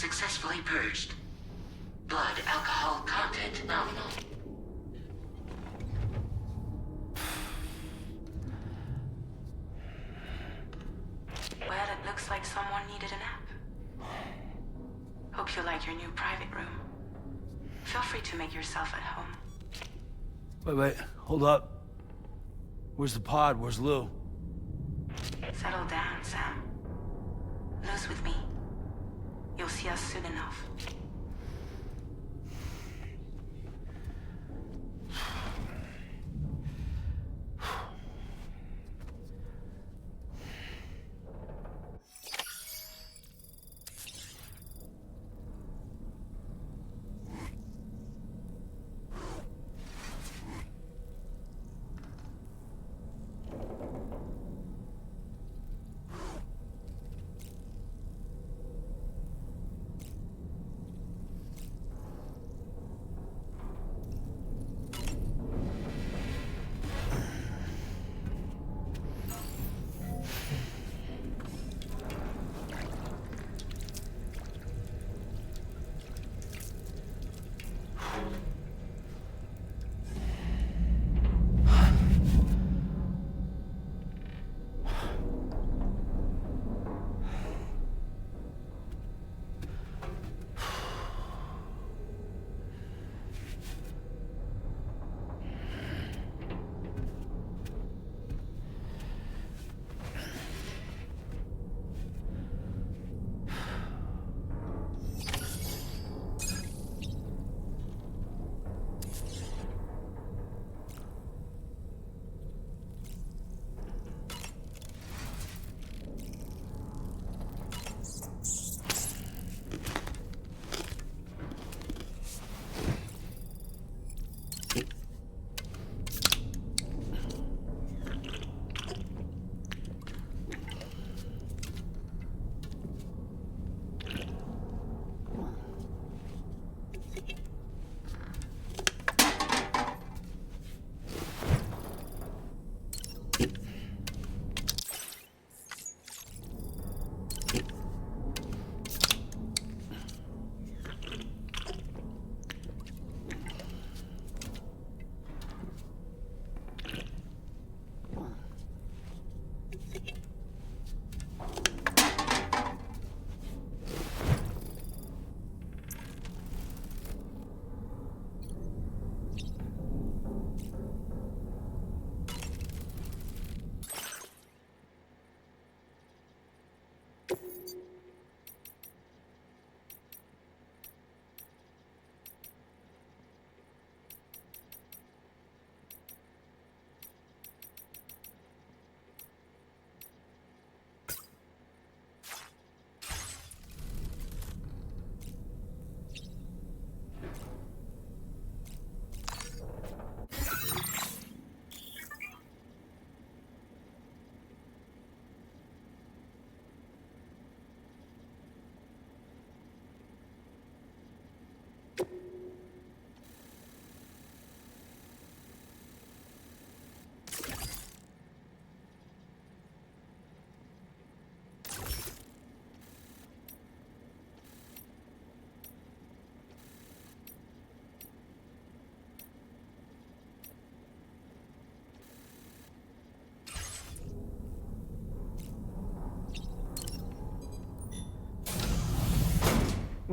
successfully purged. Blood alcohol content nominal. Well, it looks like someone needed a nap. Hope you like your new private room. Feel free to make yourself at home. Wait, hold up. Where's the pod? Where's Lou? Settle down, Sam. Lou's with me. You'll see us soon enough.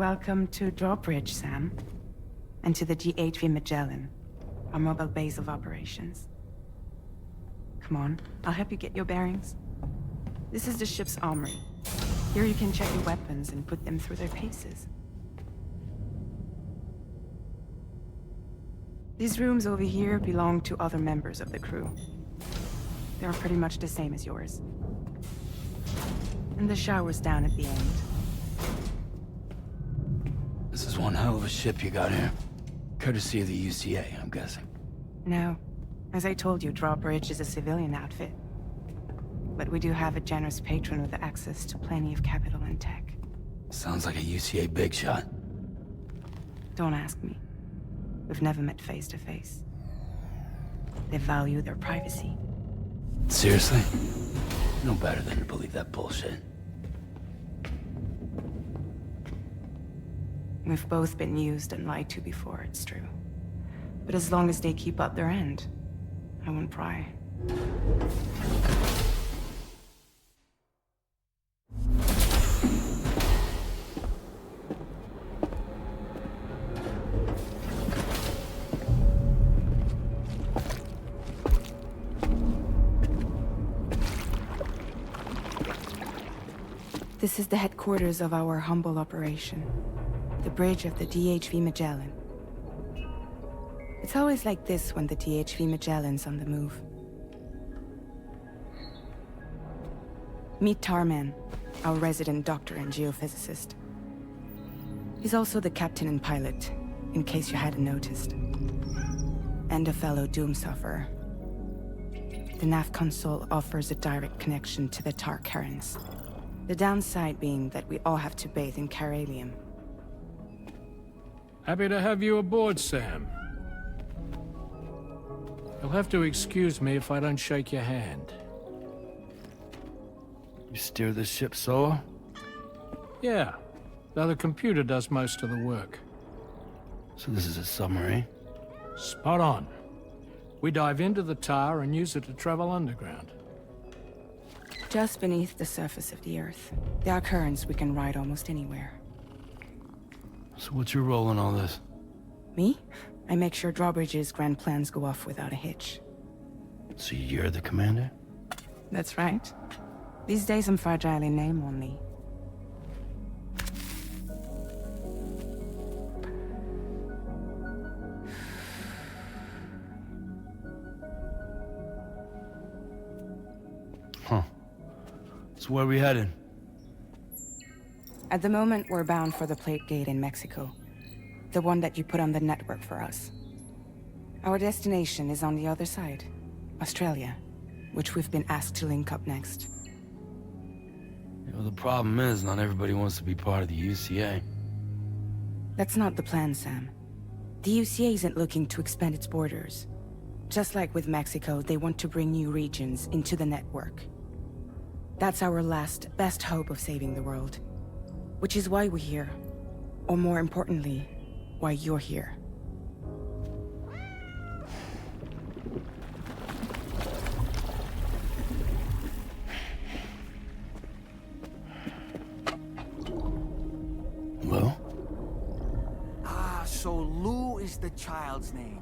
Welcome to Drawbridge, Sam. And to the GHV Magellan, our mobile base of operations. Come on, I'll help you get your bearings. This is the ship's armory. Here you can check your weapons and put them through their paces. These rooms over here belong to other members of the crew. They're pretty much the same as yours. And the shower's down at the end. This is one hell of a ship you got here. Courtesy of the UCA, I'm guessing. No. As I told you, Drawbridge is a civilian outfit. But we do have a generous patron with access to plenty of capital and tech. Sounds like a UCA big shot. Don't ask me. We've never met face to face. They value their privacy. Seriously? No better than to believe that bullshit. We've both been used and lied to before, it's true. But as long as they keep up their end, I won't pry. This is the headquarters of our humble operation. The bridge of the DHV Magellan. It's always like this when the DHV Magellan's on the move. Meet Tarman, our resident doctor and geophysicist. He's also the captain and pilot, in case you hadn't noticed. And a fellow doom sufferer. The nav console offers a direct connection to the Tar currents. The downside being that we all have to bathe in Caralium. Happy to have you aboard, Sam. You'll have to excuse me if I don't shake your hand. You steer this ship solo? Yeah, though the computer does most of the work. So this is a submarine? Spot on. We dive into the Tar and use it to travel underground. Just beneath the surface of the Earth. There are currents we can ride almost anywhere. So what's your role in all this? Me? I make sure Drawbridge's grand plans go off without a hitch. So you're the commander? That's right. These days I'm fragile in name only. Huh. So where are we headed? At the moment, we're bound for the Plate Gate in Mexico. The one that you put on the network for us. Our destination is on the other side, Australia, which we've been asked to link up next. You know, the problem is, not everybody wants to be part of the UCA. That's not the plan, Sam. The UCA isn't looking to expand its borders. Just like with Mexico, they want to bring new regions into the network. That's our last, best hope of saving the world. Which is why we're here. Or more importantly, why you're here. Well? Ah, so Lou is the child's name.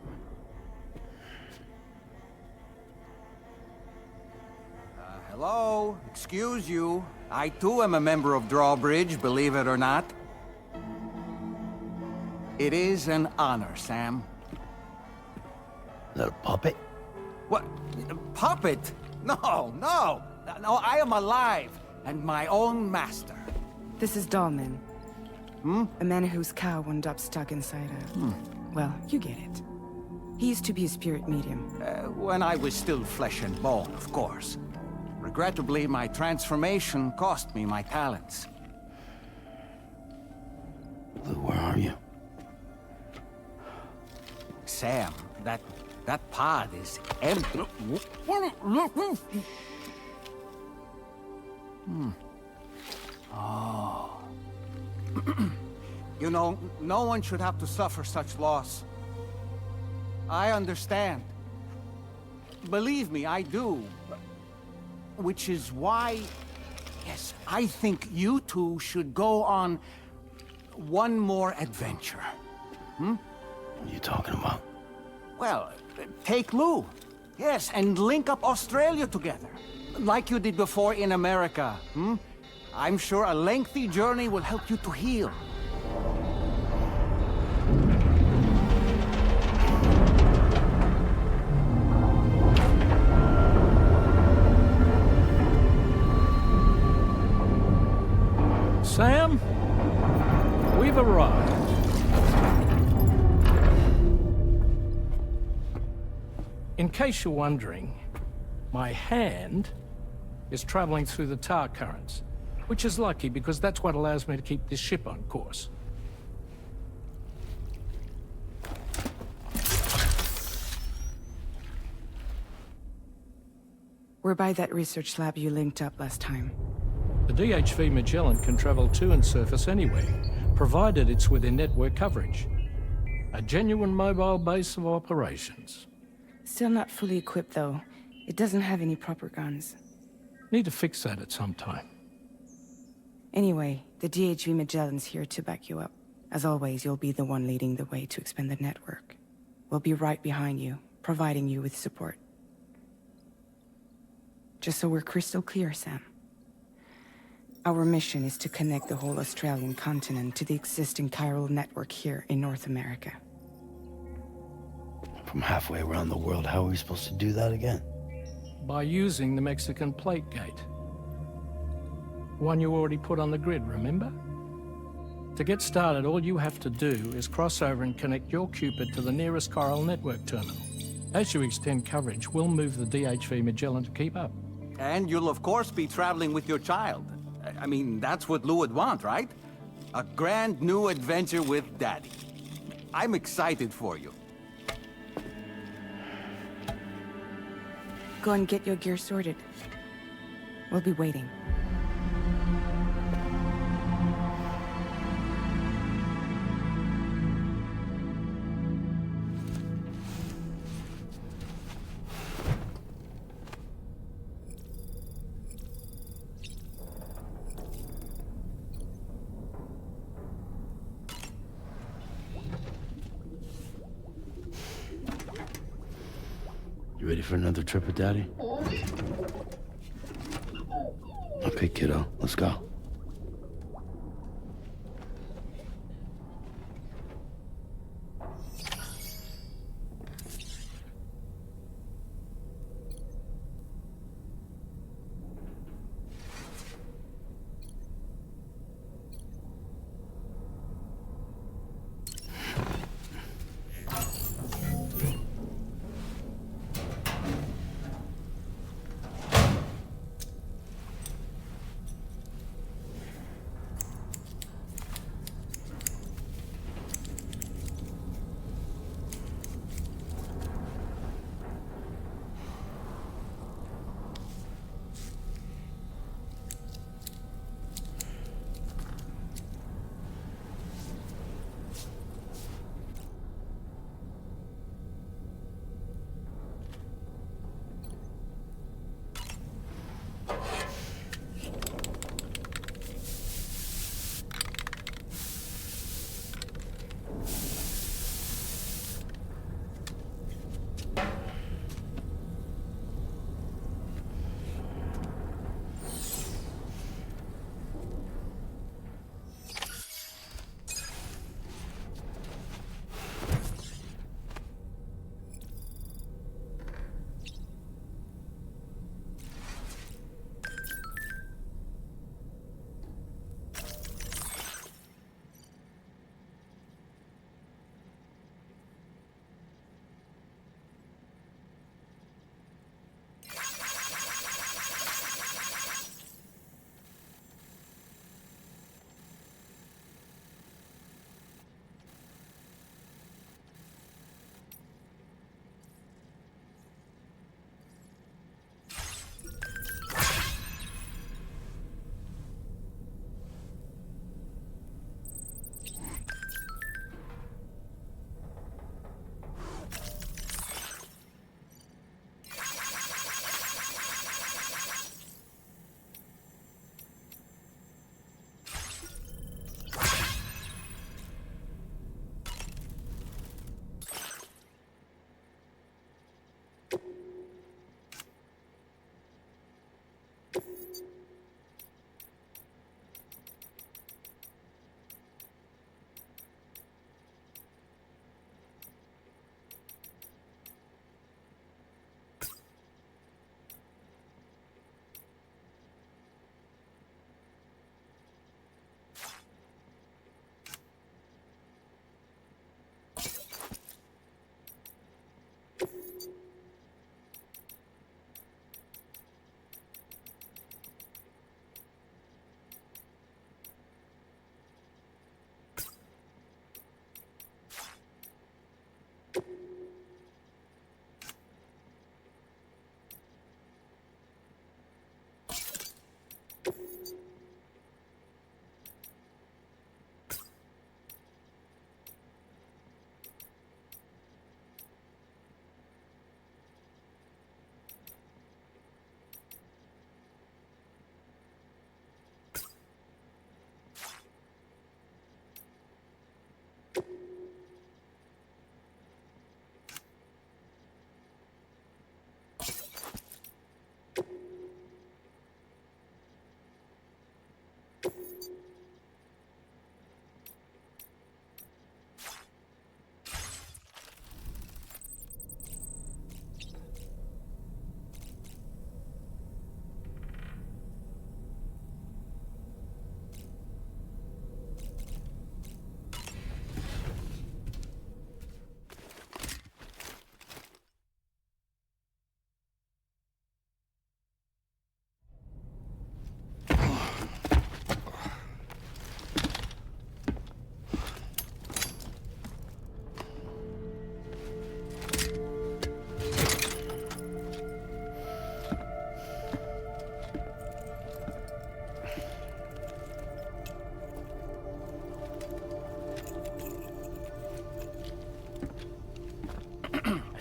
Hello? Excuse you. I too am a member of Drawbridge, believe it or not. It is an honor, Sam. Is that a puppet? What? Puppet? No, no! No, I am alive, and my own master. This is Dahlman. A man whose cow wound up stuck inside a... Well, you get it. He used to be a spirit medium. When I was still flesh and bone, of course. Regrettably, my transformation cost me my talents. Lou, where are you? Sam, that pod is empty. Oh. You know, no one should have to suffer such loss. I understand. Believe me, I do. Which is why, yes, I think you two should go on one more adventure. What are you talking about? Well, take Lou. Yes, and link up Australia together. Like you did before in America. I'm sure a lengthy journey will help you to heal. Sam, we've arrived. In case you're wondering, my hand is traveling through the tar currents, which is lucky because that's what allows me to keep this ship on course. We're by that research lab you linked up last time. The DHV Magellan can travel to and surface anyway, provided it's within network coverage. A genuine mobile base of operations. Still not fully equipped, though. It doesn't have any proper guns. Need to fix that at some time. Anyway, the DHV Magellan's here to back you up. As always, you'll be the one leading the way to expand the network. We'll be right behind you, providing you with support. Just so we're crystal clear, Sam. Our mission is to connect the whole Australian continent to the existing chiral network here in North America. From halfway around the world, how are we supposed to do that again? By using the Mexican plate gate. One you already put on the grid, remember? To get started, all you have to do is cross over and connect your Cupid to the nearest chiral network terminal. As you extend coverage, we'll move the DHV Magellan to keep up. And you'll of course be traveling with your child. I mean, that's what Lou would want, right? A grand new adventure with Daddy. I'm excited for you. Go and get your gear sorted. We'll be waiting. You ready for another trip with Daddy? Okay, kiddo, let's go.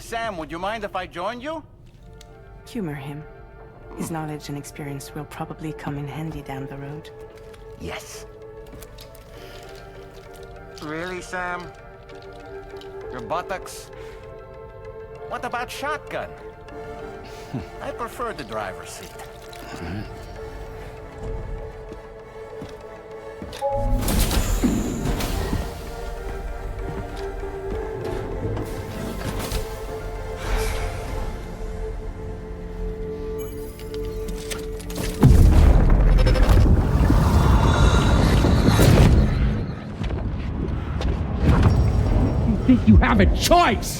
Sam, would you mind if I joined you? Humor him. His knowledge and experience will probably come in handy down the road. Yes. Really, Sam? Your buttocks? What about shotgun? I prefer the driver's seat. Think you have a choice?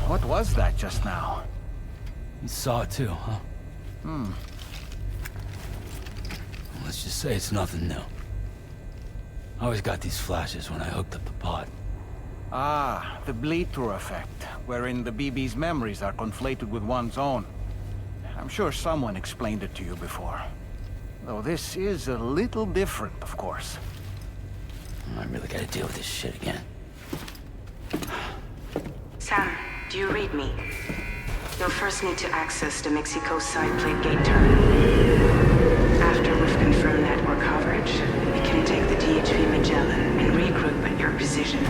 What was that just now? You saw it too, huh? Let's just say it's nothing new. I always got these flashes when I hooked up the pod. Ah, the bleed-through effect, wherein the BB's memories are conflated with one's own. I'm sure someone explained it to you before. Though this is a little different, of course. I really gotta deal with this shit again. Sam, do you read me? You'll first need to access the Mexico side plate gate terminal. After we've confirmed network coverage, we can take the DHV Magellan and regroup at your position.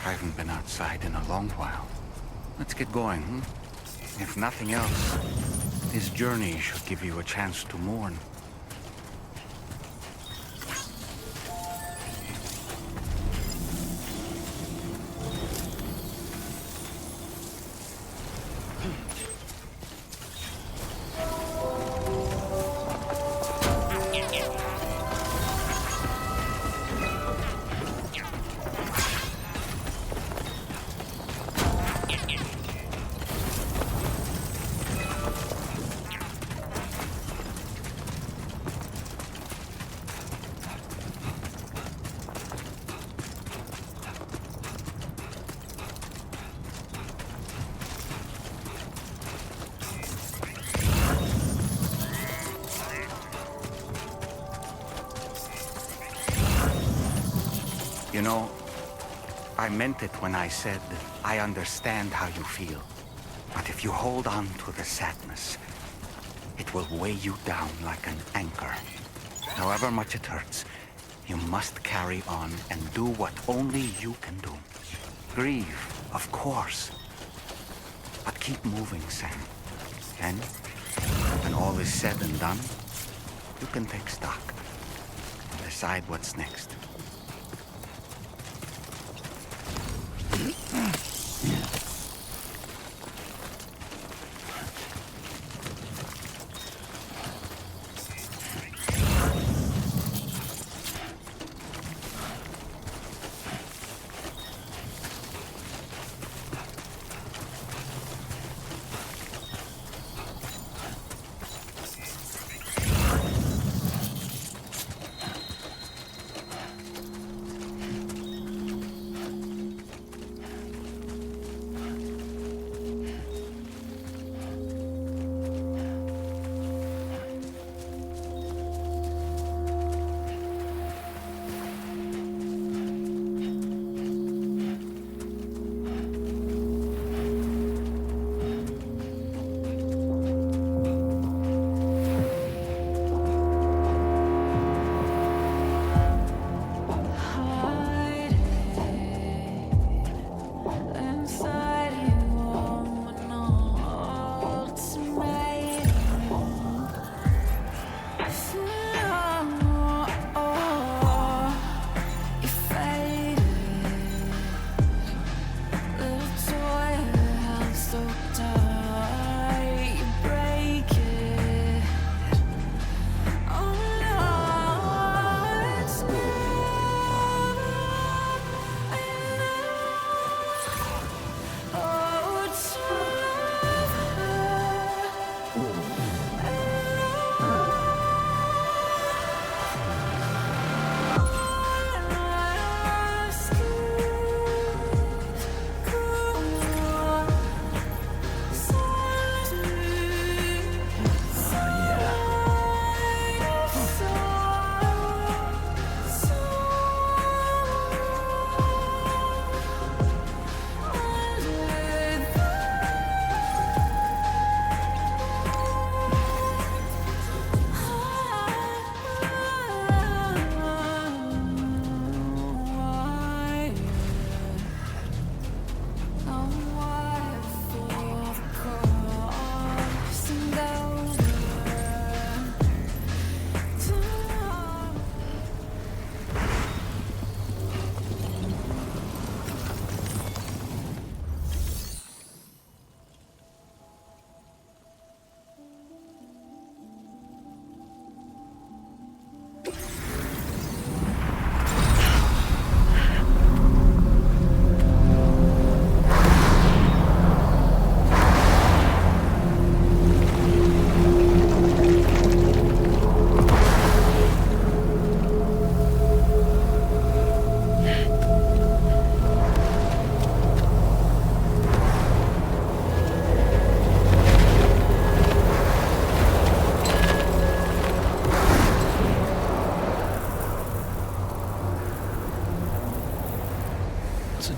I haven't been outside in a long while. Let's get going, hmm? If nothing else, this journey should give you a chance to mourn. You know, I meant it when I said I understand how you feel. But if you hold on to the sadness, it will weigh you down like an anchor. However much it hurts, you must carry on and do what only you can do. Grieve, of course. But keep moving, Sam. And when all is said and done, you can take stock and decide what's next.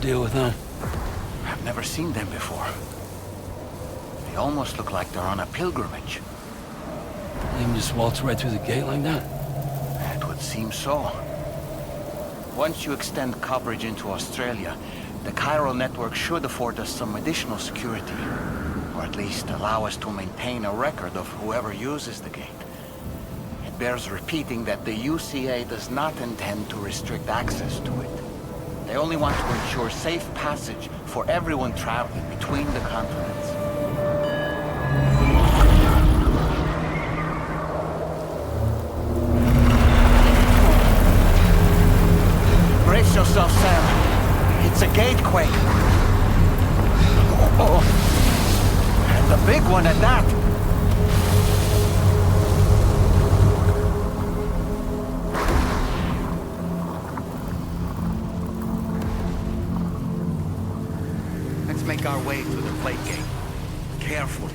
Deal with them. I've never seen them before. They almost look like they're on a pilgrimage. They can just waltz right through the gate like that? It would seem so. Once you extend coverage into Australia, the chiral network should afford us some additional security. Or at least allow us to maintain a record of whoever uses the gate. It bears repeating that the UCA does not intend to restrict access to it. They only want to ensure safe passage for everyone traveling between the continents. Brace yourself, Sam. It's a gatequake. Oh, and a big one at that. Make our way to the plate gate. Carefully.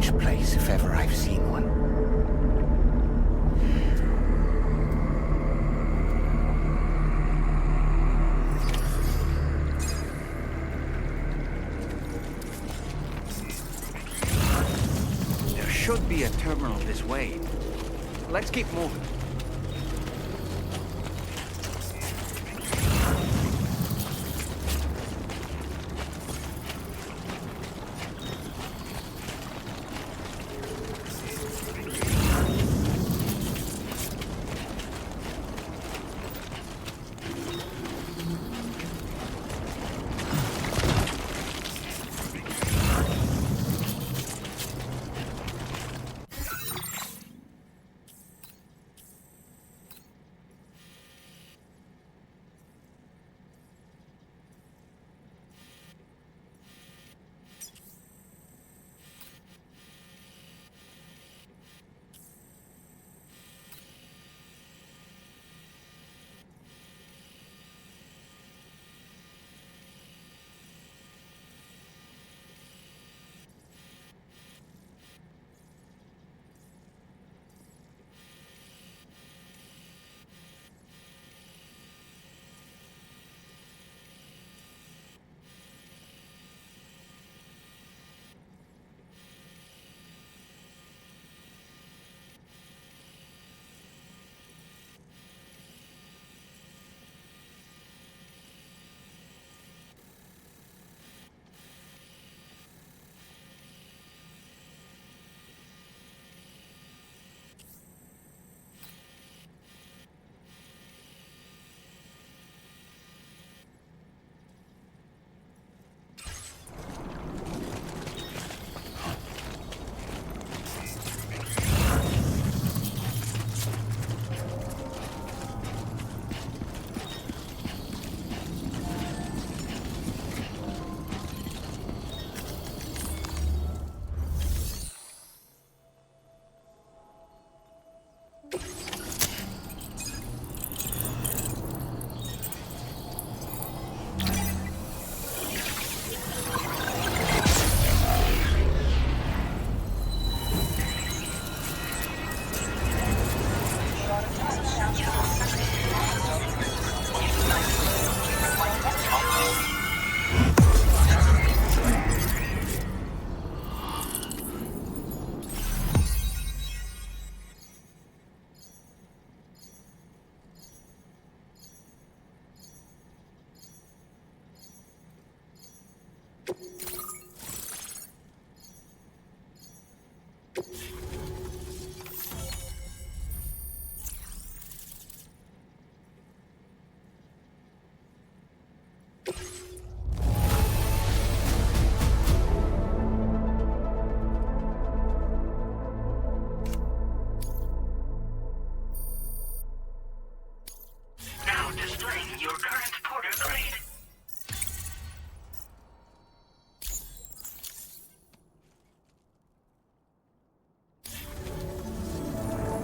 strange place if ever I've seen one. There should be a terminal this way. Let's keep moving.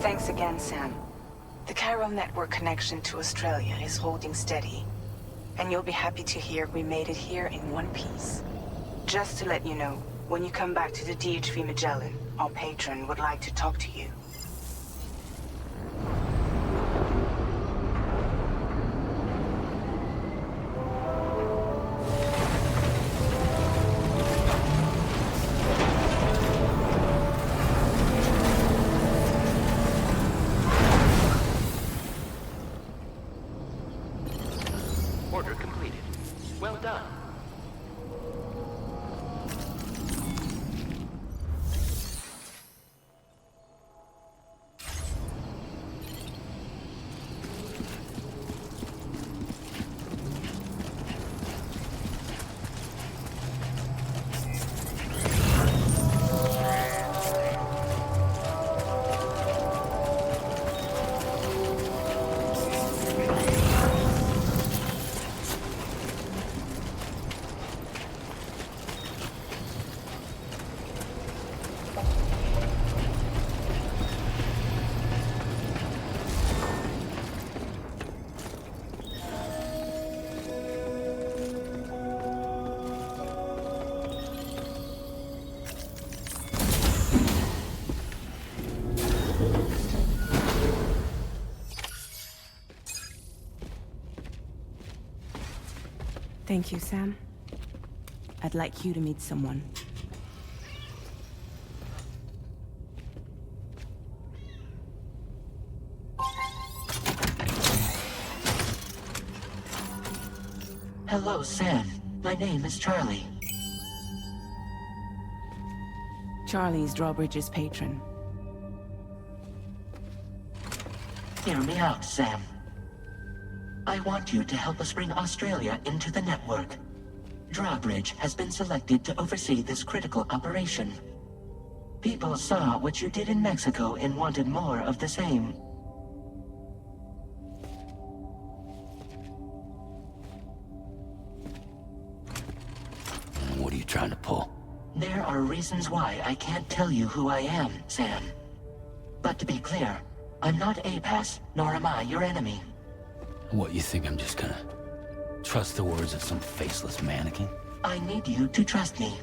Thanks again, Sam. The chiral network connection to Australia is holding steady. And you'll be happy to hear we made it here in one piece. Just to let you know, when you come back to the DHV Magellan, our patron would like to talk to you. Order completed. Well done. Thank you, Sam. I'd like you to meet someone. Hello, Sam. My name is Charlie. Charlie's Drawbridge's patron. Hear me out, Sam. I want you to help us bring Australia into the network. Drawbridge has been selected to oversee this critical operation. People saw what you did in Mexico and wanted more of the same. What are you trying to pull? There are reasons why I can't tell you who I am, Sam. But to be clear, I'm not APAS, nor am I your enemy. What, you think I'm just gonna trust the words of some faceless mannequin? I need you to trust me.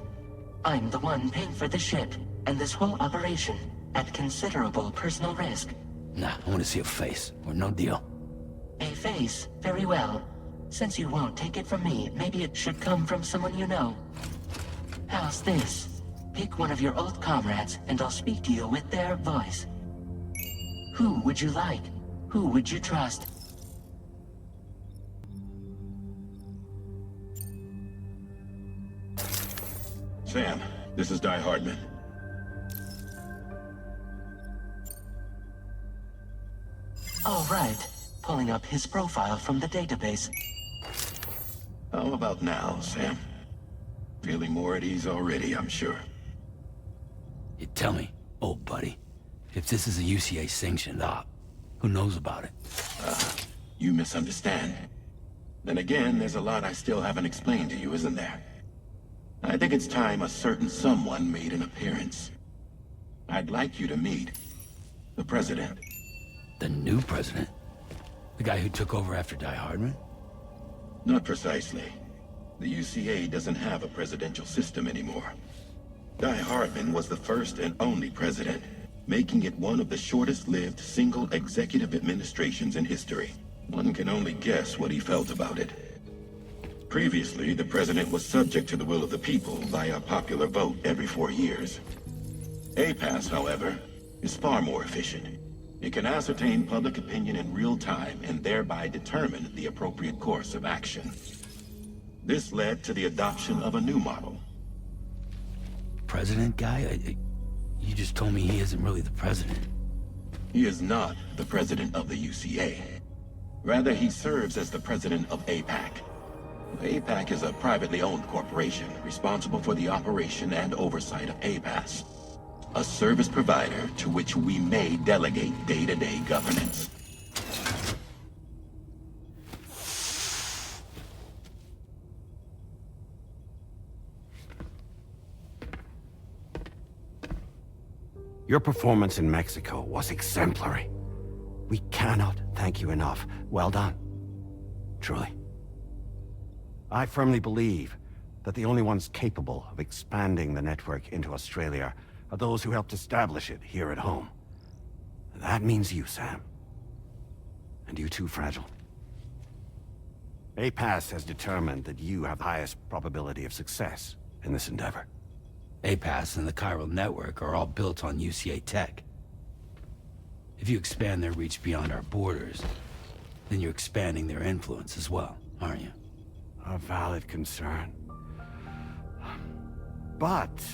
I'm the one paying for the ship, and this whole operation, at considerable personal risk. Nah, I want to see a face, or no deal. A face? Very well. Since you won't take it from me, maybe it should come from someone you know. How's this? Pick one of your old comrades, and I'll speak to you with their voice. Who would you like? Who would you trust? Sam, this is Die Hardman. All right. Pulling up his profile from the database. How about now, Sam? Feeling more at ease already, I'm sure. You tell me, old buddy, if this is a UCA-sanctioned op, who knows about it? You misunderstand. Then again, there's a lot I still haven't explained to you, isn't there? I think it's time a certain someone made an appearance. I'd like you to meet the President. The new president? The guy who took over after Die Hardman? Not precisely. The UCA doesn't have a presidential system anymore. Die Hardman was the first and only president, making it one of the shortest-lived single executive administrations in history. One can only guess what he felt about it. Previously, the president was subject to the will of the people via a popular vote every 4 years. APAS, however, is far more efficient. It can ascertain public opinion in real time and thereby determine the appropriate course of action. This led to the adoption of a new model. President guy? You just told me he isn't really the president. He is not the president of the UCA. Rather, he serves as the president of APAC. APAC is a privately owned corporation responsible for the operation and oversight of APAS, a service provider to which we may delegate day-to-day governance. Your performance in Mexico was exemplary. We cannot thank you enough. Well done. Truly. I firmly believe that the only ones capable of expanding the network into Australia are those who helped establish it here at home. That means you, Sam. And you too, Fragile. APAS has determined that you have the highest probability of success in this endeavor. APAS and the chiral network are all built on UCA tech. If you expand their reach beyond our borders, then you're expanding their influence as well, aren't you? A valid concern. But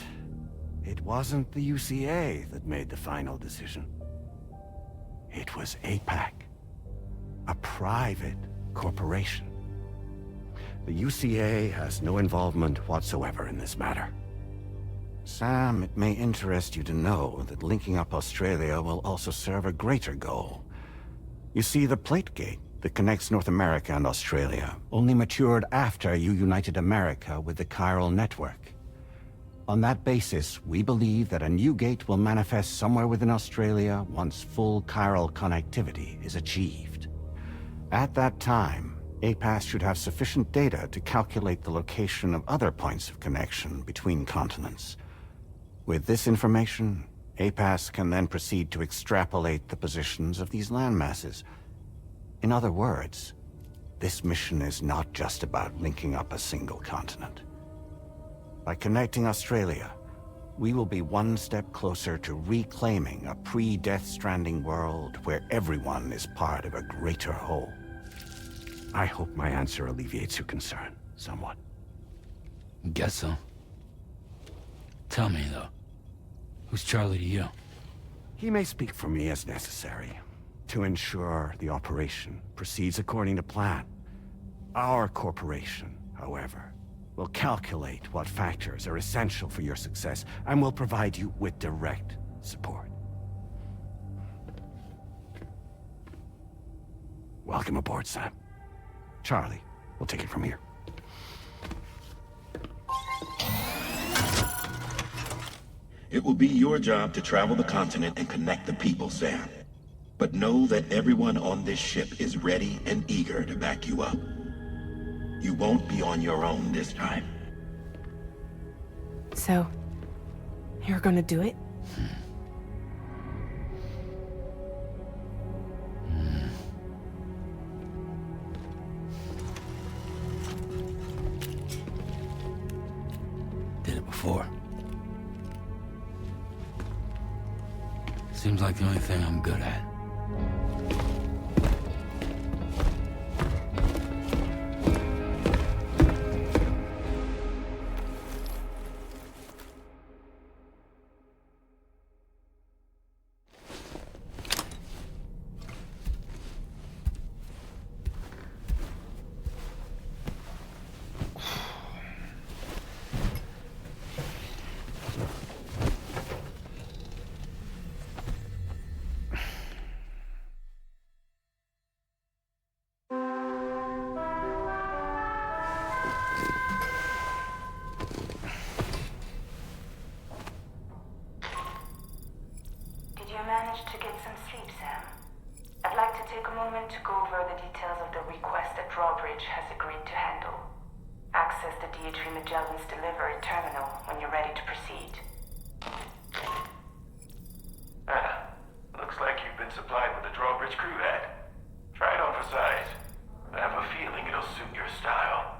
it wasn't the UCA that made the final decision. It was APAC, a private corporation. The UCA has no involvement whatsoever in this matter. Sam, it may interest you to know that linking up Australia will also serve a greater goal. You see, the plate gate that connects North America and Australia only matured after you united America with the chiral network. On that basis, we believe that a new gate will manifest somewhere within Australia once full chiral connectivity is achieved. At that time, APAS should have sufficient data to calculate the location of other points of connection between continents. With this information, APAS can then proceed to extrapolate the positions of these landmasses. In other words, This mission is not just about linking up a single continent. By connecting Australia, we will be one step closer to reclaiming a pre-Death Stranding world where everyone is part of a greater whole. I hope my answer alleviates your concern somewhat. Guess so. Tell me, though. Who's Charlie to you? He may speak for me as necessary, to ensure the operation proceeds according to plan. Our corporation, however, will calculate what factors are essential for your success, and will provide you with direct support. Welcome aboard, Sam. Charlie, we'll take it from here. It will be your job to travel the continent and connect the people, Sam. But know that everyone on this ship is ready and eager to back you up. You won't be on your own this time. So, you're gonna do it? Did it before. Seems like the only thing I'm good at. Managed to get some sleep, Sam. I'd like to take a moment to go over the details of the request that Drawbridge has agreed to handle. Access the DHV Magellan's delivery terminal when you're ready to proceed. Looks like you've been supplied with the Drawbridge crew hat. Try it on for size. I have a feeling it'll suit your style.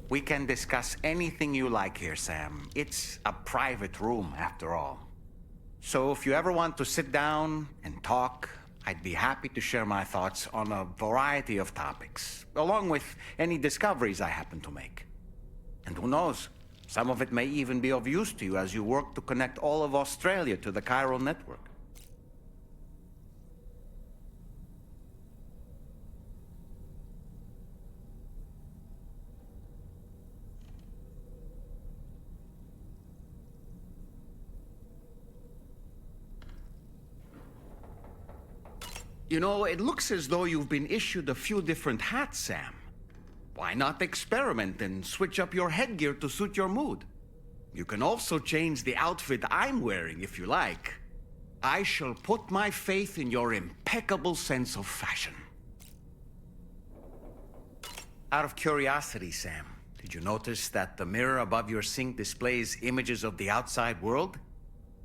We can discuss anything you like here, Sam. It's a private room, after all. So if you ever want to sit down and talk, I'd be happy to share my thoughts on a variety of topics, along with any discoveries I happen to make. And who knows, some of it may even be of use to you as you work to connect all of Australia to the chiral network. You know, it looks as though you've been issued a few different hats, Sam. Why not experiment and switch up your headgear to suit your mood? You can also change the outfit I'm wearing if you like. I shall put my faith in your impeccable sense of fashion. Out of curiosity, Sam, did you notice that the mirror above your sink displays images of the outside world?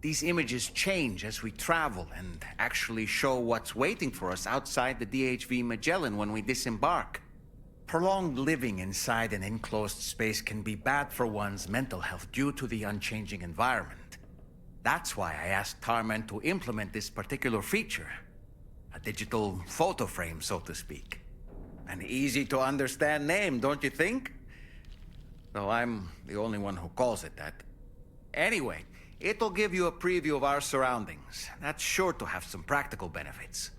These images change as we travel and actually show what's waiting for us outside the DHV Magellan when we disembark. Prolonged living inside an enclosed space can be bad for one's mental health due to the unchanging environment. That's why I asked Tarman to implement this particular feature. A digital photo frame, so to speak. An easy-to-understand name, don't you think? Though I'm the only one who calls it that. Anyway, it'll give you a preview of our surroundings. That's sure to have some practical benefits.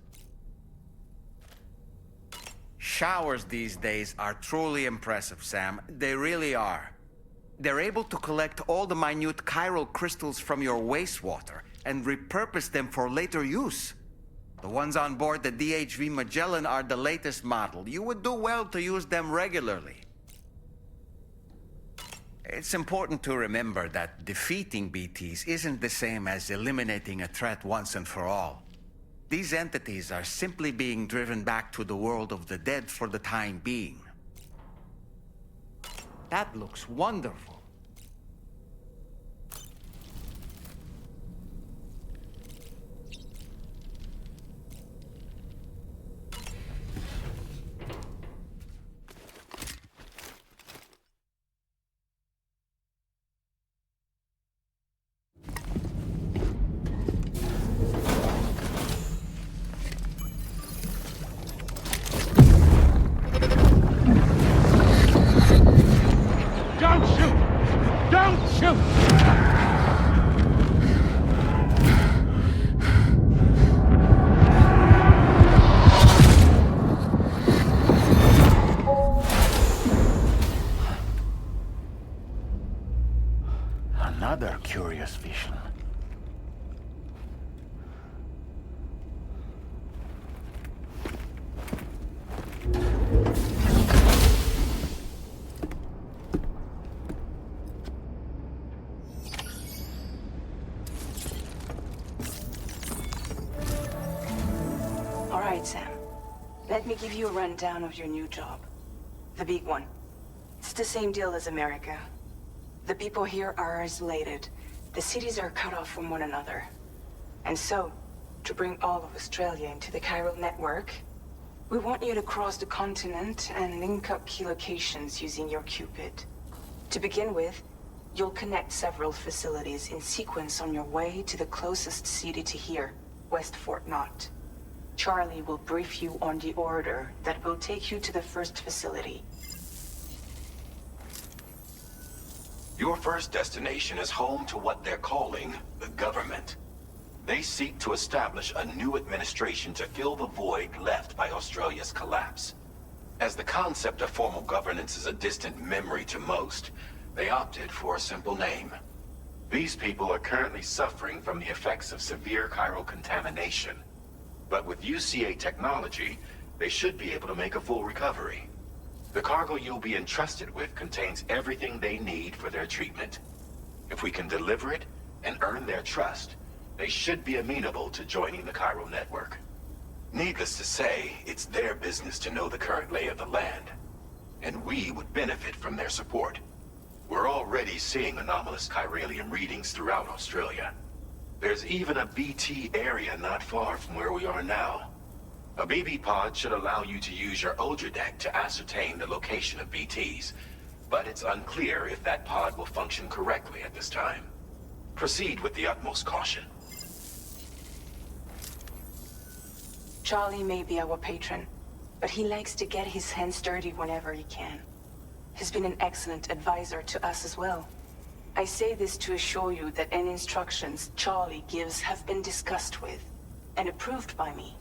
Showers these days are truly impressive, Sam. They really are. They're able to collect all the minute chiral crystals from your wastewater and repurpose them for later use. The ones on board the DHV Magellan are the latest model. You would do well to use them regularly. It's important to remember that defeating BTs isn't the same as eliminating a threat once and for all. These entities are simply being driven back to the world of the dead for the time being. That looks wonderful. Another curious vision. All right, Sam. Let me give you a rundown of your new job. The big one. It's the same deal as America. The people here are isolated. The cities are cut off from one another. And so, to bring all of Australia into the chiral network, we want you to cross the continent and link up key locations using your Cupid. To begin with, you'll connect several facilities in sequence on your way to the closest city to here, West Fort Knott. Charlie will brief you on the order that will take you to the first facility. Your first destination is home to what they're calling the government. They seek to establish a new administration to fill the void left by Australia's collapse. As the concept of formal governance is a distant memory to most, they opted for a simple name. These people are currently suffering from the effects of severe chiral contamination. But with UCA technology, they should be able to make a full recovery. The cargo you'll be entrusted with contains everything they need for their treatment. If we can deliver it and earn their trust, they should be amenable to joining the chiral network. Needless to say, it's their business to know the current lay of the land, and we would benefit from their support. We're already seeing anomalous chiralium readings throughout Australia. There's even a BT area not far from where we are now. A BB pod should allow you to use your Ultra deck to ascertain the location of BTs, but it's unclear if that pod will function correctly at this time. Proceed with the utmost caution. Charlie may be our patron, but he likes to get his hands dirty whenever he can. He's been an excellent advisor to us as well. I say this to assure you that any instructions Charlie gives have been discussed with and approved by me.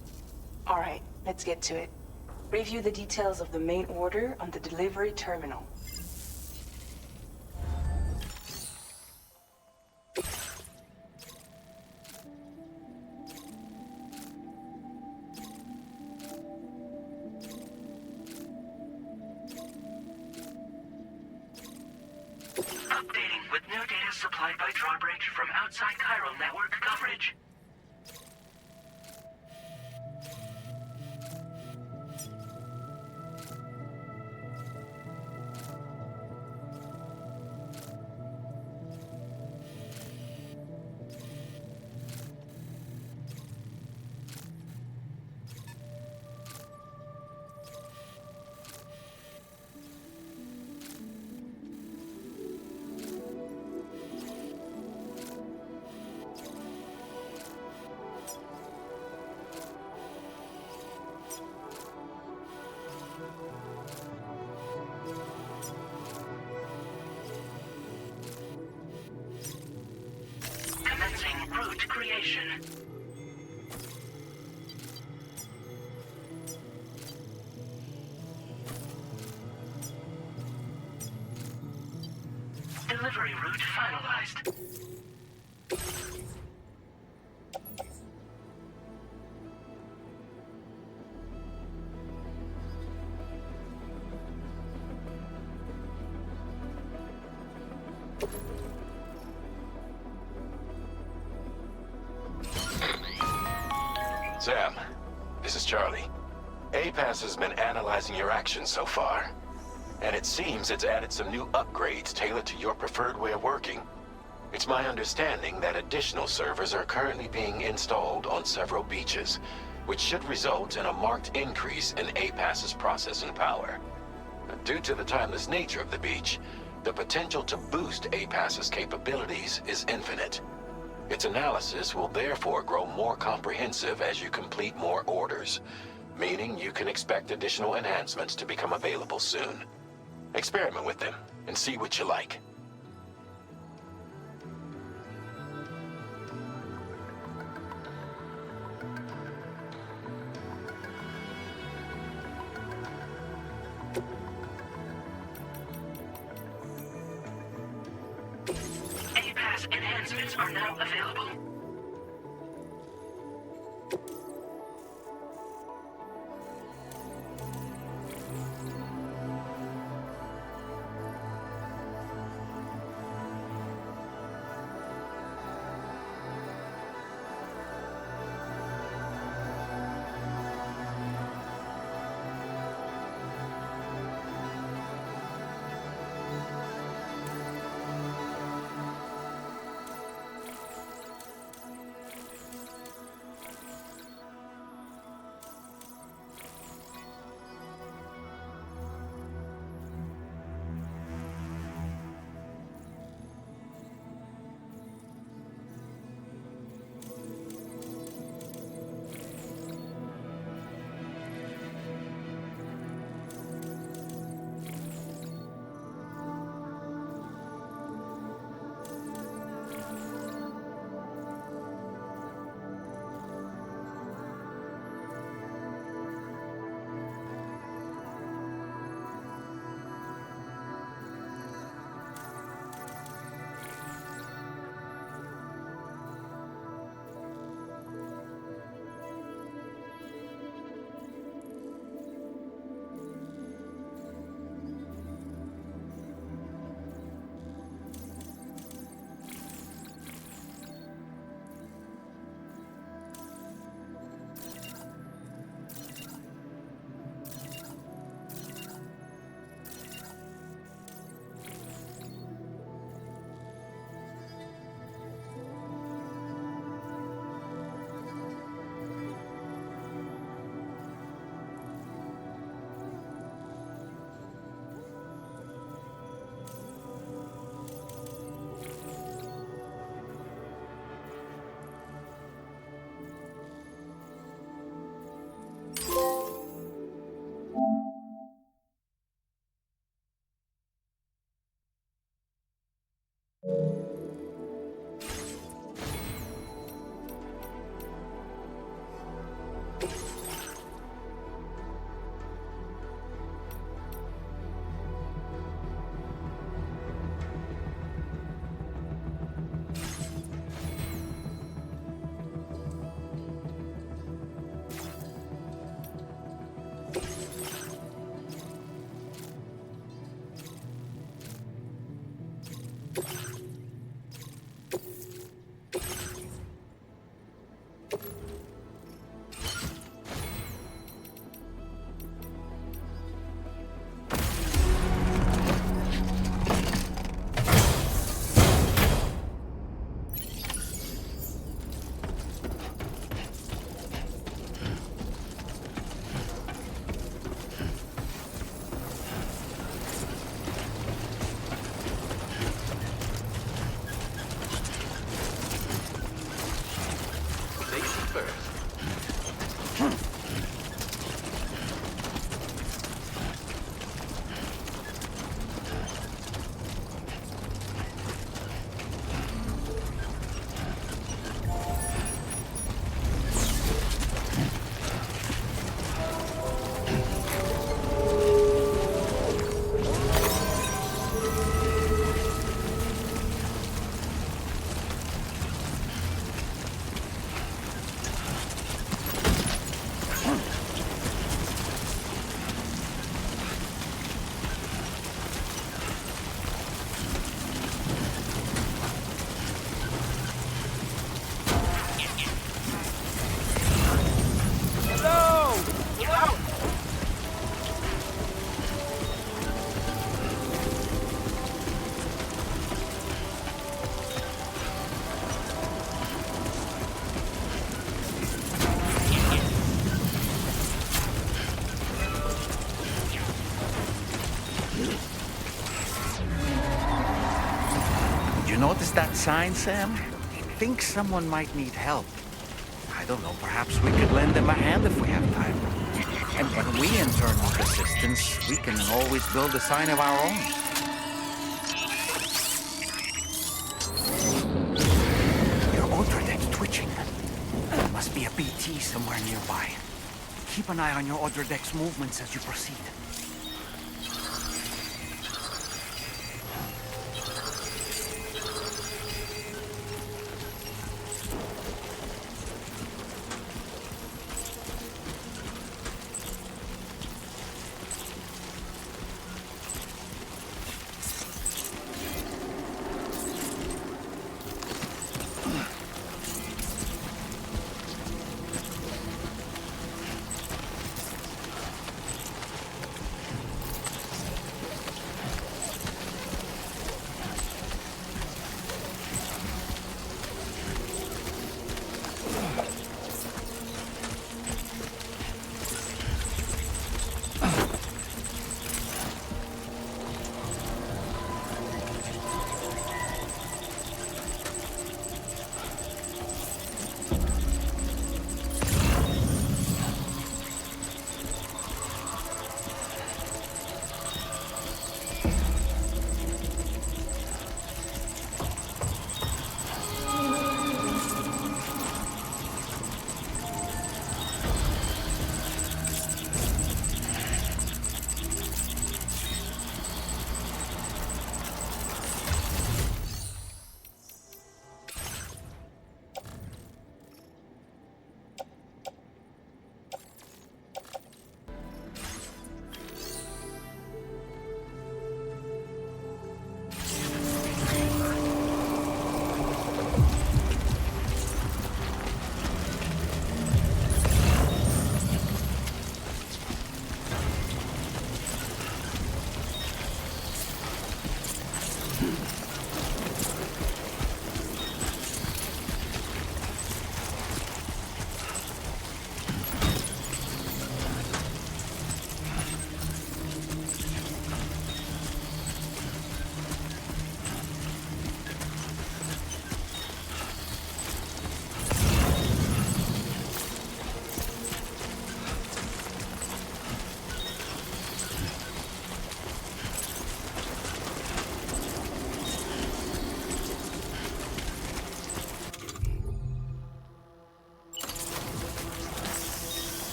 All right, let's get to it. Review the details of the main order on the delivery terminal. Updating with new data supplied by Drawbridge from outside chiral network coverage. Commencing route creation. Delivery route finalized. Sam, this is Charlie. APAS has been analyzing your actions so far, and it seems it's added some new upgrades tailored to your preferred way of working. It's my understanding that additional servers are currently being installed on several beaches, which should result in a marked increase in APAS's processing power. Due to the timeless nature of the beach, the potential to boost APAS's capabilities is infinite. Its analysis will therefore grow more comprehensive as you complete more orders, meaning you can expect additional enhancements to become available soon. Experiment with them and see what you like. APAS enhancements are now available. first. Notice that sign, Sam? I think someone might need help. I don't know, perhaps we could lend them a hand if we have time. And when we in turn need assistance, we can always build a sign of our own. Your order deck's twitching. There must be a BT somewhere nearby. Keep an eye on your order deck's movements as you proceed.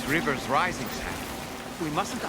river's rising, Sam. We mustn't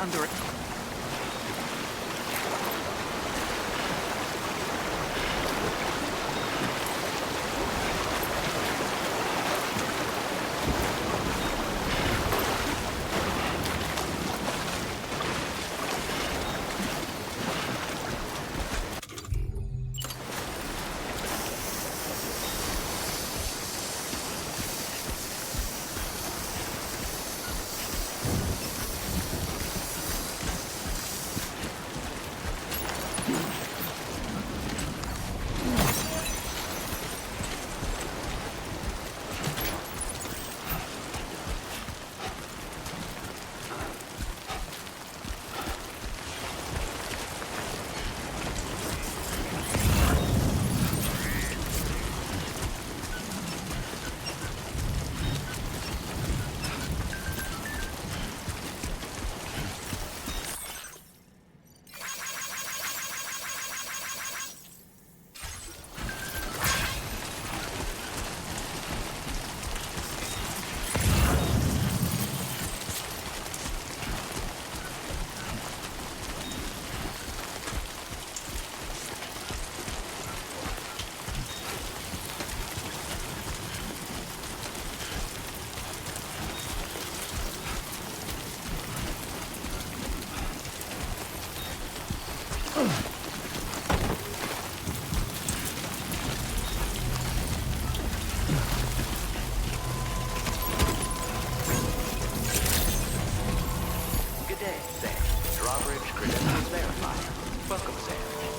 Good day, Sam. Drawbridge credentials verified. Welcome, Sam.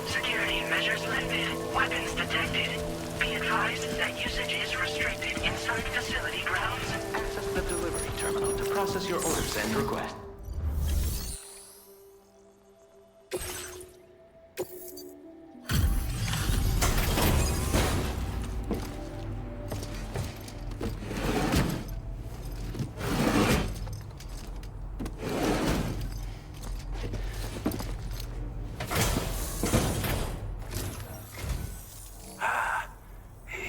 Security measures lifted. Weapons detected. Be advised that usage is restricted inside facility grounds. Access the delivery terminal to process your orders and request.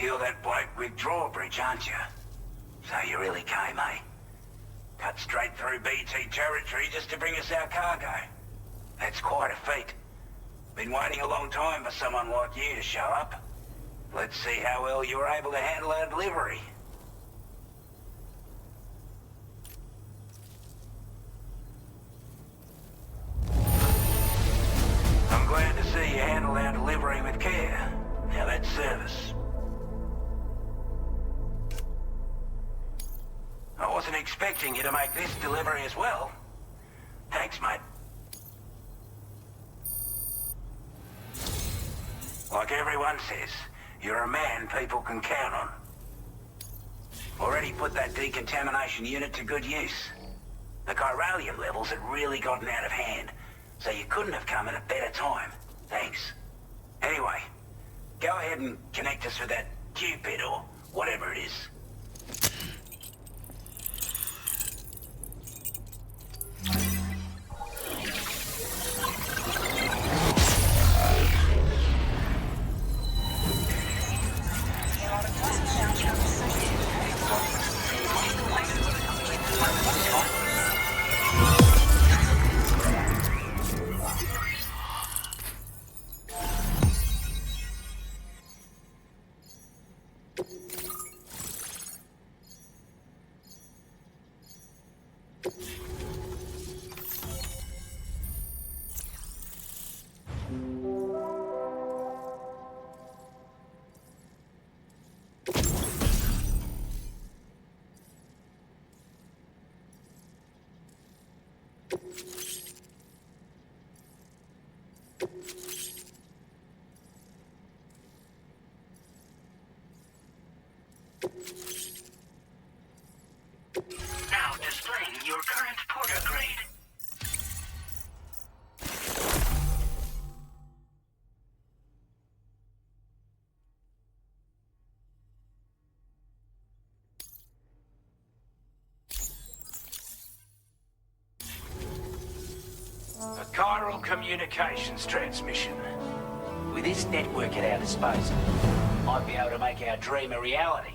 You're that bloke with Drawbridge, aren't you? So you really came, eh? Cut straight through BT territory just to bring us our cargo. That's quite a feat. Been waiting a long time for someone like you to show up. Let's see how well you were able to handle our delivery. I'm glad to see you handled our delivery with care. Now that's service. I wasn't expecting you to make this delivery as well. Thanks, mate. Like everyone says, you're a man people can count on. Already put that decontamination unit to good use. The chiralium levels had really gotten out of hand, so you couldn't have come at a better time. Thanks. Anyway, go ahead and connect us with that Cupid or whatever it is. Now displaying your current porter grade. A chiral communications transmission. With this network at our disposal, might be able to make our dream a reality.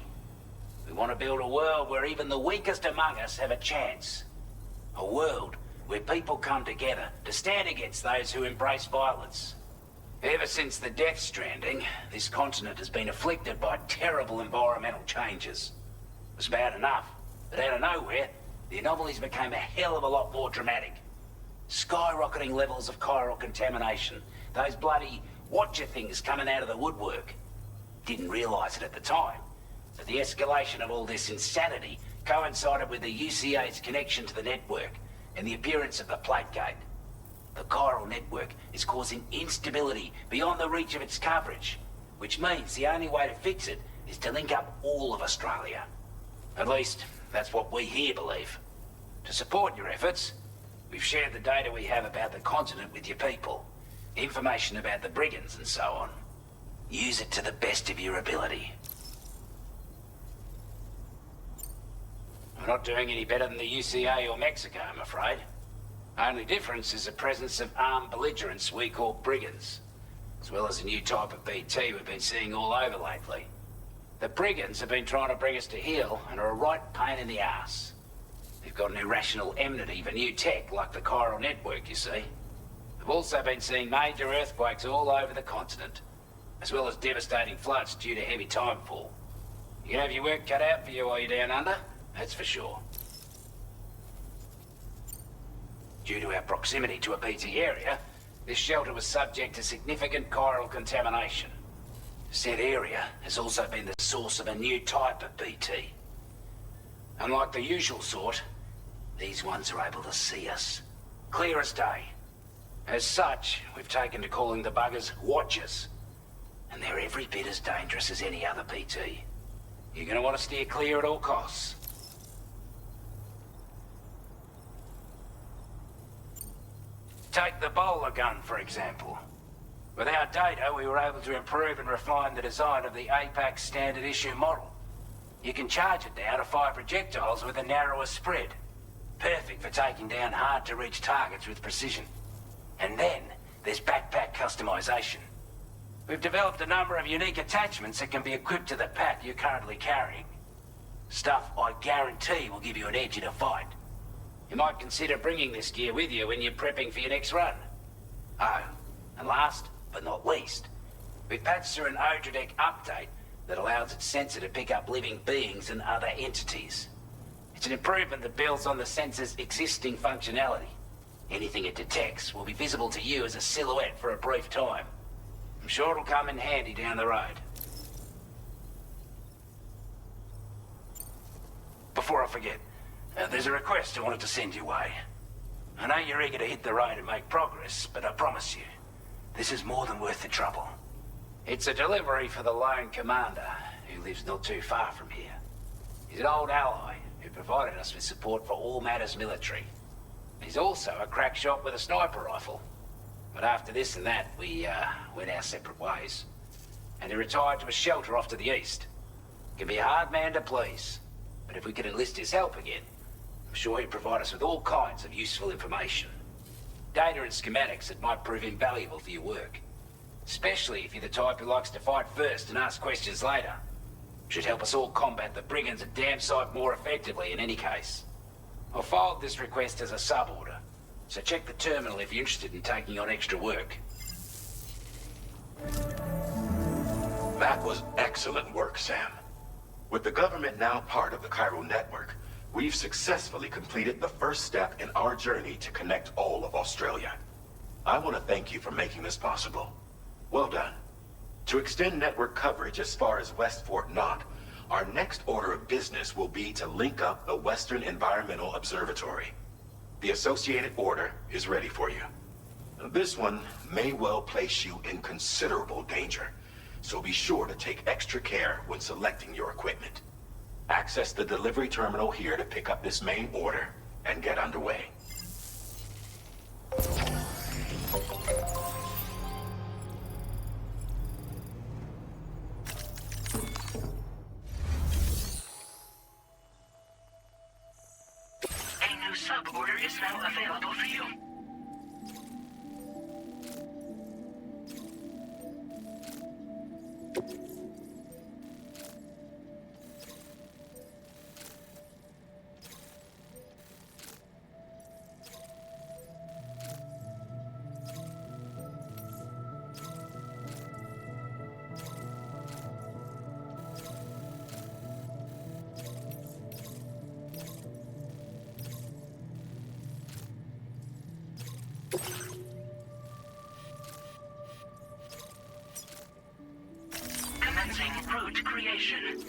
We want to build a world where even the weakest among us have a chance. A world where people come together to stand against those who embrace violence. Ever since the Death Stranding, this continent has been afflicted by terrible environmental changes. It was bad enough, but out of nowhere, the anomalies became a hell of a lot more dramatic. Skyrocketing levels of chiral contamination, those bloody watcher things coming out of the woodwork. Didn't realise it at the time, but the escalation of all this insanity coincided with the UCA's connection to the network and the appearance of the plate gate. The chiral network is causing instability beyond the reach of its coverage, which means the only way to fix it is to link up all of Australia. At least, that's what we here believe. To support your efforts, we've shared the data we have about the continent with your people, information about the brigands and so on. Use it to the best of your ability. We're not doing any better than the UCA or Mexico, I'm afraid. Only difference is the presence of armed belligerents we call brigands, as well as a new type of BT we've been seeing all over lately. The brigands have been trying to bring us to heel and are a right pain in the ass. They've got an irrational enmity for new tech like the chiral network, you see. We've also been seeing major earthquakes all over the continent, as well as devastating floods due to heavy timefall. You can have your work cut out for you while you're down under, that's for sure. Due to our proximity to a BT area, this shelter was subject to significant chiral contamination. Said area has also been the source of a new type of BT. Unlike the usual sort, these ones are able to see us. Clear as day. As such, we've taken to calling the buggers Watchers. And they're every bit as dangerous as any other BT. You're gonna want to steer clear at all costs. Take the bowler gun, for example. With our data, we were able to improve and refine the design of the APAC standard issue model. You can charge it now to fire projectiles with a narrower spread. Perfect for taking down hard-to-reach targets with precision. And then, there's backpack customization. We've developed a number of unique attachments that can be equipped to the pack you're currently carrying. Stuff I guarantee will give you an edge in a fight. You might consider bringing this gear with you when you're prepping for your next run. Oh, and last but not least, we've patched through an Odradek update that allows its sensor to pick up living beings and other entities. It's an improvement that builds on the sensor's existing functionality. Anything it detects will be visible to you as a silhouette for a brief time. I'm sure it'll come in handy down the road. Before I forget, there's a request I wanted to send your way. I know you're eager to hit the road and make progress, but I promise you, this is more than worth the trouble. It's a delivery for the lone commander, who lives not too far from here. He's an old ally who provided us with support for all matters military. He's also a crack shot with a sniper rifle. But after this and that, we went our separate ways. And he retired to a shelter off to the east. Can be a hard man to please, but if we could enlist his help again, I'm sure he'd provide us with all kinds of useful information. Data and schematics that might prove invaluable for your work. Especially if you're the type who likes to fight first and ask questions later. Should help us all combat the brigands a damn sight more effectively in any case. I'll filed this request as a sub-order, so check the terminal if you're interested in taking on extra work. That was excellent work, Sam. With the government now part of the chiral network, we've successfully completed the first step in our journey to connect all of Australia. I want to thank you for making this possible. Well done. To extend network coverage as far as West Fort Knott, our next order of business will be to link up the Western Environmental Observatory. The associated order is ready for you. This one may well place you in considerable danger, so be sure to take extra care when selecting your equipment. Access the delivery terminal here to pick up this main order and get underway. A new sub-order is now available for you. Commencing route creation.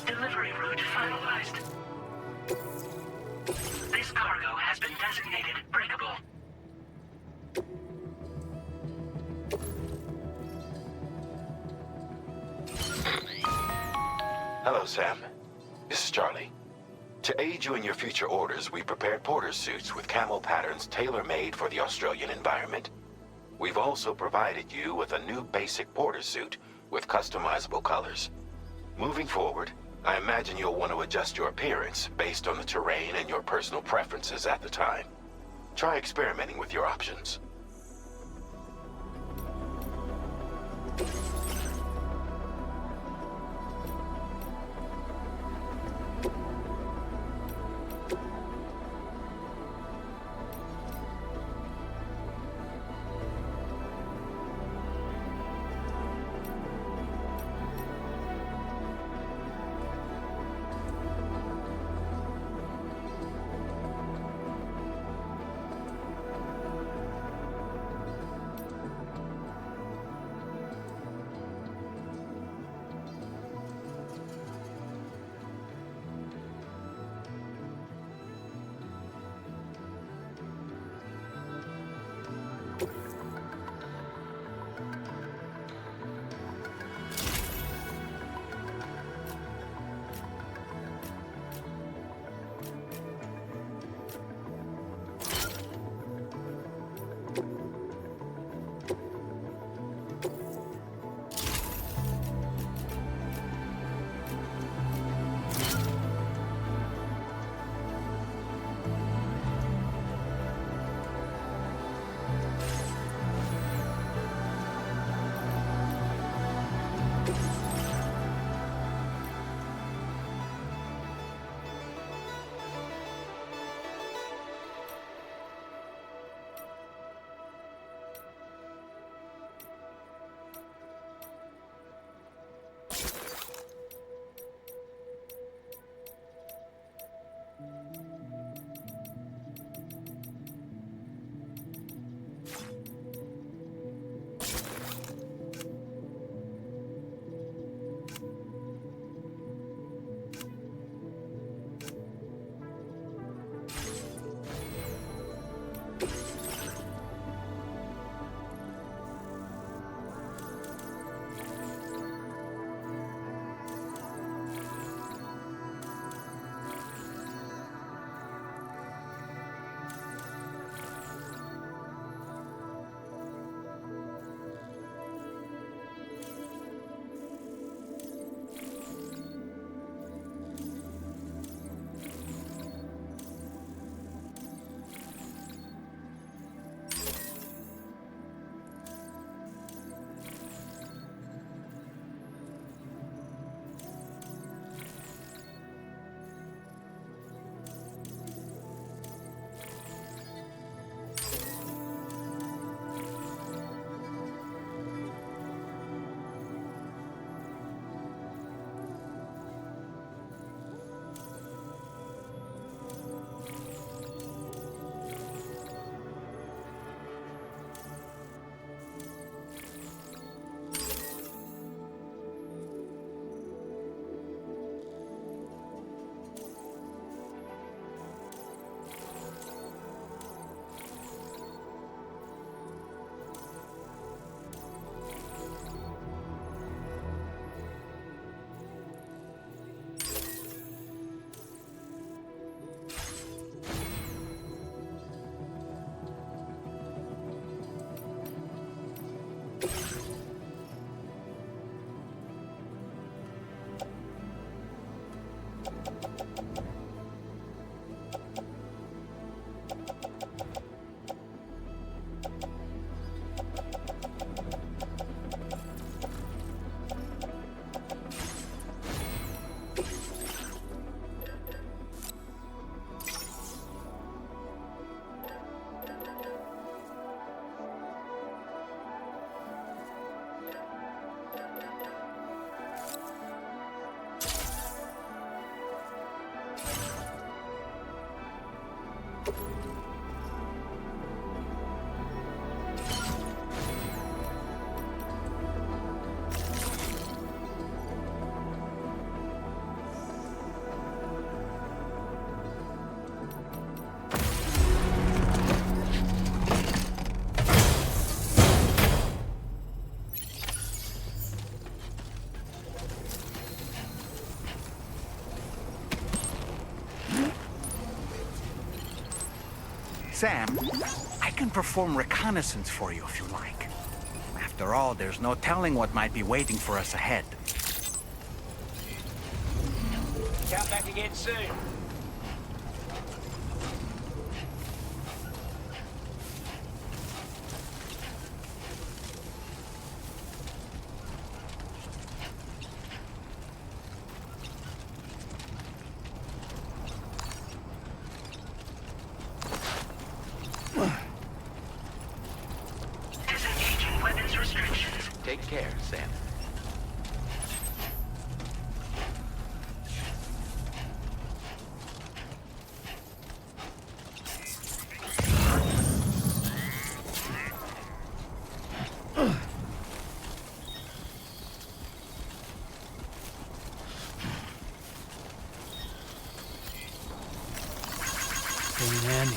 Delivery route finalized. This cargo has been designated breakable. Hello, Sam. This is Charlie. To aid you in your future orders, we prepared porter suits with camo patterns tailor-made for the Australian environment. We've also provided you with a new basic porter suit with customizable colors. Moving forward, I imagine you'll want to adjust your appearance based on the terrain and your personal preferences at the time. Try experimenting with your options. Sam, I can perform reconnaissance for you if you like. After all, there's no telling what might be waiting for us ahead. Come back again soon. Disengaging weapons restrictions. Take care, Sam. Came in handy.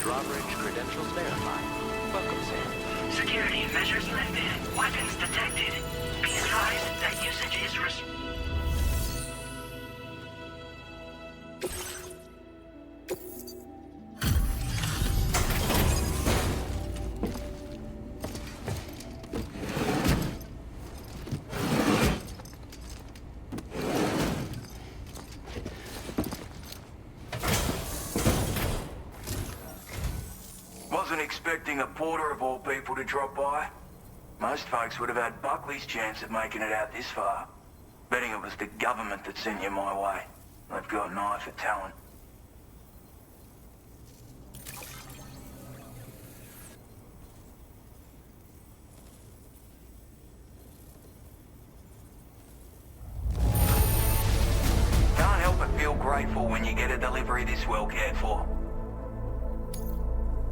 Drawbridge credentials verified. Welcome, Sam. Security measures lifted. Weapons detected. Be advised that usage is Wasn't expecting a porter of all people to drop by. Most folks would have had Buckley's chance of making it out this far. Betting it was the government that sent you my way. They've got an eye for talent. Can't help but feel grateful when you get a delivery this well cared for.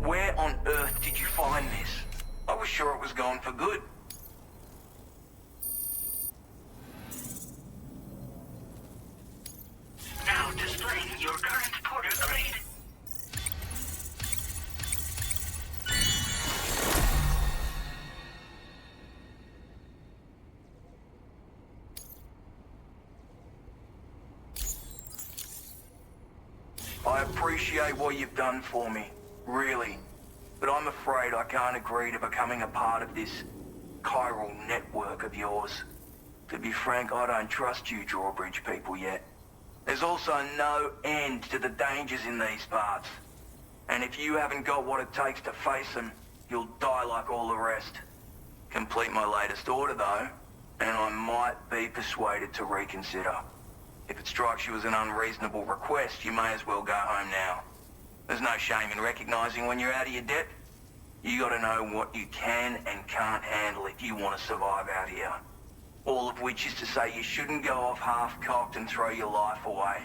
Where on earth did you find this? I was sure it was gone for good. Now displaying your current porter grade. I appreciate what you've done for me, really. But I'm afraid I can't agree to becoming a part of this chiral network of yours. To be frank, I don't trust you Drawbridge people yet. There's also no end to the dangers in these parts. And if you haven't got what it takes to face them, you'll die like all the rest. Complete my latest order though, and I might be persuaded to reconsider. If it strikes you as an unreasonable request, you may as well go home now. There's no shame in recognizing when you're out of your depth. You gotta know what you can and can't handle if you want to survive out here. All of which is to say you shouldn't go off half-cocked and throw your life away.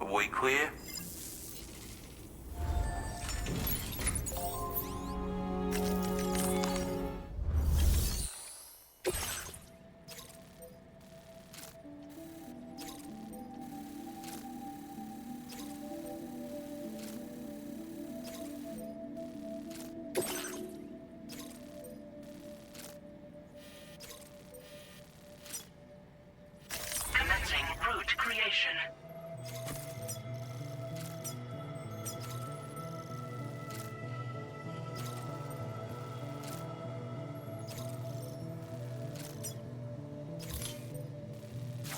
Are we clear? Commencing route creation.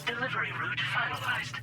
Delivery route finalized.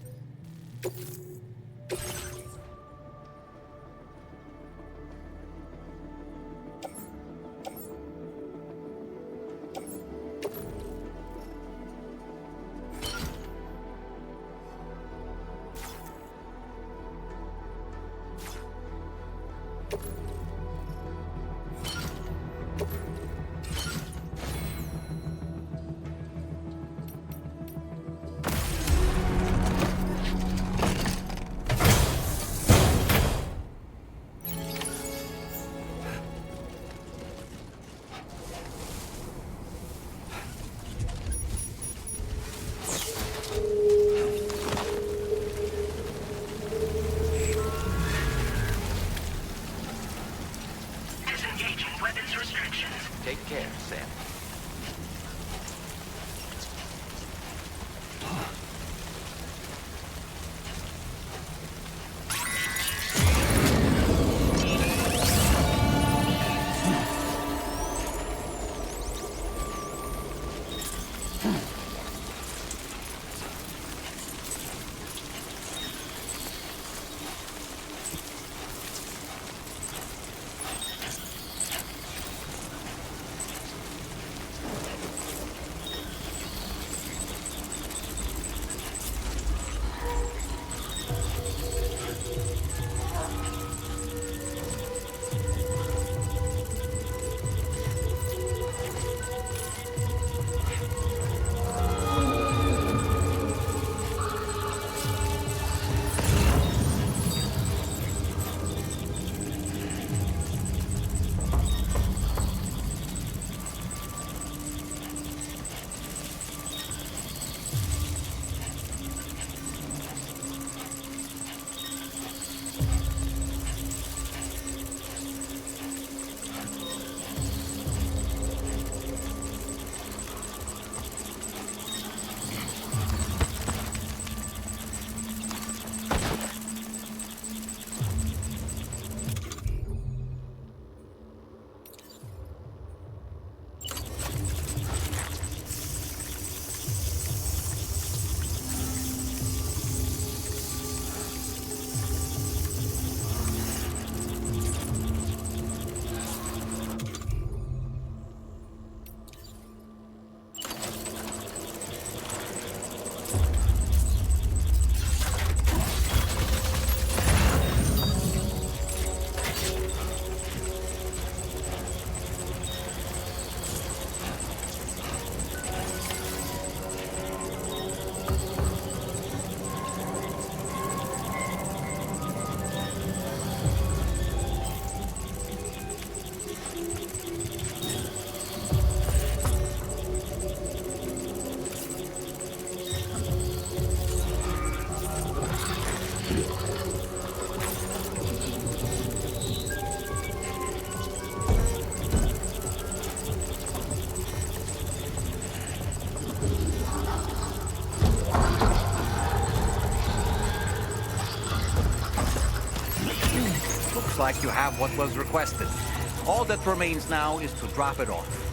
Looks like you have what was requested. All that remains now is to drop it off.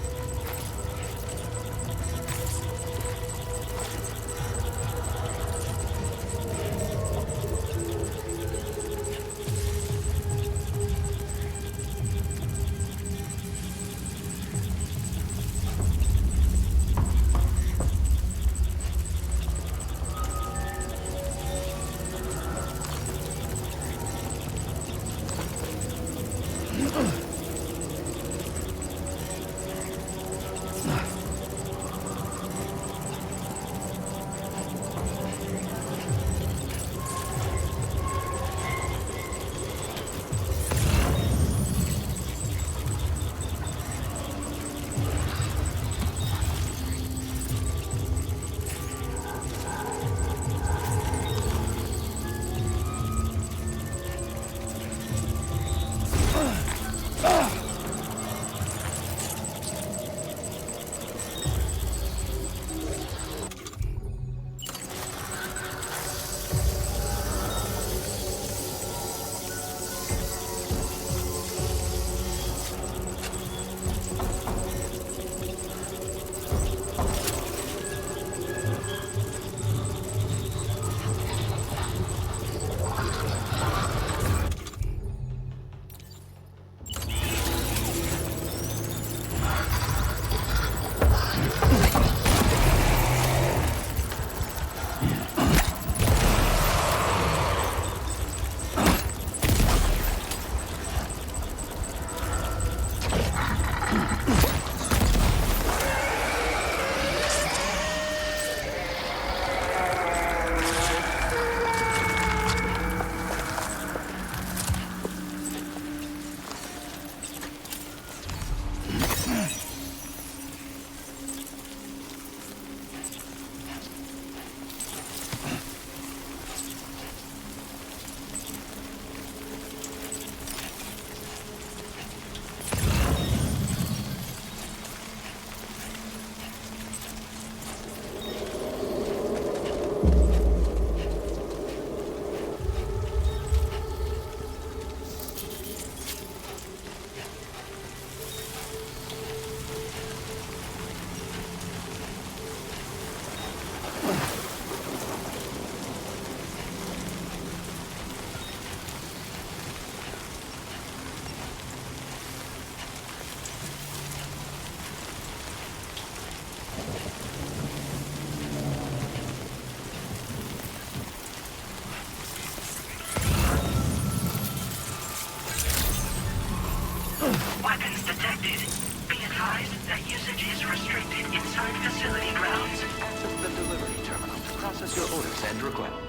Weapons detected. Be advised that usage is restricted inside facility grounds. Access the delivery terminal to process your orders and requests.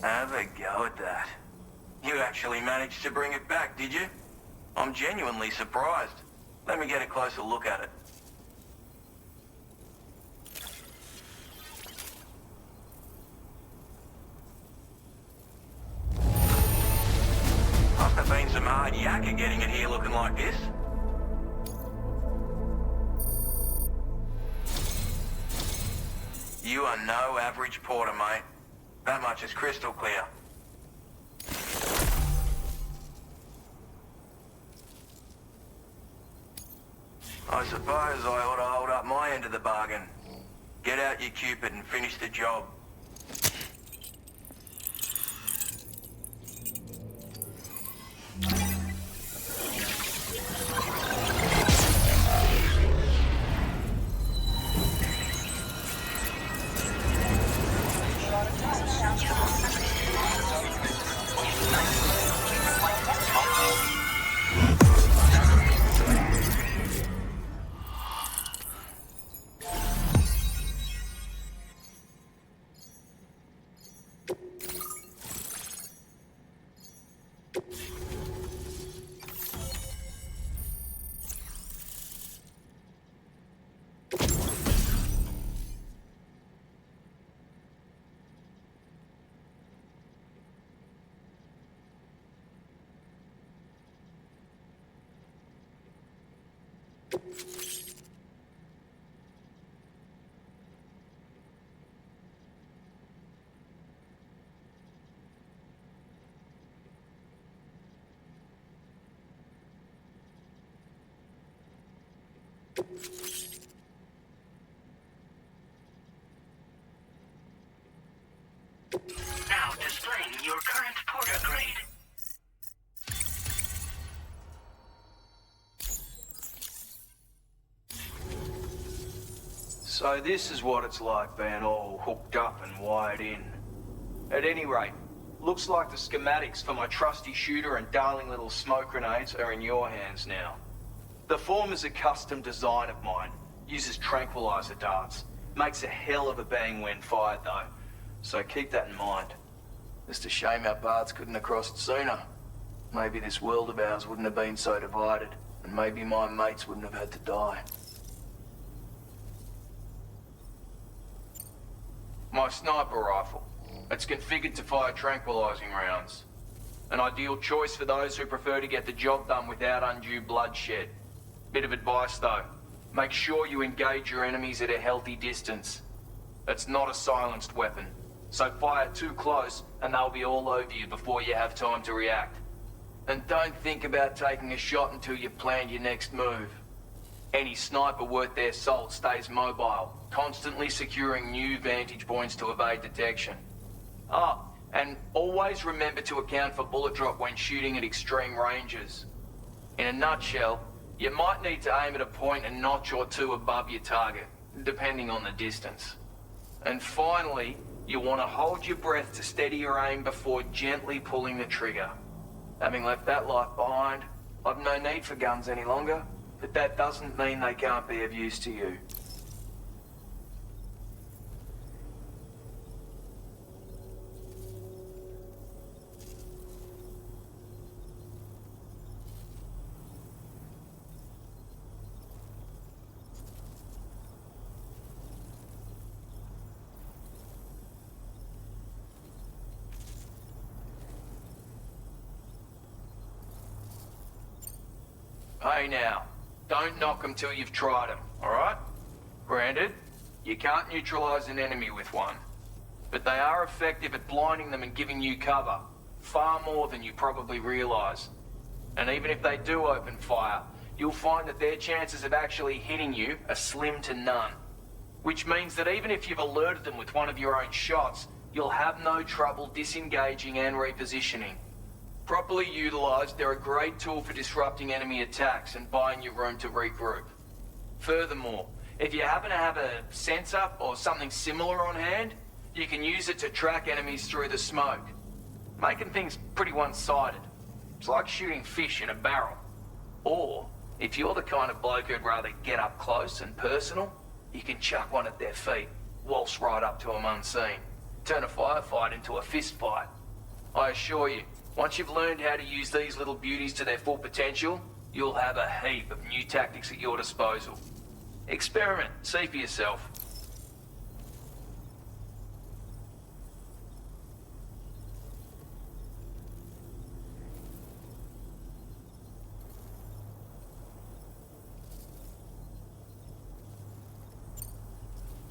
Have a go at that. You actually managed to bring it back, did you? I'm genuinely surprised. Let me get a closer look at it. Must have been some hard yakka getting it here looking like this. You are no average porter, mate. That much is crystal clear. I suppose I ought to hold up my end of the bargain. Get out your Cupid and finish the job. Now displaying your current porter grade. So this is what it's like being all hooked up and wired in. At any rate, looks like the schematics for my trusty shooter and darling little smoke grenades are in your hands now. The form is a custom design of mine. Uses tranquilizer darts. Makes a hell of a bang when fired though. So keep that in mind. Just a shame our paths couldn't have crossed sooner. Maybe this world of ours wouldn't have been so divided, and maybe my mates wouldn't have had to die. My sniper rifle. It's configured to fire tranquilizing rounds. An ideal choice for those who prefer to get the job done without undue bloodshed. Bit of advice though. Make sure you engage your enemies at a healthy distance. It's not a silenced weapon, so fire too close and they'll be all over you before you have time to react. And don't think about taking a shot until you've planned your next move. Any sniper worth their salt stays mobile, constantly securing new vantage points to evade detection. And always remember to account for bullet drop when shooting at extreme ranges. In a nutshell, you might need to aim at a point a notch or two above your target, depending on the distance. And finally, you want to hold your breath to steady your aim before gently pulling the trigger. Having left that life behind, I've no need for guns any longer, but that doesn't mean they can't be of use to you. Hey now, don't knock them till you've tried them, alright? Granted, you can't neutralize an enemy with one, but they are effective at blinding them and giving you cover, far more than you probably realize. And even if they do open fire, you'll find that their chances of actually hitting you are slim to none. Which means that even if you've alerted them with one of your own shots, you'll have no trouble disengaging and repositioning. Properly utilized, they're a great tool for disrupting enemy attacks and buying you room to regroup. Furthermore, if you happen to have a sensor or something similar on hand, you can use it to track enemies through the smoke, making things pretty one-sided. It's like shooting fish in a barrel. Or, if you're the kind of bloke who'd rather get up close and personal, you can chuck one at their feet, waltz right up to them unseen, turn a firefight into a fist fight. I assure you, once you've learned how to use these little beauties to their full potential, you'll have a heap of new tactics at your disposal. Experiment, see for yourself.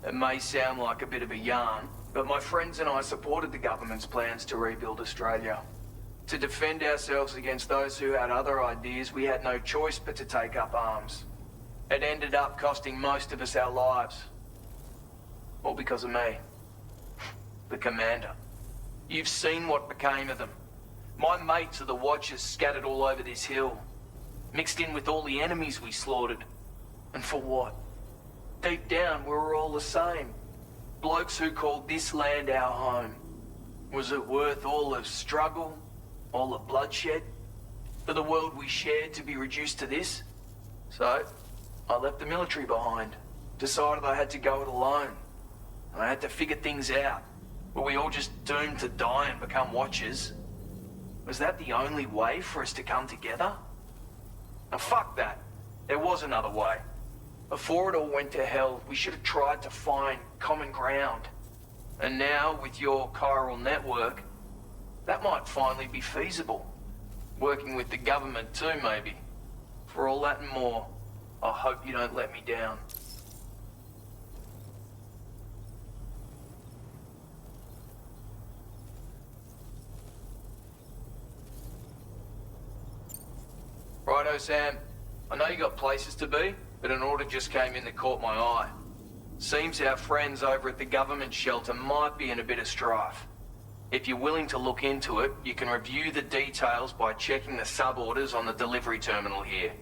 It may sound like a bit of a yarn, but my friends and I supported the government's plans to rebuild Australia. To defend ourselves against those who had other ideas, we had no choice but to take up arms. It ended up costing most of us our lives. All because of me. The commander. You've seen what became of them. My mates are the Watchers scattered all over this hill. Mixed in with all the enemies we slaughtered. And for what? Deep down, we were all the same. Blokes who called this land our home. Was it worth all the struggle? All the bloodshed? For the world we shared to be reduced to this? So, I left the military behind. Decided I had to go it alone. And I had to figure things out. Were we all just doomed to die and become Watchers? Was that the only way for us to come together? Now fuck that. There was another way. Before it all went to hell, we should have tried to find common ground. And now, with your chiral network, that might finally be feasible. Working with the government too, maybe. For all that and more, I hope you don't let me down. Righto, Sam. I know you got places to be, but an order just came in that caught my eye. Seems our friends over at the government shelter might be in a bit of strife. If you're willing to look into it, you can review the details by checking the sub-orders on the delivery terminal here.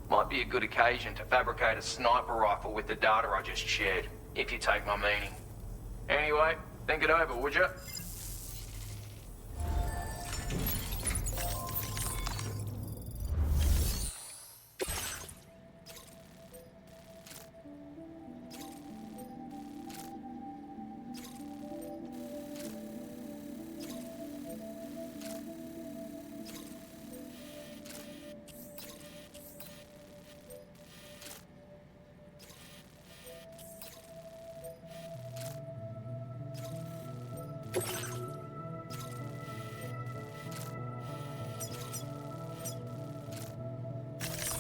Might be a good occasion to fabricate a sniper rifle with the data I just shared, if you take my meaning. Anyway, think it over, would you?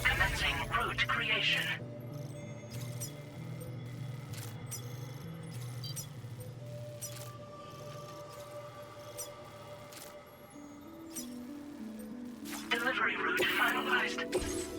Commencing route creation. Delivery route finalized.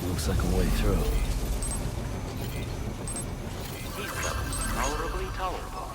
Looks like a way through. These levels, tolerably tolerable.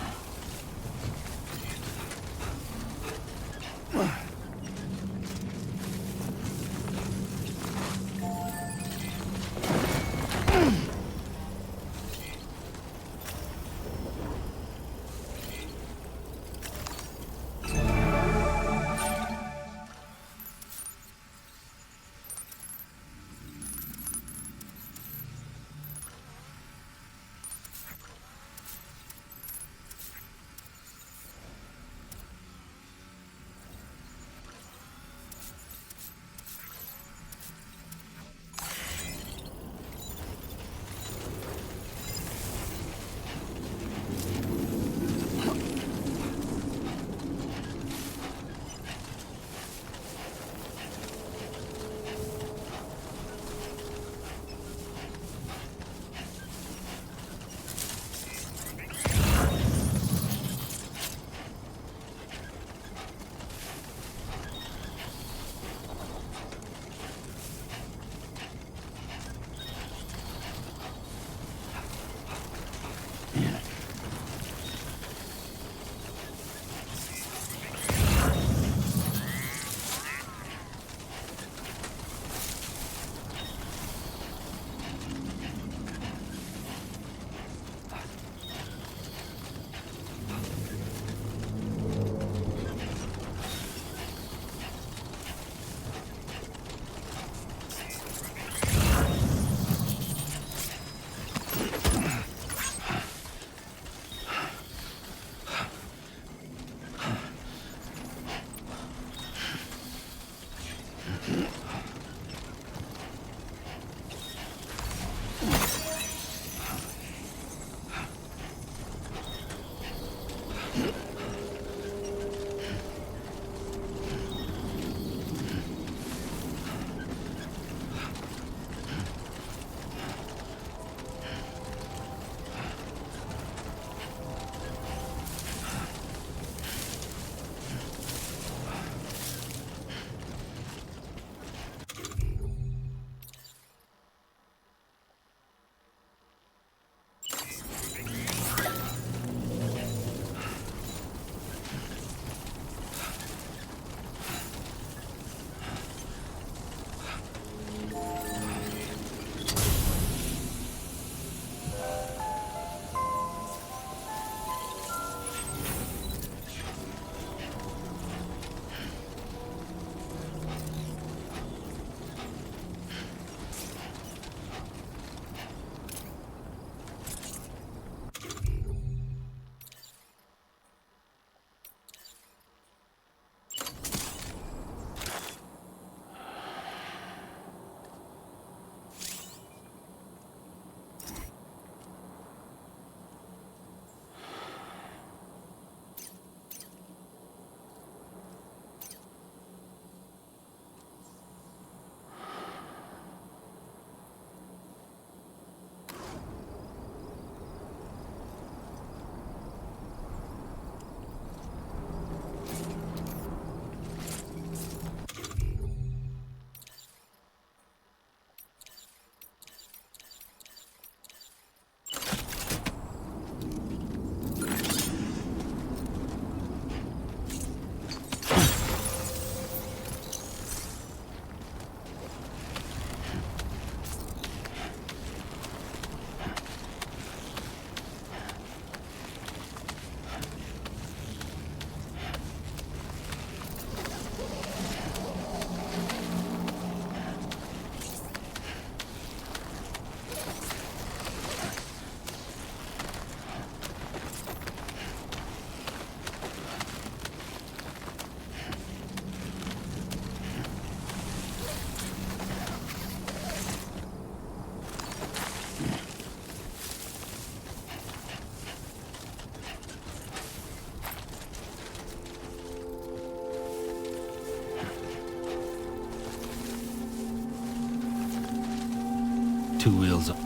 2 wheels up.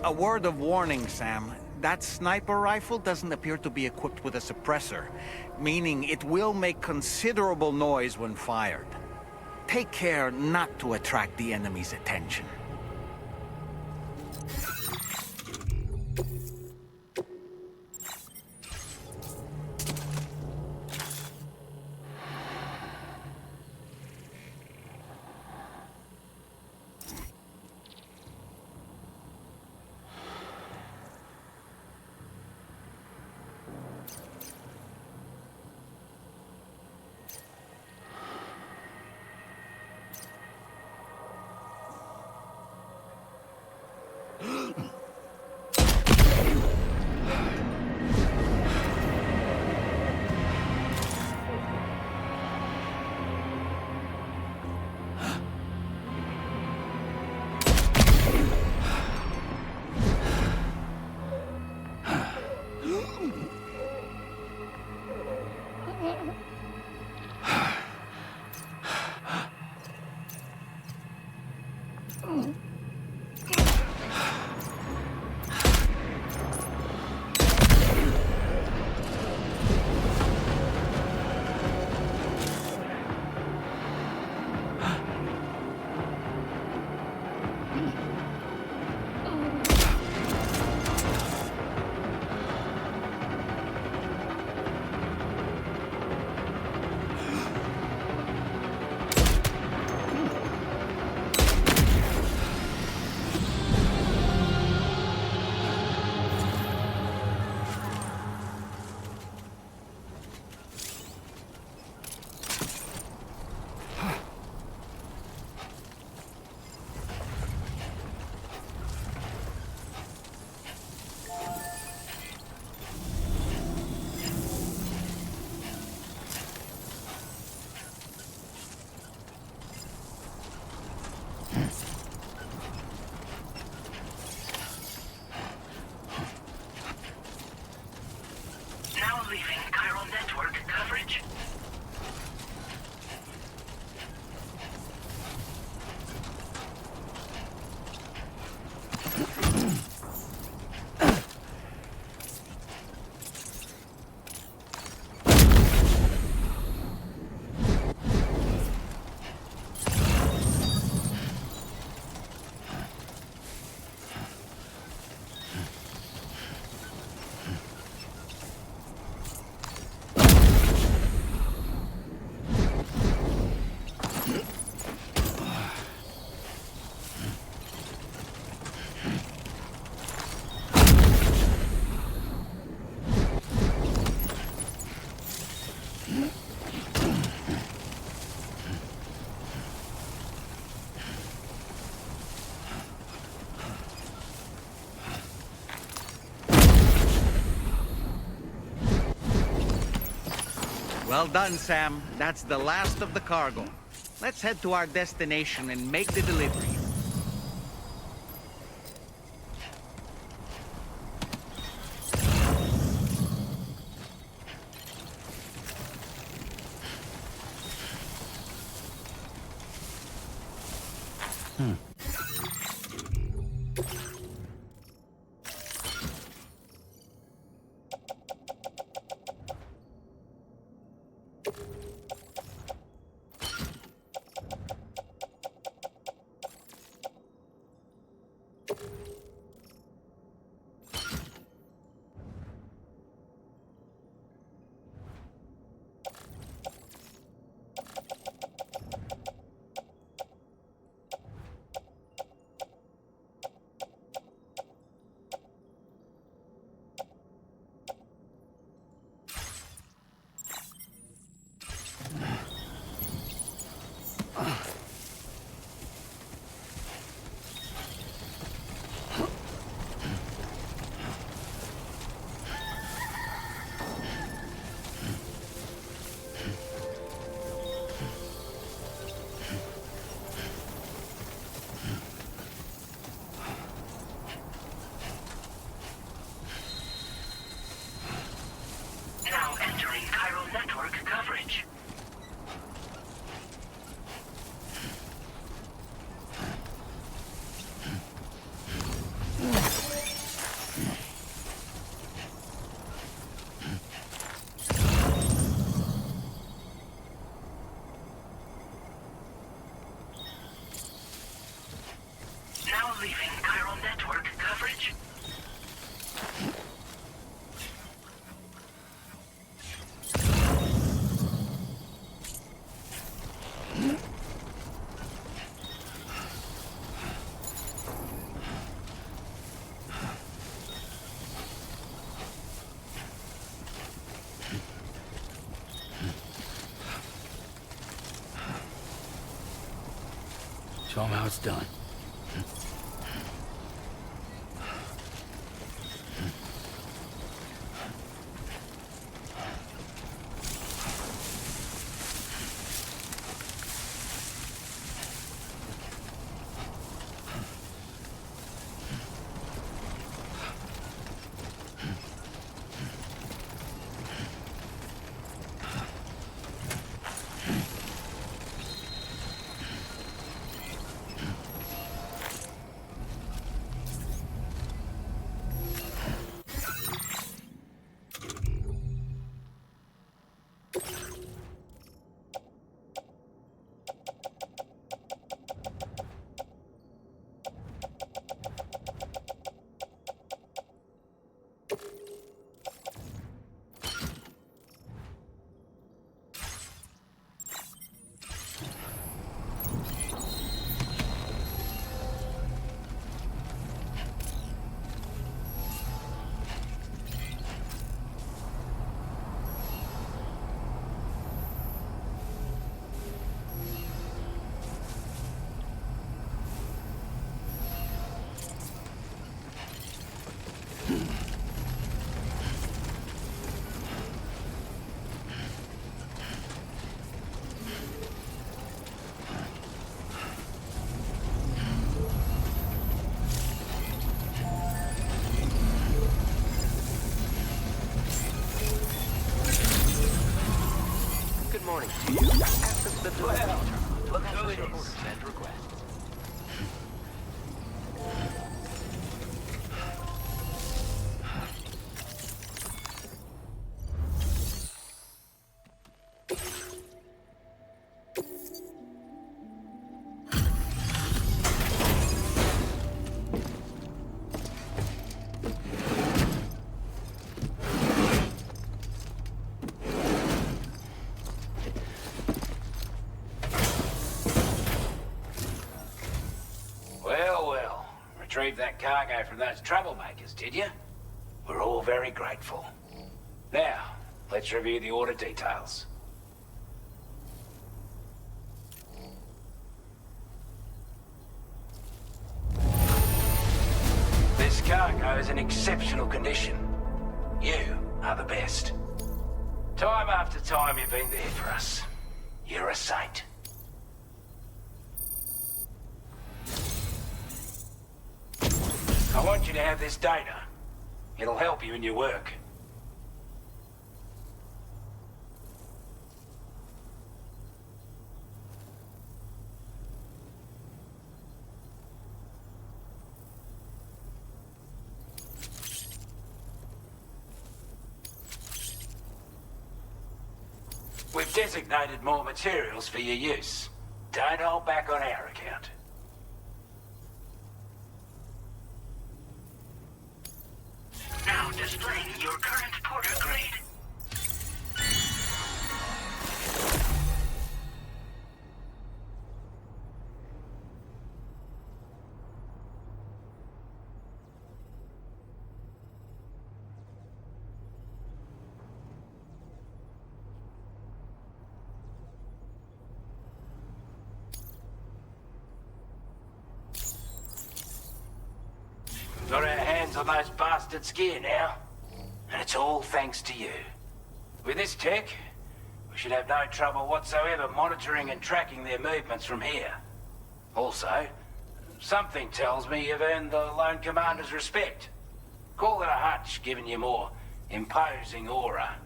A word of warning, Sam. That sniper rifle doesn't appear to be equipped with a suppressor, meaning it will make considerable noise when fired. Take care not to attract the enemy's attention. Well done, Sam. That's the last of the cargo. Let's head to our destination and make the delivery. Now entering chiral network coverage. Now leaving chiral network coverage. Show them how it's done. Good morning to you. Access the delivery. Look who it is. Send requests. Retrieved that cargo from those troublemakers, did you? We're all very grateful. Now, let's review the order details. This cargo is in exceptional condition. You are the best. Time after time you've been there for us. You're a saint. I want you to have this data. It'll help you in your work. We've designated more materials for your use. Don't hold back on our account. Now displaying your current porter grade. Got our hands on those bastards' gear now, and it's all thanks to you. With this tech, we should have no trouble whatsoever monitoring and tracking their movements from here. Also, something tells me you've earned the Lone Commander's respect. Call it a hunch, giving you more imposing aura.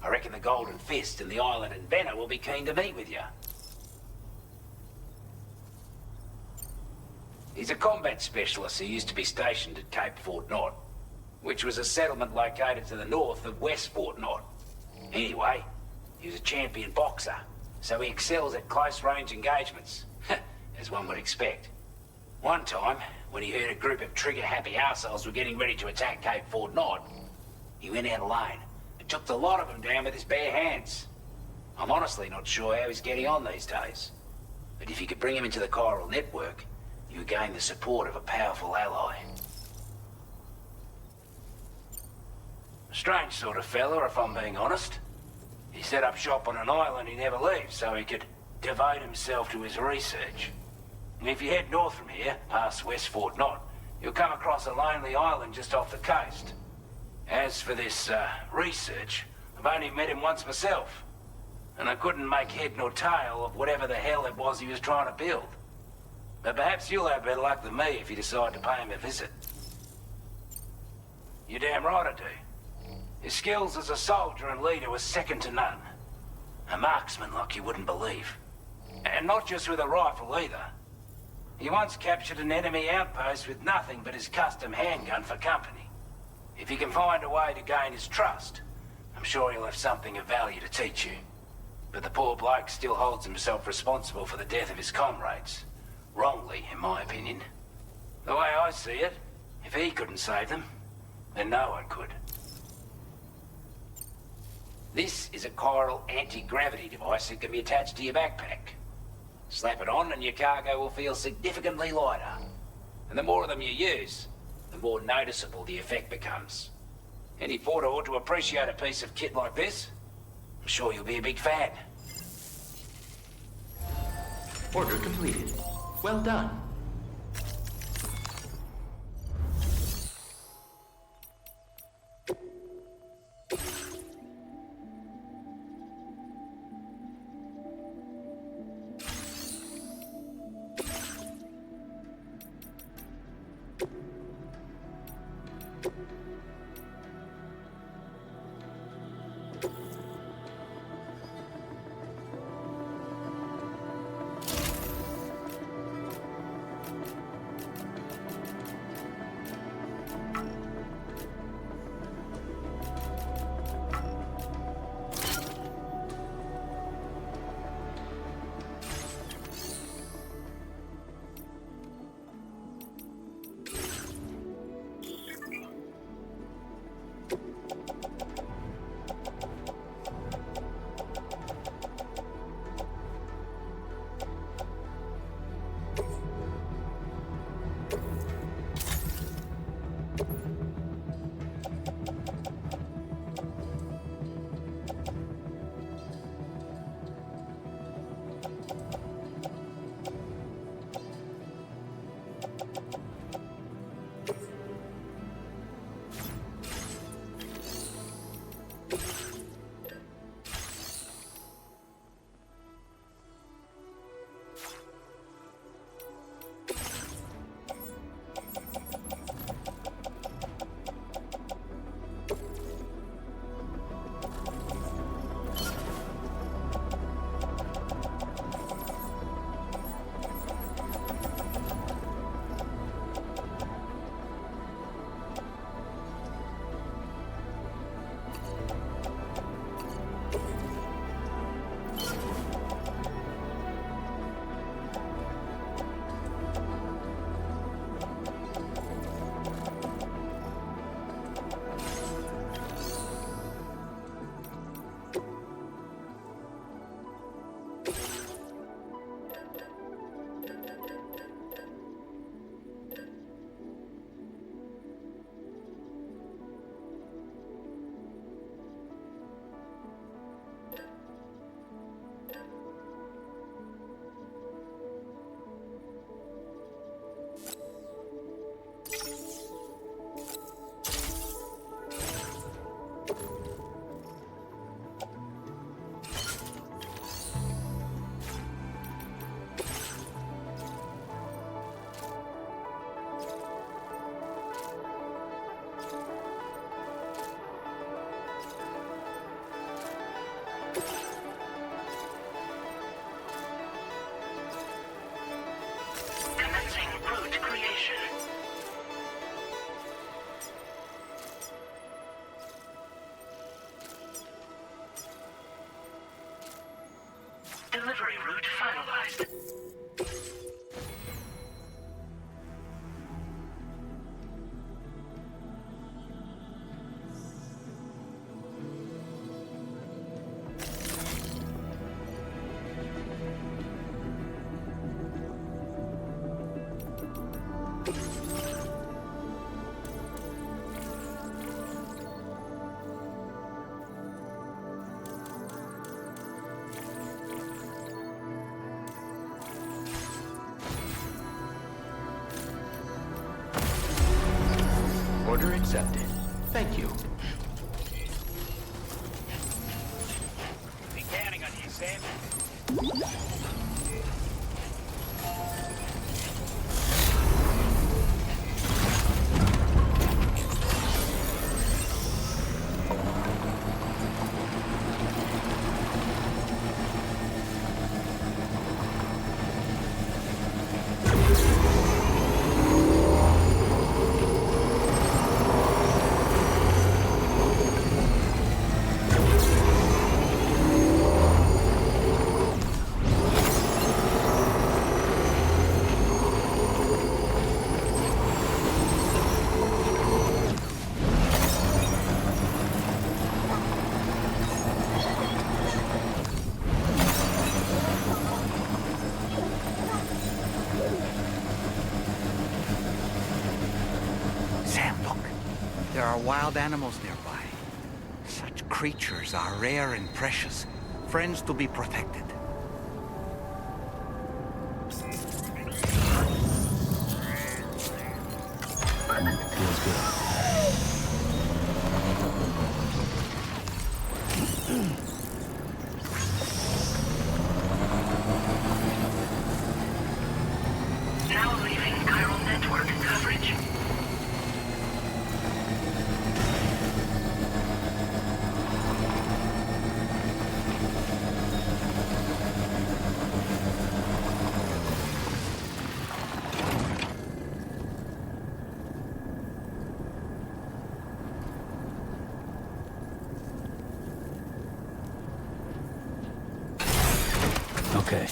I reckon the Golden Fist and the Island Inventor will be keen to meet with you. He's a combat specialist who used to be stationed at Cape Fort Knot, which was a settlement located to the north of West Fort Knot. Anyway, he was a champion boxer, so he excels at close-range engagements, as one would expect. One time, when he heard a group of trigger-happy arseholes were getting ready to attack Cape Fort Knot, he went out alone and took the lot of them down with his bare hands. I'm honestly not sure how he's getting on these days, but if you could bring him into the chiral network, you gain the support of a powerful ally. A strange sort of fella, if I'm being honest. He set up shop on an island he never leaves so he could devote himself to his research. And if you head north from here, past West Fort Knot, you'll come across a lonely island just off the coast. As for this research, I've only met him once myself, and I couldn't make head nor tail of whatever the hell it was he was trying to build. But perhaps you'll have better luck than me if you decide to pay him a visit. You're damn right I do. His skills as a soldier and leader were second to none. A marksman like you wouldn't believe. And not just with a rifle either. He once captured an enemy outpost with nothing but his custom handgun for company. If you can find a way to gain his trust, I'm sure he'll have something of value to teach you. But the poor bloke still holds himself responsible for the death of his comrades. Wrongly, in my opinion. The way I see it, if he couldn't save them, then no one could. This is a chiral anti-gravity device that can be attached to your backpack. Slap it on and your cargo will feel significantly lighter. And the more of them you use, the more noticeable the effect becomes. Any porter ought to appreciate a piece of kit like this. I'm sure you'll be a big fan. Order completed. Well done. position. Delivery route finalized. Order accepted. Thank you. Be counting on you, Sam. There are wild animals nearby. Such creatures are rare and precious, friends to be protected. Feels good. Now leaving chiral network coverage. Okay.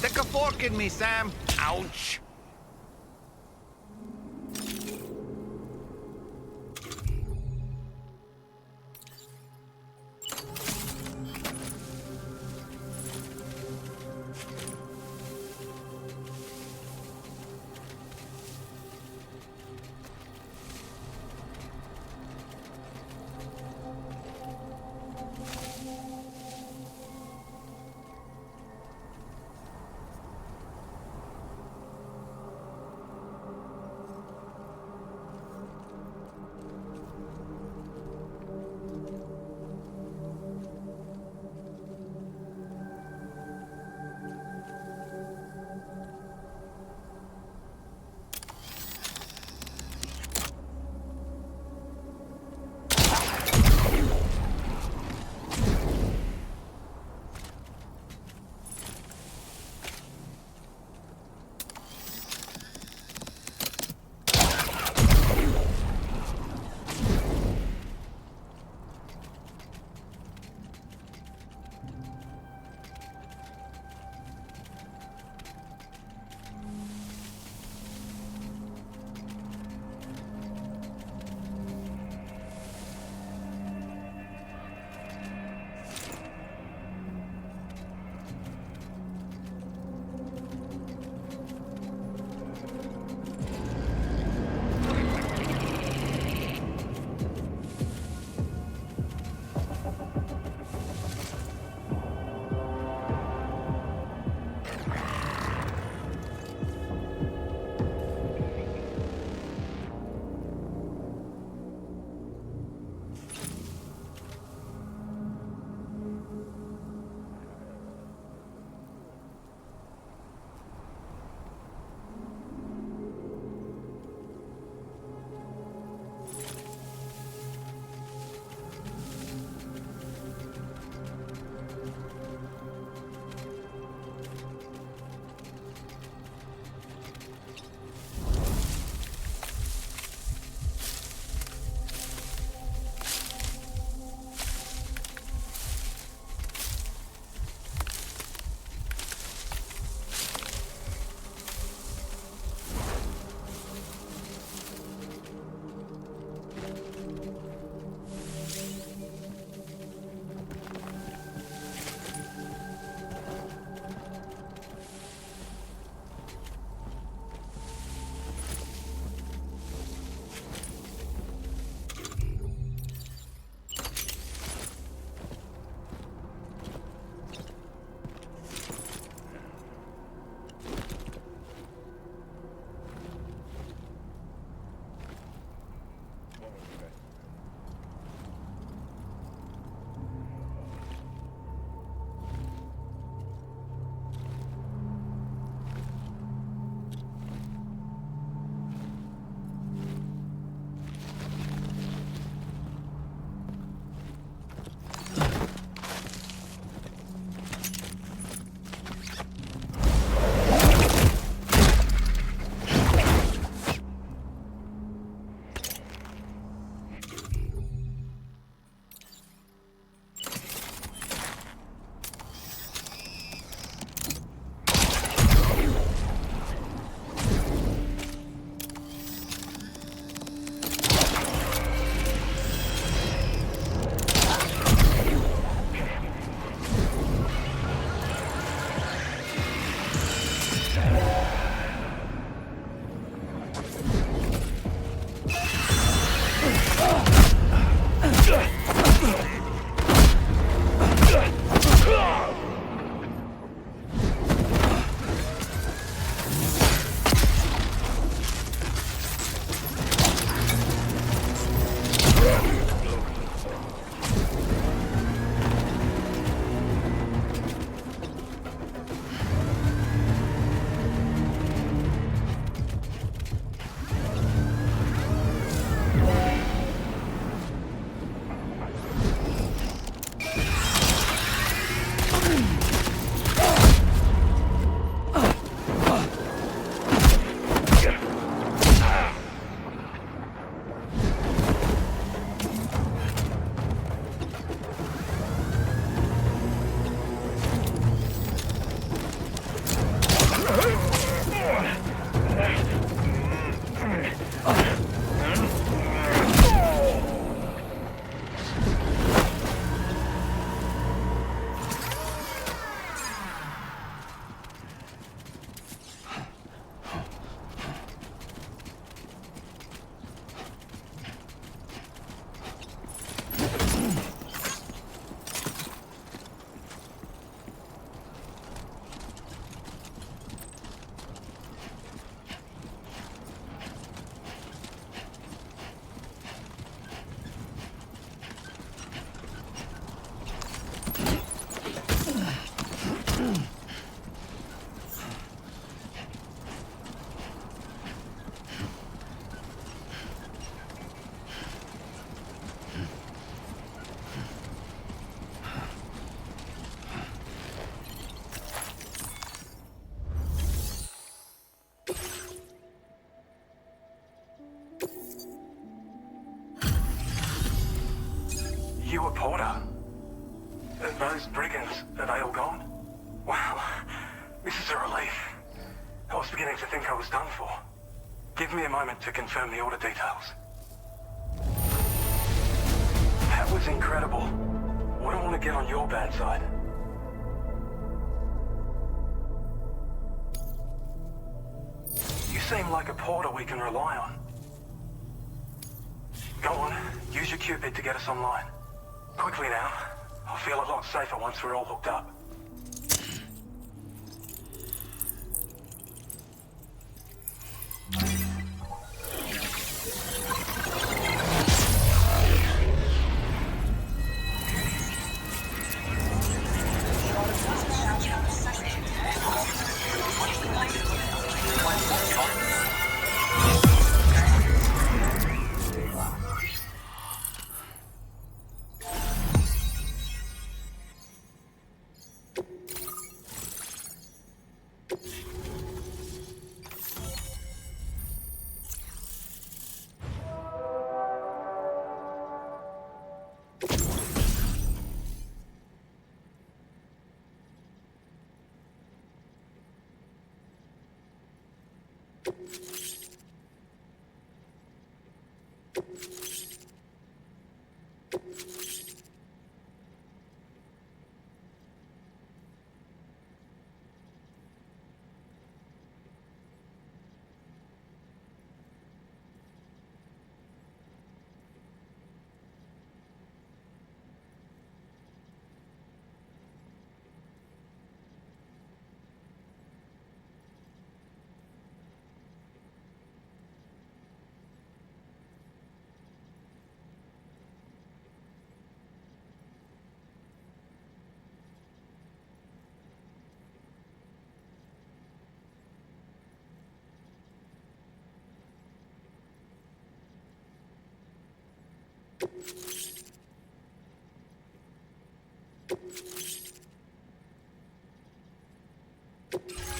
Stick a fork in me, Sam. Ouch. You a Porter? Those brigands, are they all gone? Wow, this is a relief. I was beginning to think I was done for. Give me a moment to confirm the order details. That was incredible. Wouldn't want to get on your bad side. You seem like a Porter we can rely on. Go on, use your Cupid to get us online. Quickly now. I'll feel a lot safer once we're all hooked up.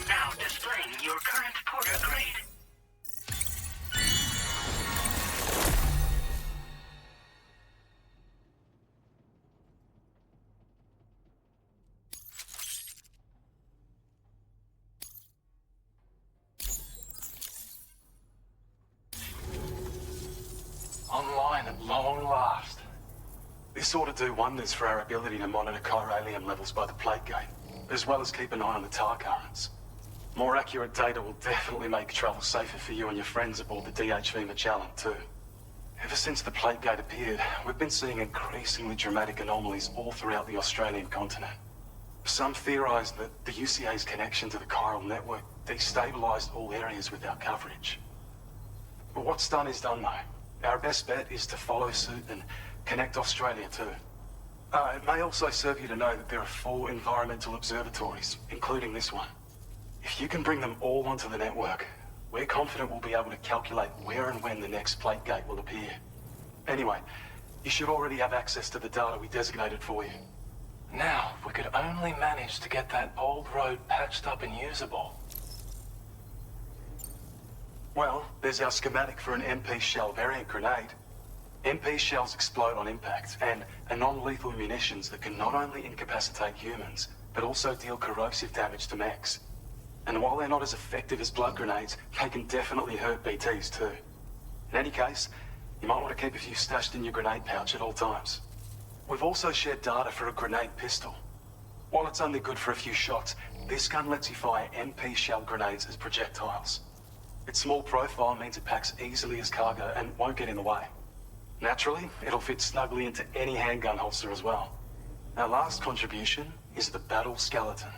Now displaying your current Porter grade. Online at long last. This ought to do wonders for our ability to monitor chiralium levels by the plate gate, as well as keep an eye on the tar currents. More accurate data will definitely make travel safer for you and your friends aboard the DHV Magellan, too. Ever since the plate gate appeared, we've been seeing increasingly dramatic anomalies all throughout the Australian continent. Some theorize that the UCA's connection to the chiral network destabilized all areas with our coverage. But what's done is done, though. Our best bet is to follow suit and connect Australia too. It may also serve you to know that there are 4 environmental observatories, including this one. If you can bring them all onto the network, we're confident we'll be able to calculate where and when the next plate gate will appear. Anyway, you should already have access to the data we designated for you. Now, if we could only manage to get that old road patched up and usable. Well, there's our schematic for an MP shell variant grenade. MP shells explode on impact, and are non-lethal munitions that can not only incapacitate humans, but also deal corrosive damage to mechs. And while they're not as effective as blood grenades, they can definitely hurt BTs too. In any case, you might want to keep a few stashed in your grenade pouch at all times. We've also shared data for a grenade pistol. While it's only good for a few shots, this gun lets you fire MP shell grenades as projectiles. Its small profile means it packs easily as cargo and won't get in the way. Naturally, it'll fit snugly into any handgun holster as well. Our last contribution is the Battle Skeleton.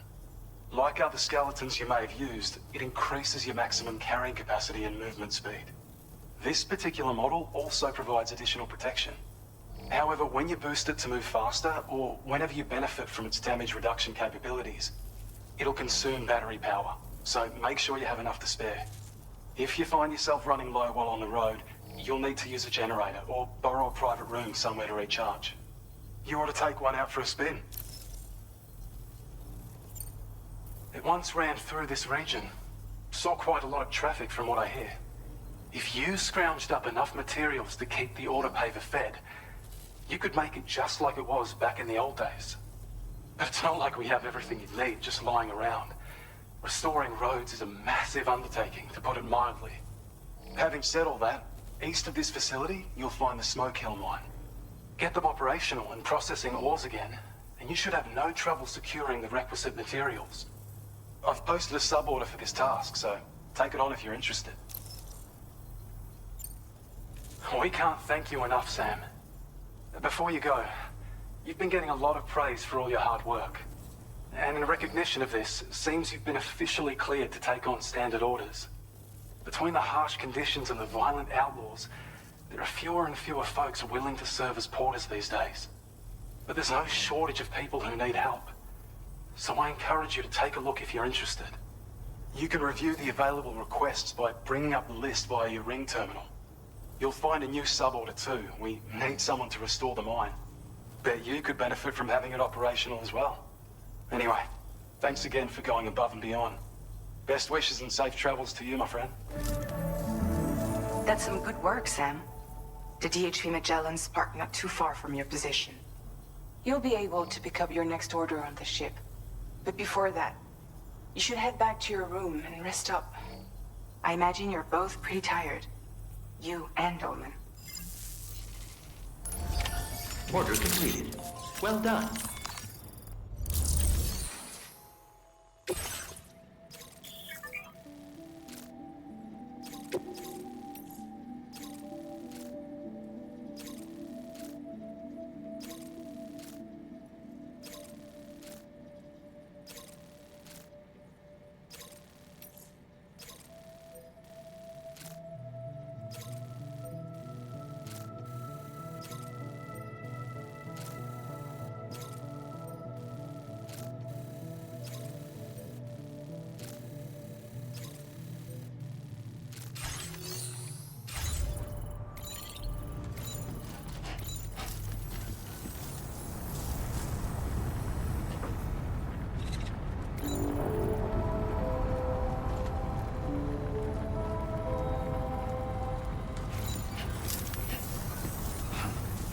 Like other skeletons you may have used, it increases your maximum carrying capacity and movement speed. This particular model also provides additional protection. However, when you boost it to move faster, or whenever you benefit from its damage reduction capabilities, it'll consume battery power, so make sure you have enough to spare. If you find yourself running low while on the road, you'll need to use a generator or borrow a private room somewhere to recharge. You ought to take one out for a spin. It once ran through this region. Saw quite a lot of traffic from what I hear. If you scrounged up enough materials to keep the autopaver fed, You could make it just like it was back in the old days. But it's not like we have everything you need just lying around. Restoring roads is a massive undertaking, to put it mildly. Having said all that, east of this facility, you'll find the Smoke Hill mine. Get them operational and processing ores again, and you should have no trouble securing the requisite materials. I've posted a sub-order for this task, so take it on if you're interested. We can't thank you enough, Sam. Before you go, you've been getting a lot of praise for all your hard work. And in recognition of this, it seems you've been officially cleared to take on standard orders. Between the harsh conditions and the violent outlaws, there are fewer and fewer folks willing to serve as porters these days. But there's no shortage of people who need help. So I encourage you to take a look if you're interested. You can review the available requests by bringing up the list via your ring terminal. You'll find a new sub-order too. We need someone to restore the mine. Bet you could benefit from having it operational as well. Anyway, thanks again for going above and beyond. Best wishes and safe travels to you, my friend. That's some good work, Sam. The DHV Magellan's parked not too far from your position. You'll be able to pick up your next order on the ship. But before that, you should head back to your room and rest up. I imagine you're both pretty tired. You and Dolman. Order completed. Well done.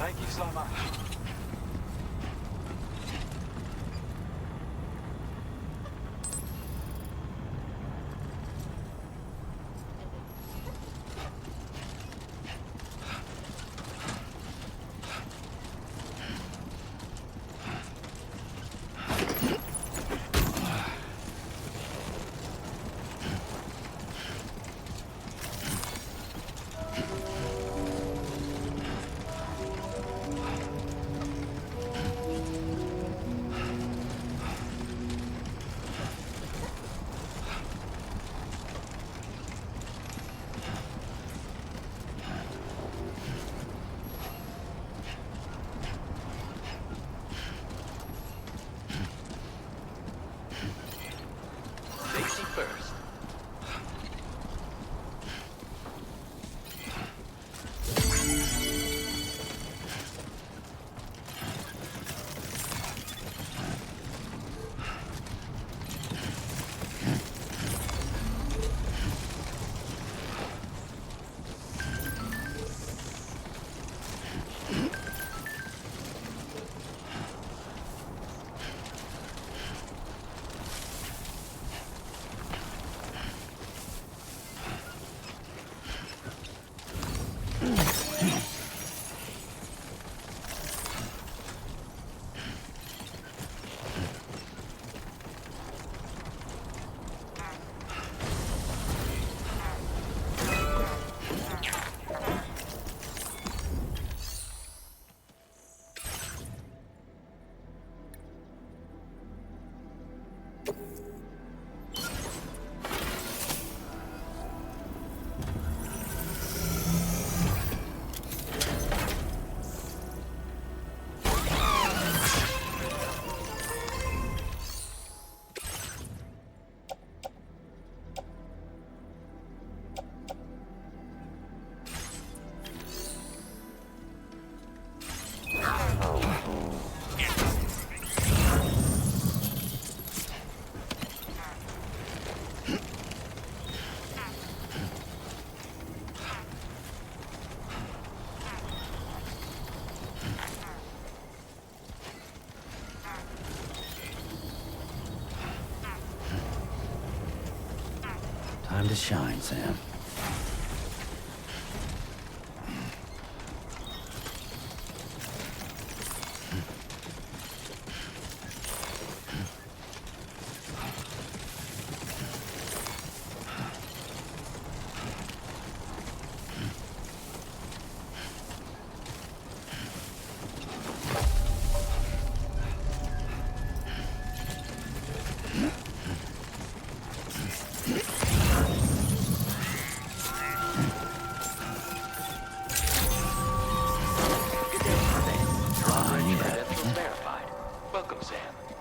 Thank you so much. to shine, Sam.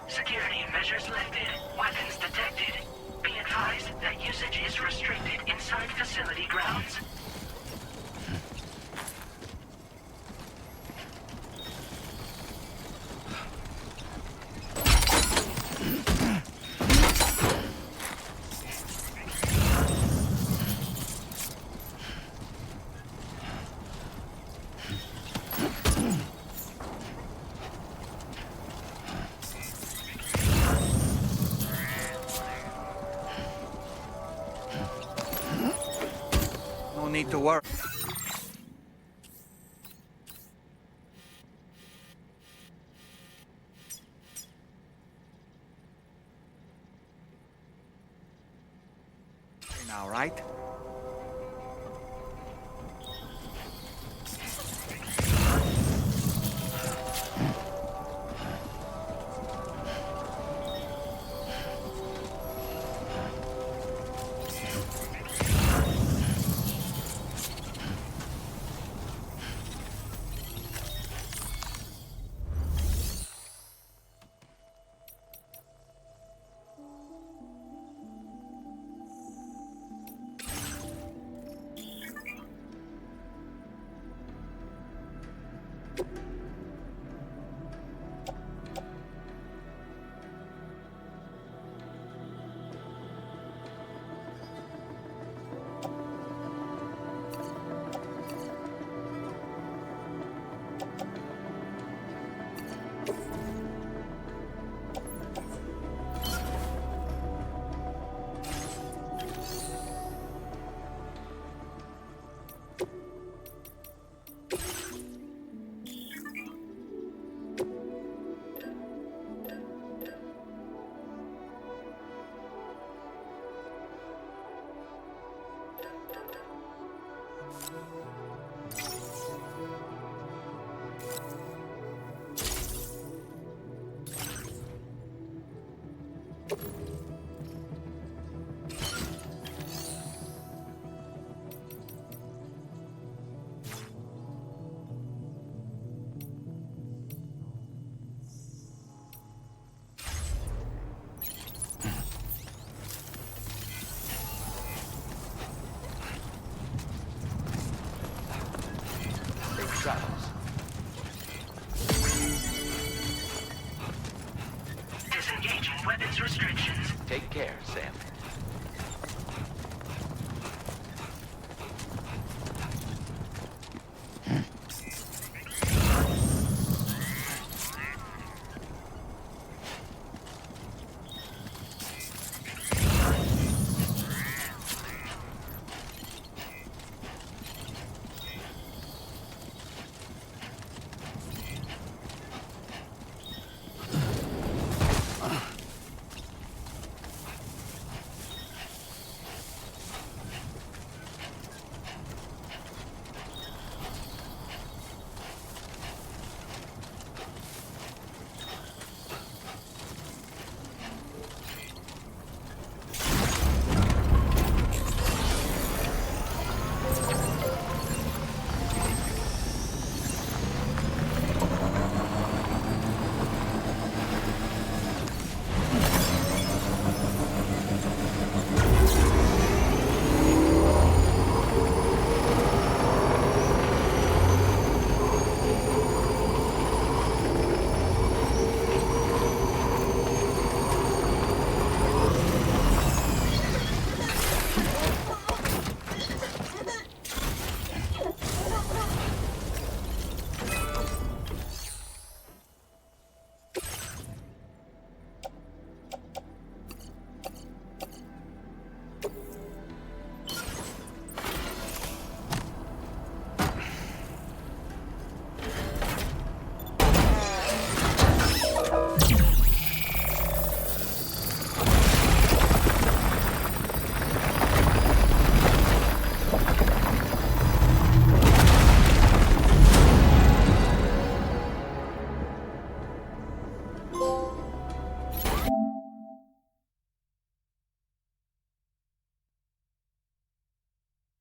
Security measures lifted. Weapons detected. Be advised that usage is restricted inside facility grounds. No need to worry. Now, right? Disengaging weapons restrictions. Take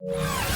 I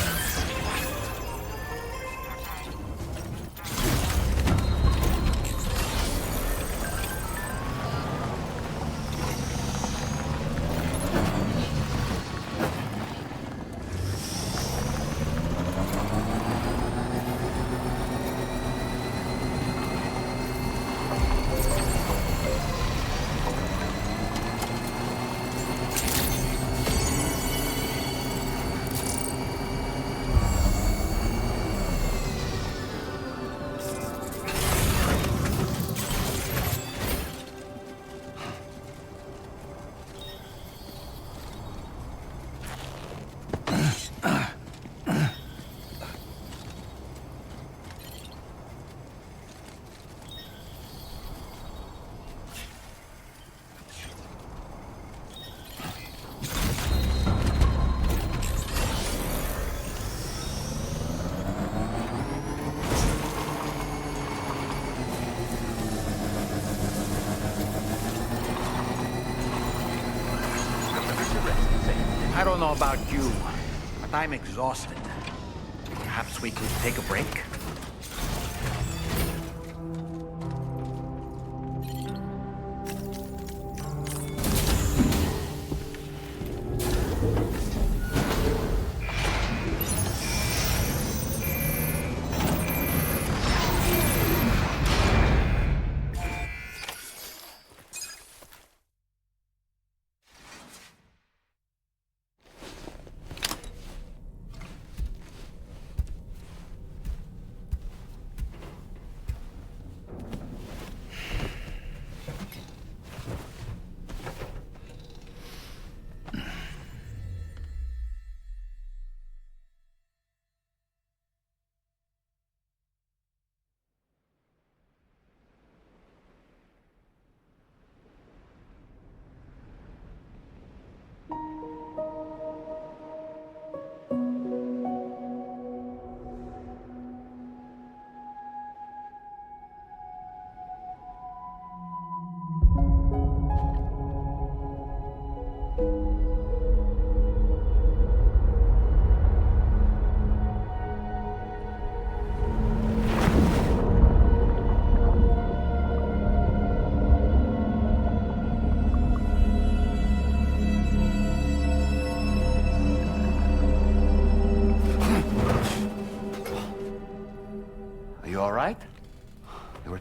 don't know about you, but I'm exhausted. Perhaps we could take a break?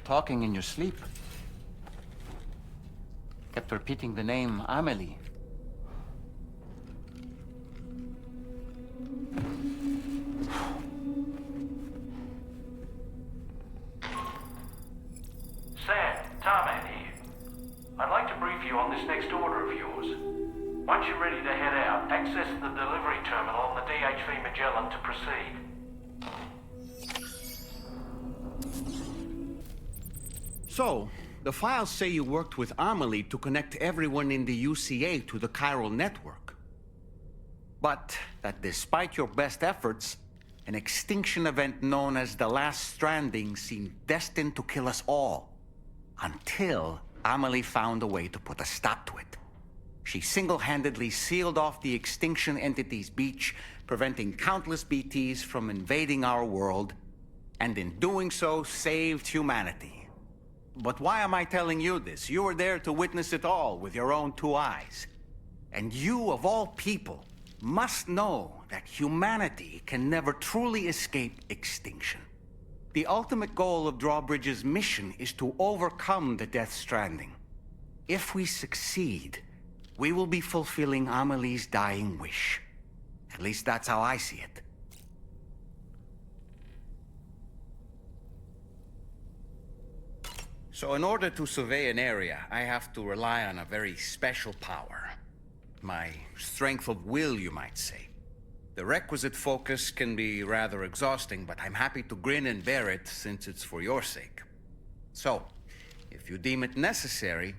Talking in your sleep. Kept repeating the name Amelie. Sam, Tarman here. I'd like to brief you on this next order of yours. Once you're ready to head out, access the delivery terminal on the DHV Magellan to proceed. So, the files say you worked with Amelie to connect everyone in the UCA to the chiral network. But that despite your best efforts, an extinction event known as the Last Stranding seemed destined to kill us all. Until Amelie found a way to put a stop to it. She single-handedly sealed off the extinction entity's beach, preventing countless BTs from invading our world, and in doing so, saved humanity. But why am I telling you this? You were there to witness it all with your own two eyes. And you, of all people, must know that humanity can never truly escape extinction. The ultimate goal of Drawbridge's mission is to overcome the Death Stranding. If we succeed, we will be fulfilling Amelie's dying wish. At least that's how I see it. So in order to survey an area, I have to rely on a very special power. My strength of will, you might say. The requisite focus can be rather exhausting, but I'm happy to grin and bear it since it's for your sake. So, if you deem it necessary,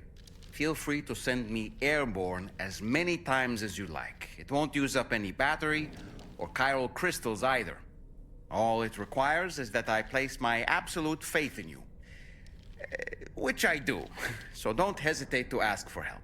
feel free to send me airborne as many times as you like. It won't use up any battery or chiral crystals either. All it requires is that I place my absolute faith in you. Which I do, so don't hesitate to ask for help.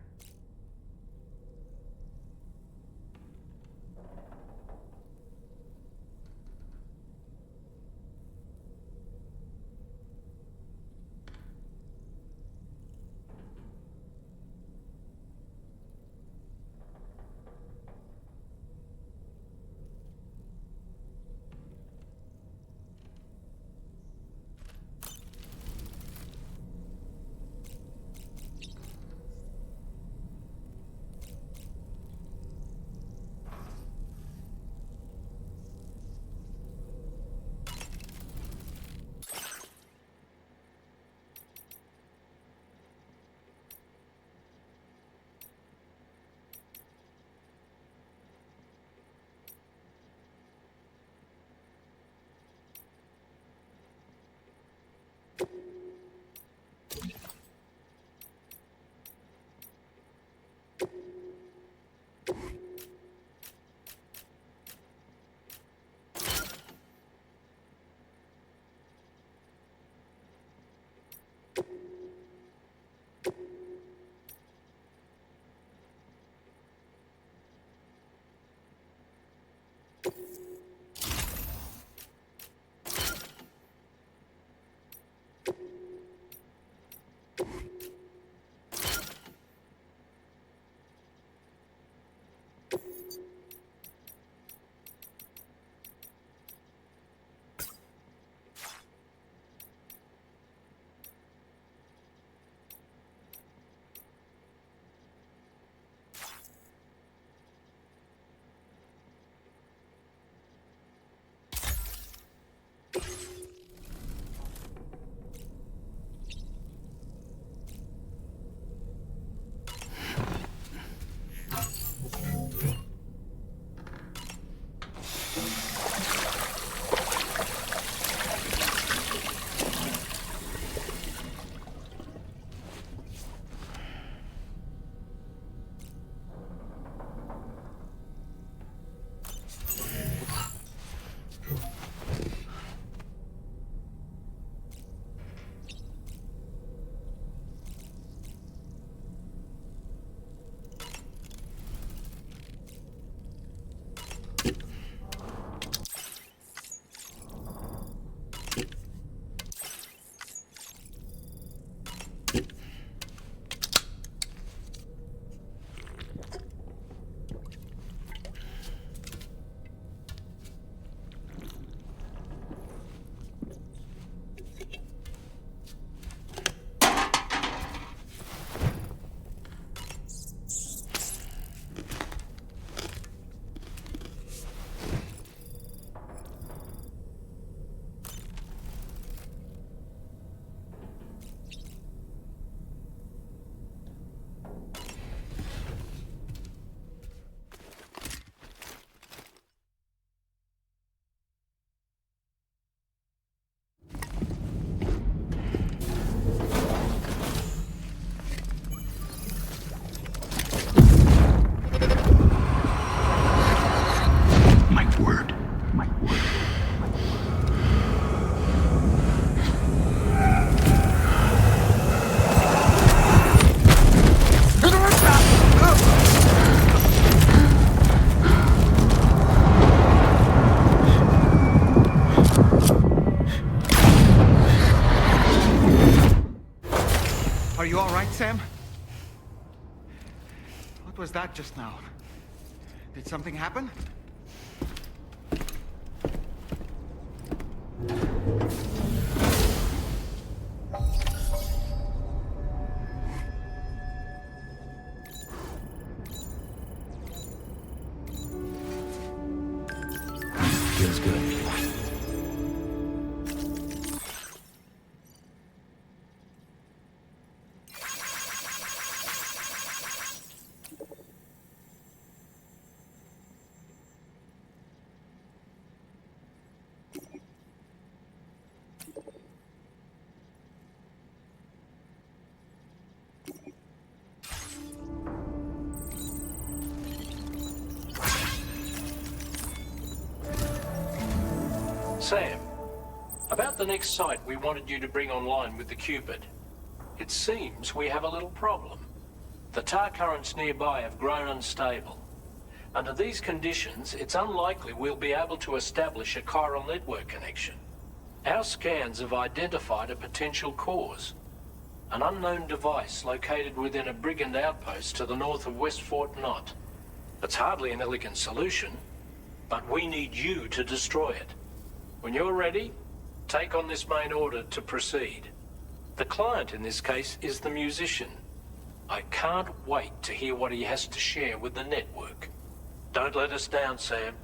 right, Sam? What was that just now? Did something happen? Feels good. Sam, about the next site we wanted you to bring online with the Cupid. It seems we have a little problem. The tar currents nearby have grown unstable. Under these conditions, it's unlikely we'll be able to establish a chiral network connection. Our scans have identified a potential cause. An unknown device located within a brigand outpost to the north of West Fort Knott. It's hardly an elegant solution, but we need you to destroy it. When you're ready, take on this main order to proceed. The client in this case is the musician. I can't wait to hear what he has to share with the network. Don't let us down, Sam.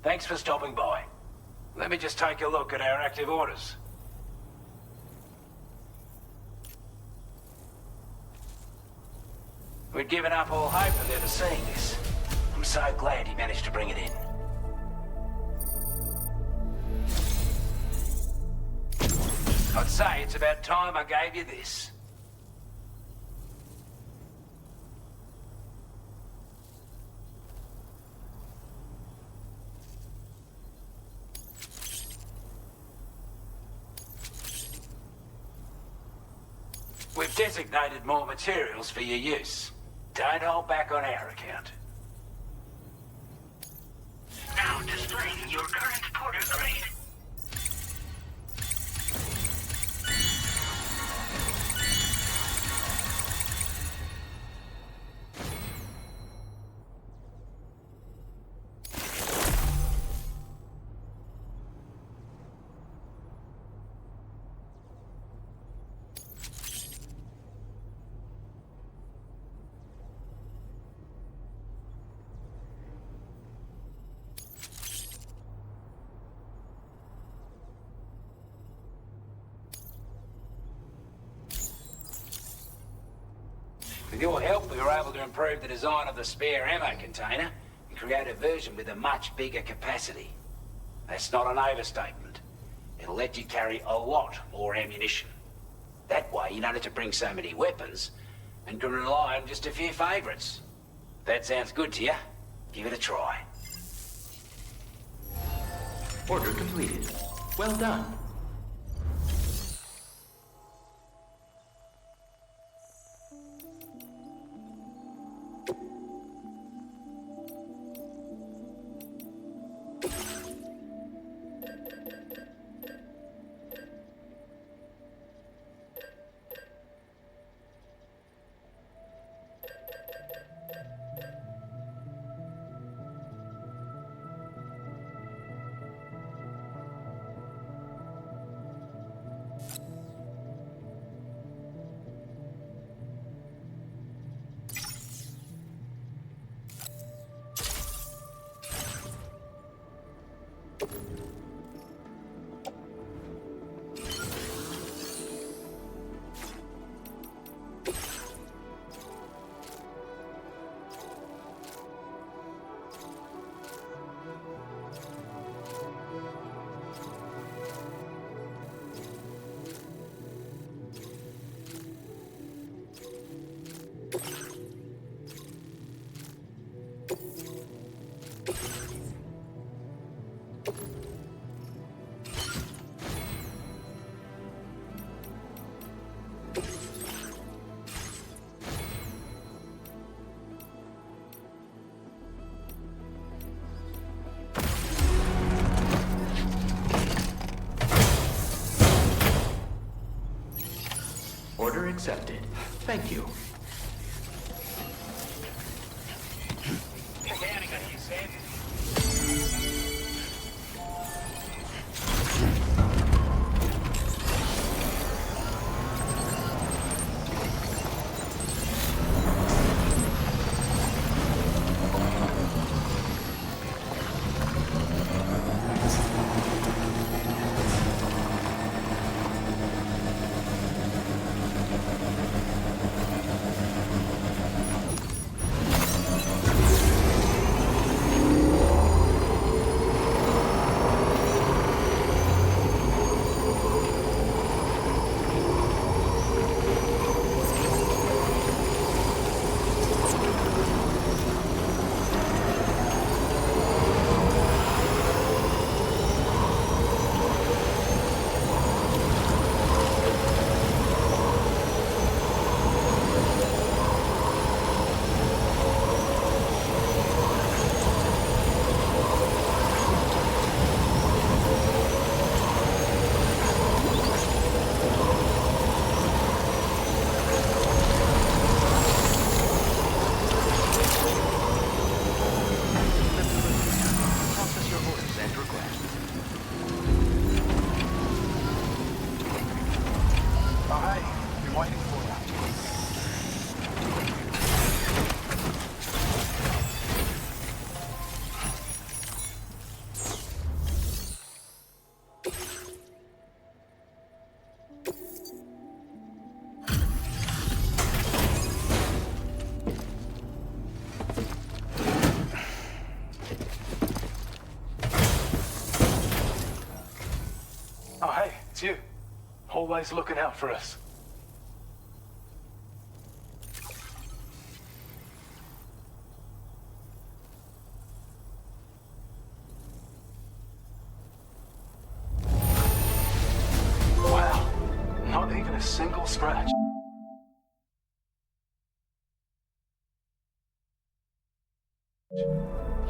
Thanks for stopping by. Let me just take a look at our active orders. We'd given up all hope of ever seeing this. I'm so glad he managed to bring it in. I'd say it's about time I gave you this. We've designated more materials for your use. Don't hold back on our account. Now displaying your current porter grade. With your help, we were able to improve the design of the spare ammo container and create a version with a much bigger capacity. That's not an overstatement. It'll let you carry a lot more ammunition. That way, you don't have to bring so many weapons and can rely on just a few favorites. That sounds good to you? Give it a try. Order completed. Well done. Order accepted. Thank you. Always looking out for us. Wow, not even a single scratch.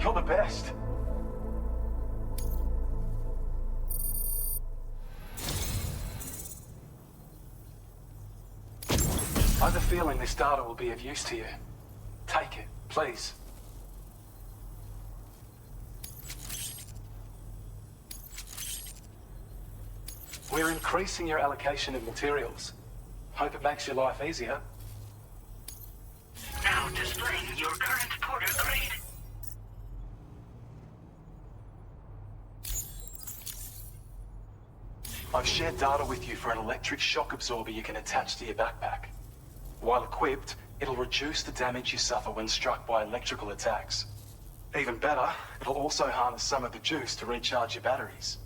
You're the best. I have a feeling this data will be of use to you. Take it, please. We're increasing your allocation of materials. Hope it makes your life easier. Now displaying your current porter grade. I've shared data with you for an electric shock absorber you can attach to your backpack. While equipped, it'll reduce the damage you suffer when struck by electrical attacks. Even better, it'll also harness some of the juice to recharge your batteries.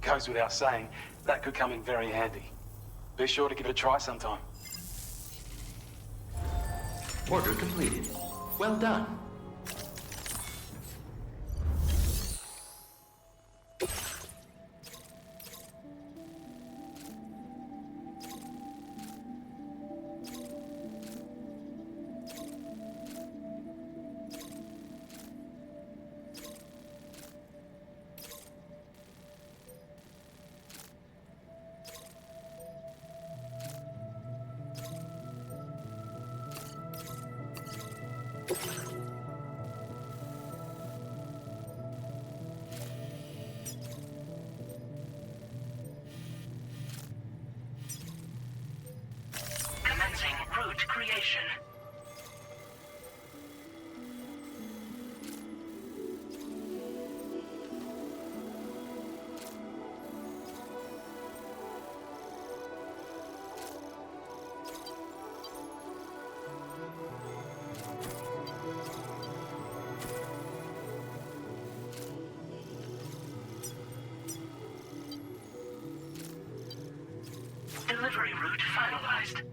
Goes without saying, that could come in very handy. Be sure to give it a try sometime. Order completed. Well done. Commencing route creation. Delivery route finalized.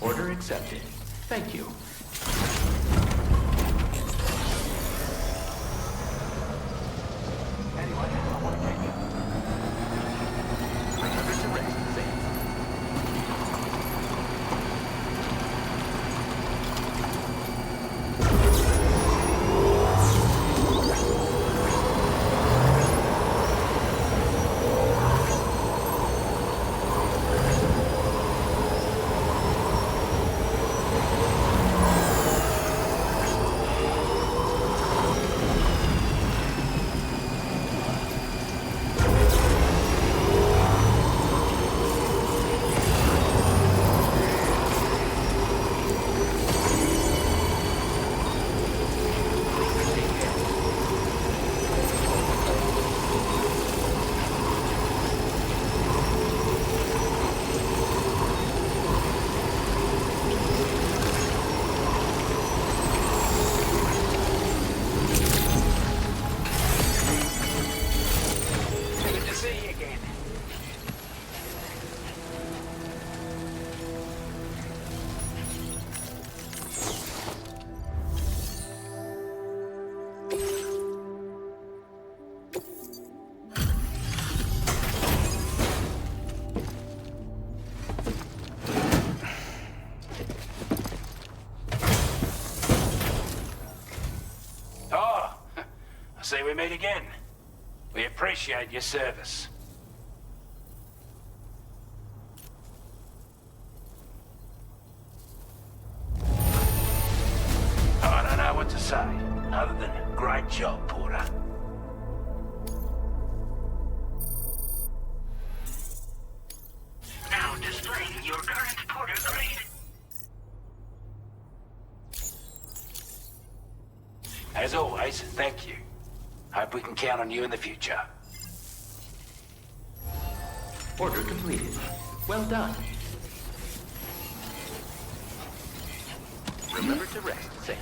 Order accepted. Thank you. Anyway, I want to get you. Remember to rest, see? see we meet again. We appreciate your service. I don't know what to say, other than great job, Porter. Now displaying your current Porter grade. As always, thank you. Hope we can count on you in the future. Order completed. Well done. Remember to rest, Sam.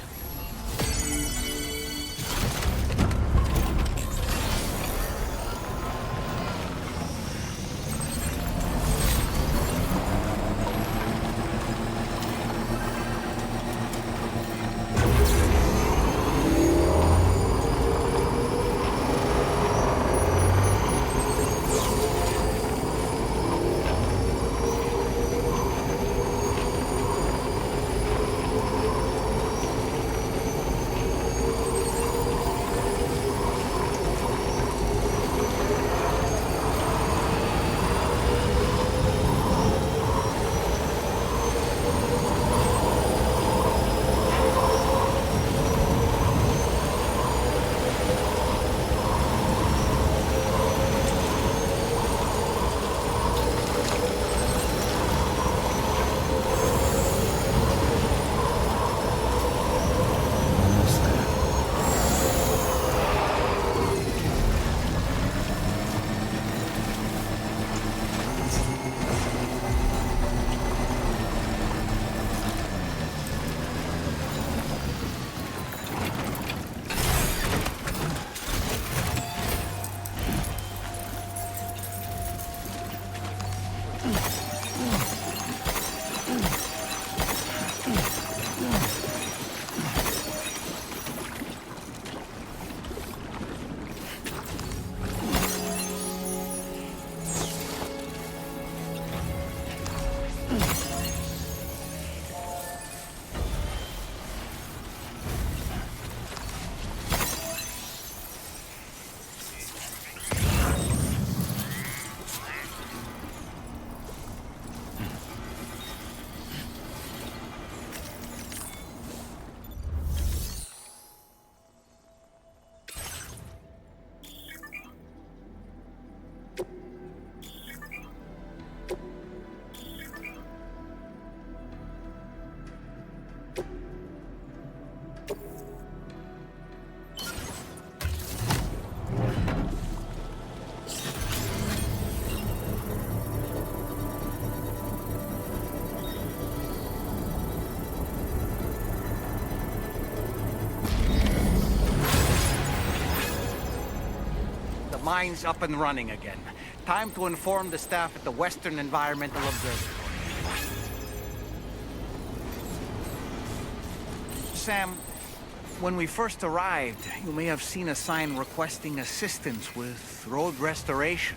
Mine's up and running again. Time to inform the staff at the Western Environmental Observatory. Sam, when we first arrived, you may have seen a sign requesting assistance with road restoration.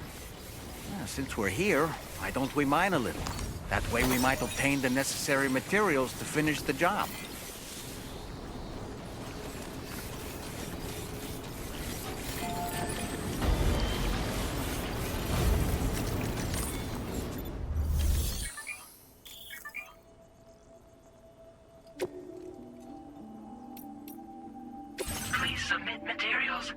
Since we're here, why don't we mine a little? That way we might obtain the necessary materials to finish the job. Please submit materials.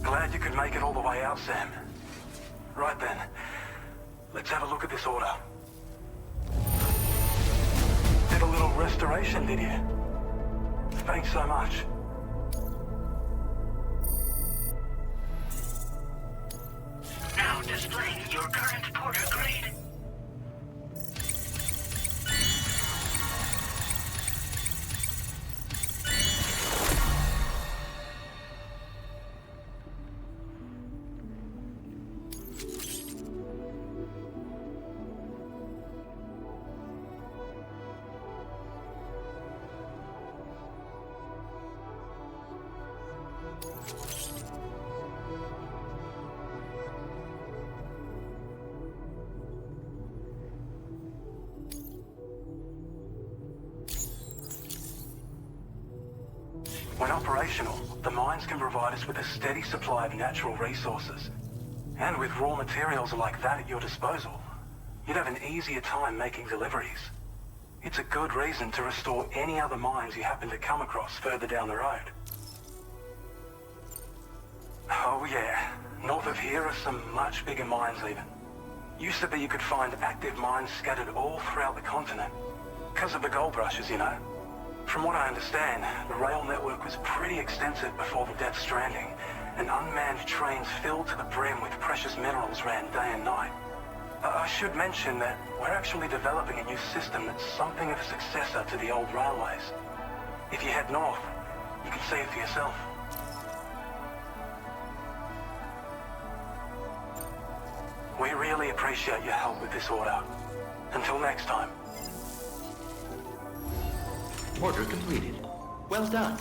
Glad you could make it all the way out, Sam. Right then, let's have a look at this order. Did a little restoration, did you? Thanks so much. Now displaying your current porter grade. When operational, the mines can provide us with a steady supply of natural resources. And with raw materials like that at your disposal, you'd have an easier time making deliveries. It's a good reason to restore any other mines you happen to come across further down the road. Oh yeah, north of here are some much bigger mines even. Used to be you could find active mines scattered all throughout the continent. Because of the gold rushes, you know. From what I understand, the rail network was pretty extensive before the Death Stranding, and unmanned trains filled to the brim with precious minerals ran day and night. I should mention that we're actually developing a new system that's something of a successor to the old railways. If you head north, you can see it for yourself. We really appreciate your help with this order. Until next time. Order completed. Well done.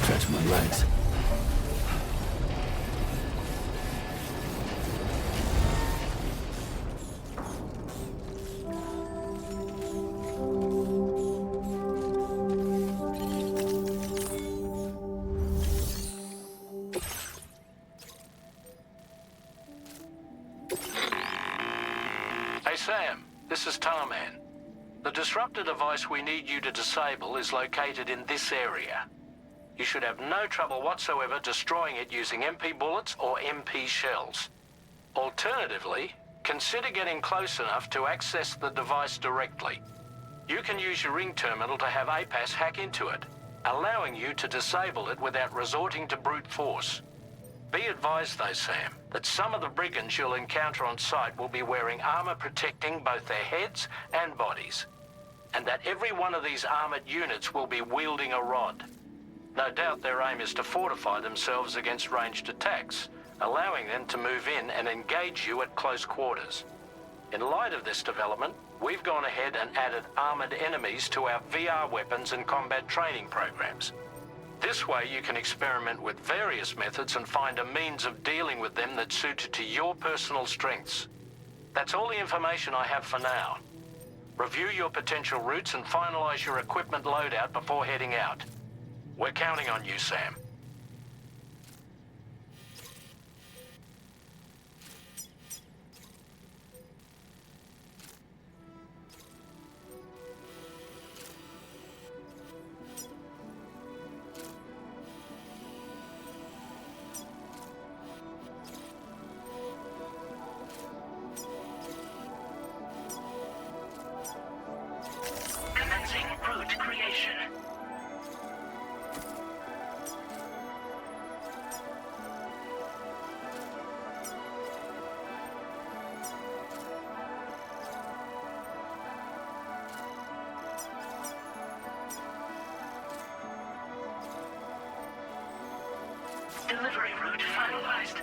Stretch my legs. Hey Sam, this is Tarman. The disruptor device we need you to disable is located in this area. You should have no trouble whatsoever destroying it using MP bullets or MP shells. Alternatively, consider getting close enough to access the device directly. You can use your ring terminal to have APAS hack into it, allowing you to disable it without resorting to brute force. Be advised though, Sam, that some of the brigands you'll encounter on site will be wearing armor protecting both their heads and bodies, and that every one of these armored units will be wielding a rod. No doubt their aim is to fortify themselves against ranged attacks, allowing them to move in and engage you at close quarters. In light of this development, we've gone ahead and added armored enemies to our VR weapons and combat training programs. This way you can experiment with various methods and find a means of dealing with them that's suited to your personal strengths. That's all the information I have for now. Review your potential routes and finalize your equipment loadout before heading out. We're counting on you, Sam. Commencing route creation. Delivery route finalized.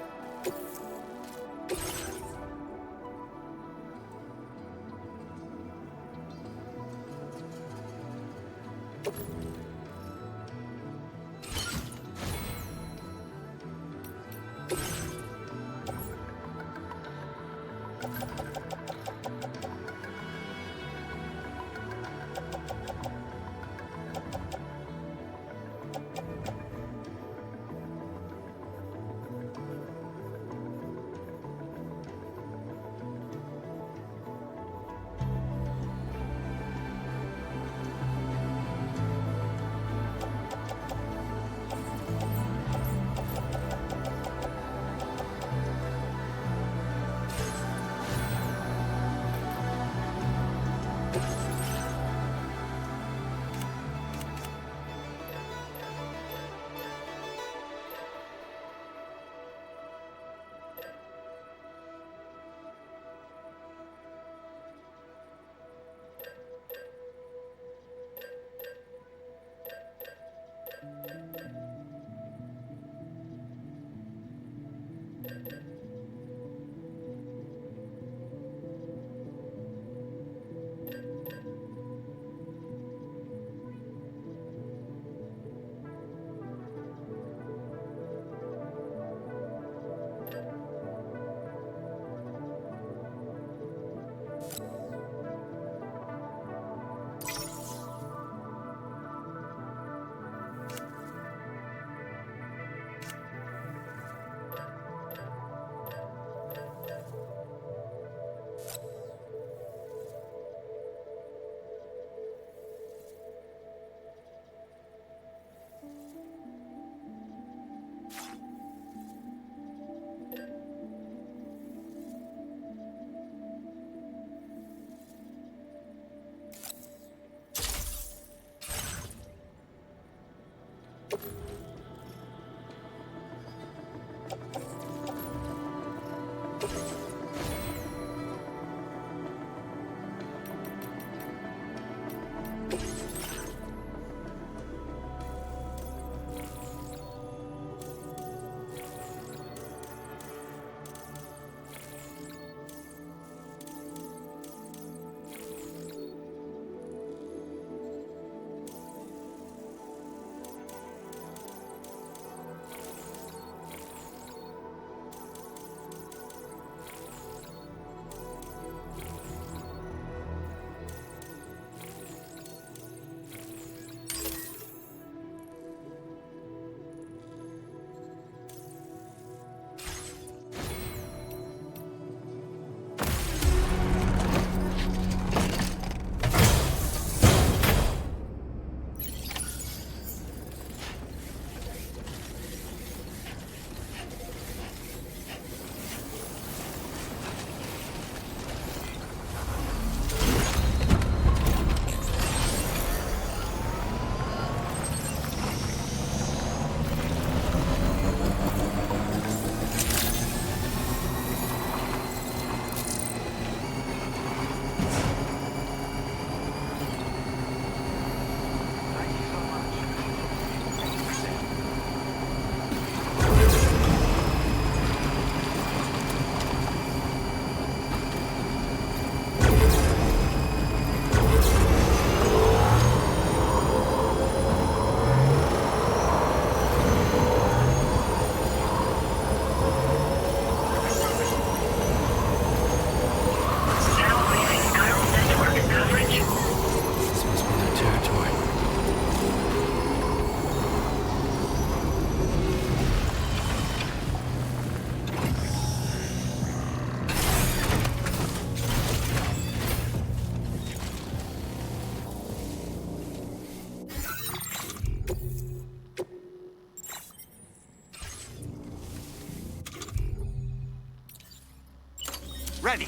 Ready.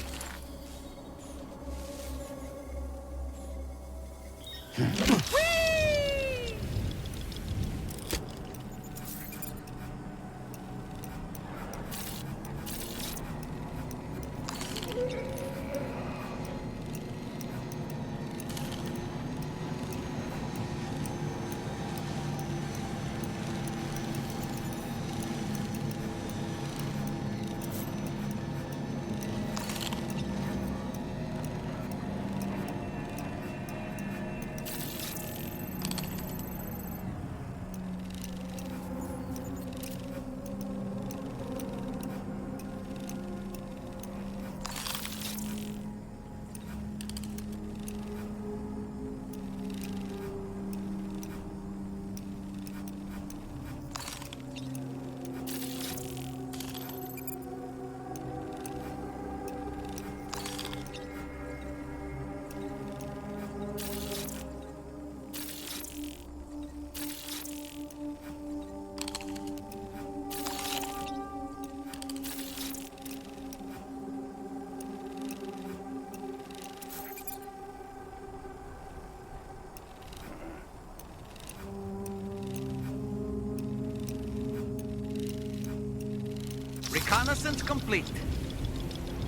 Reconnaissance complete.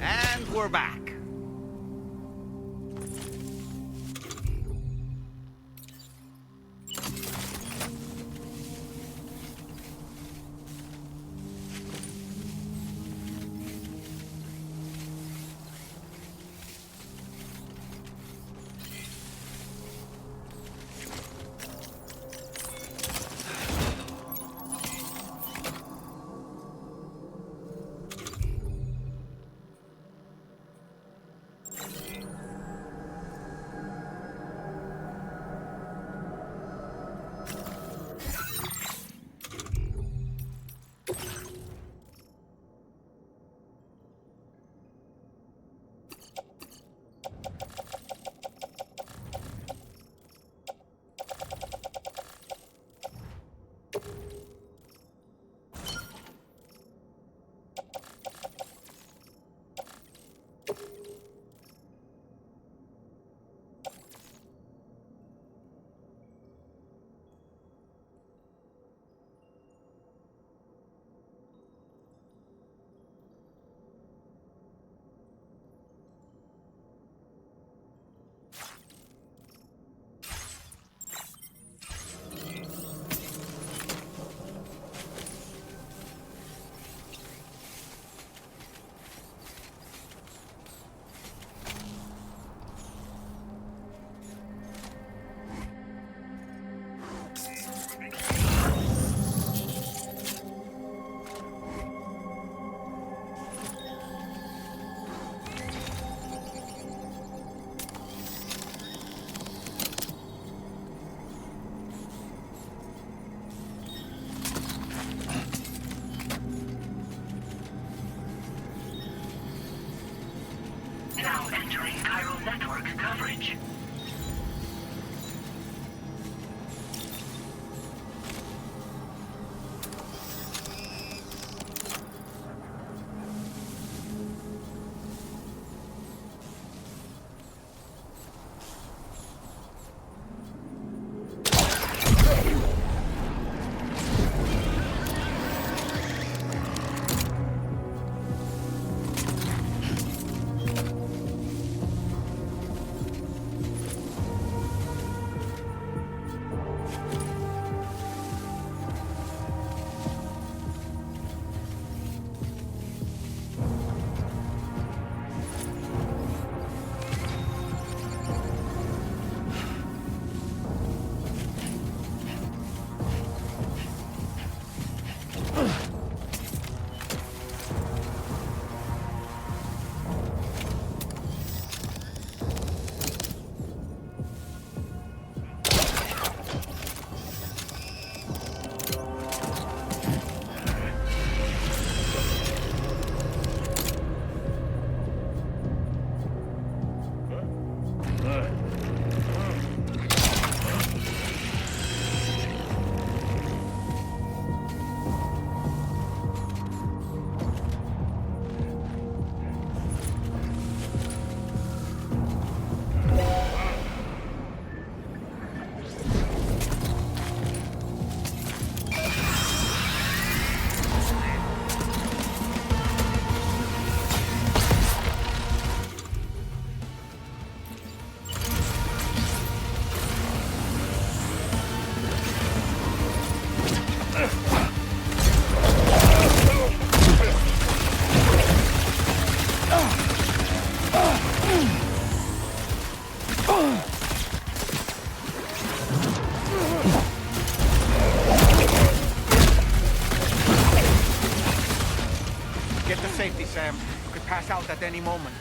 And we're back. Now entering chiral network coverage. Safety, Sam. You could pass out at any moment.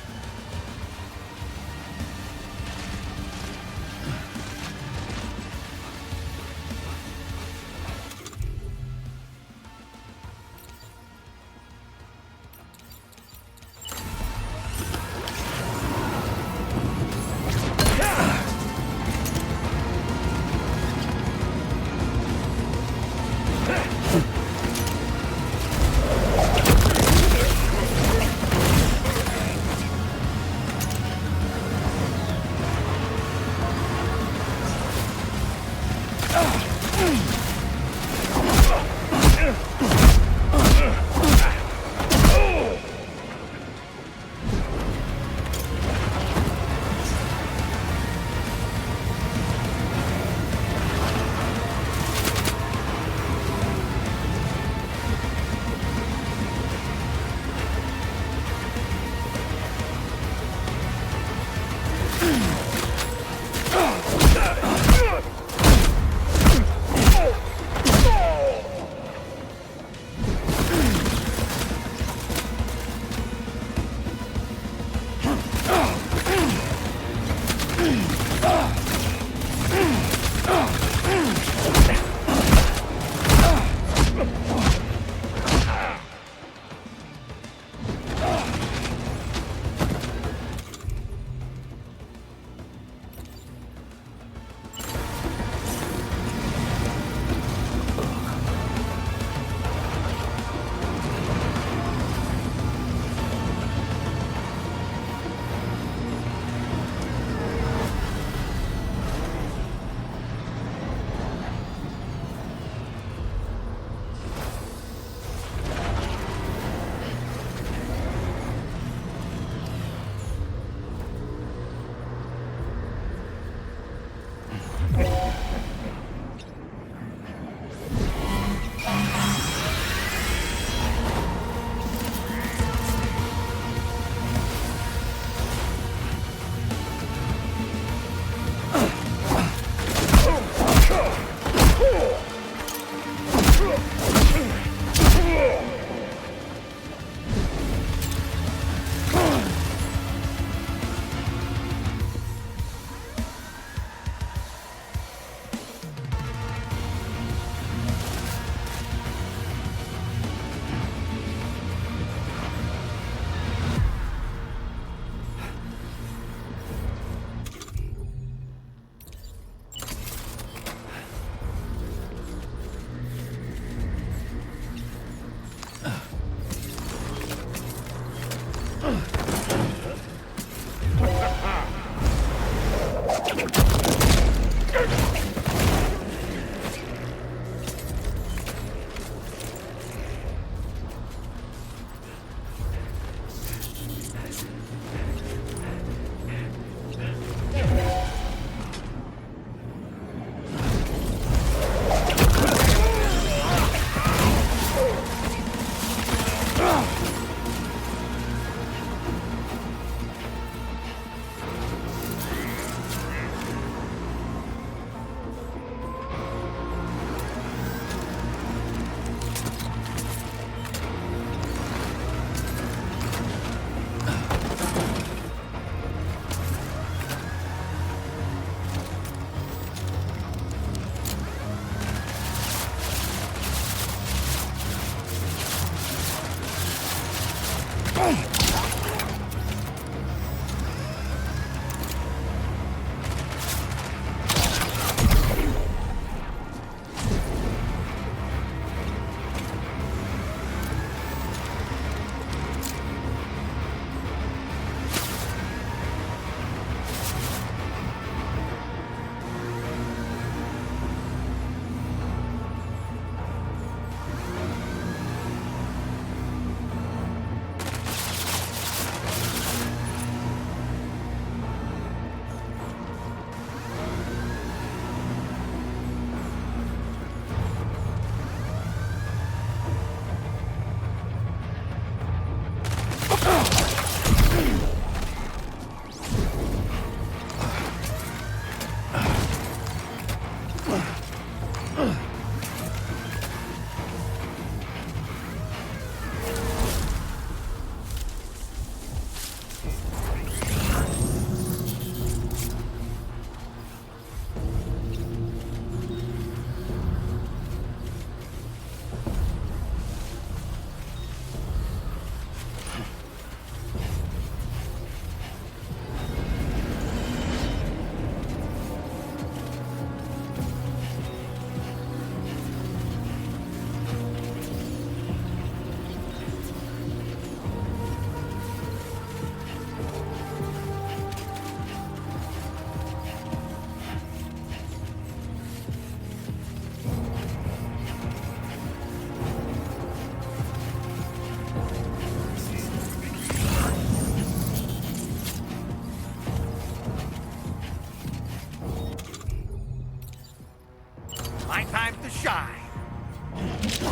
shine!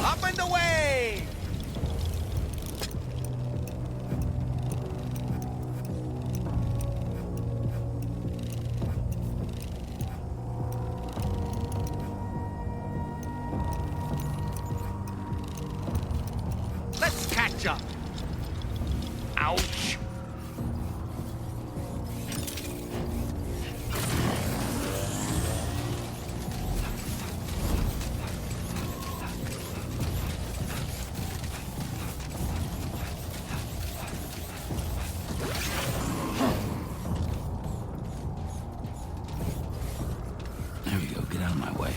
Up and away! Let's catch up. Ouch. There we go, get out of my way.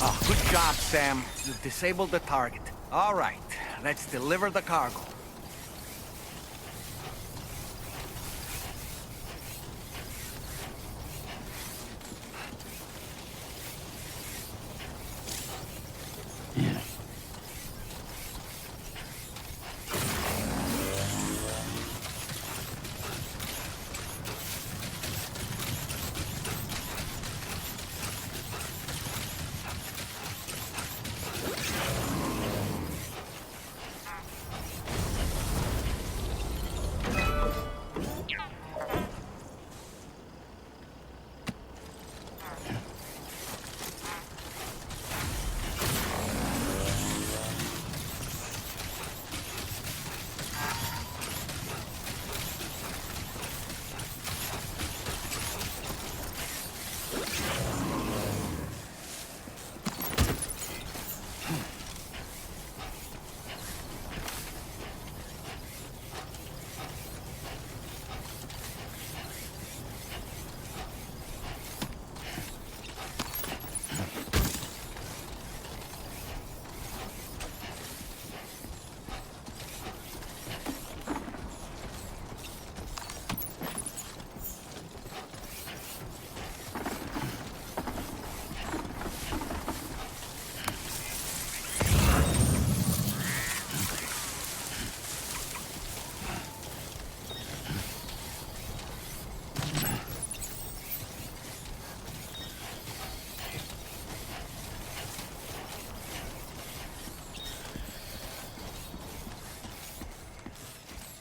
Oh, good job, Sam. You've disabled the target. All right, let's deliver the cargo.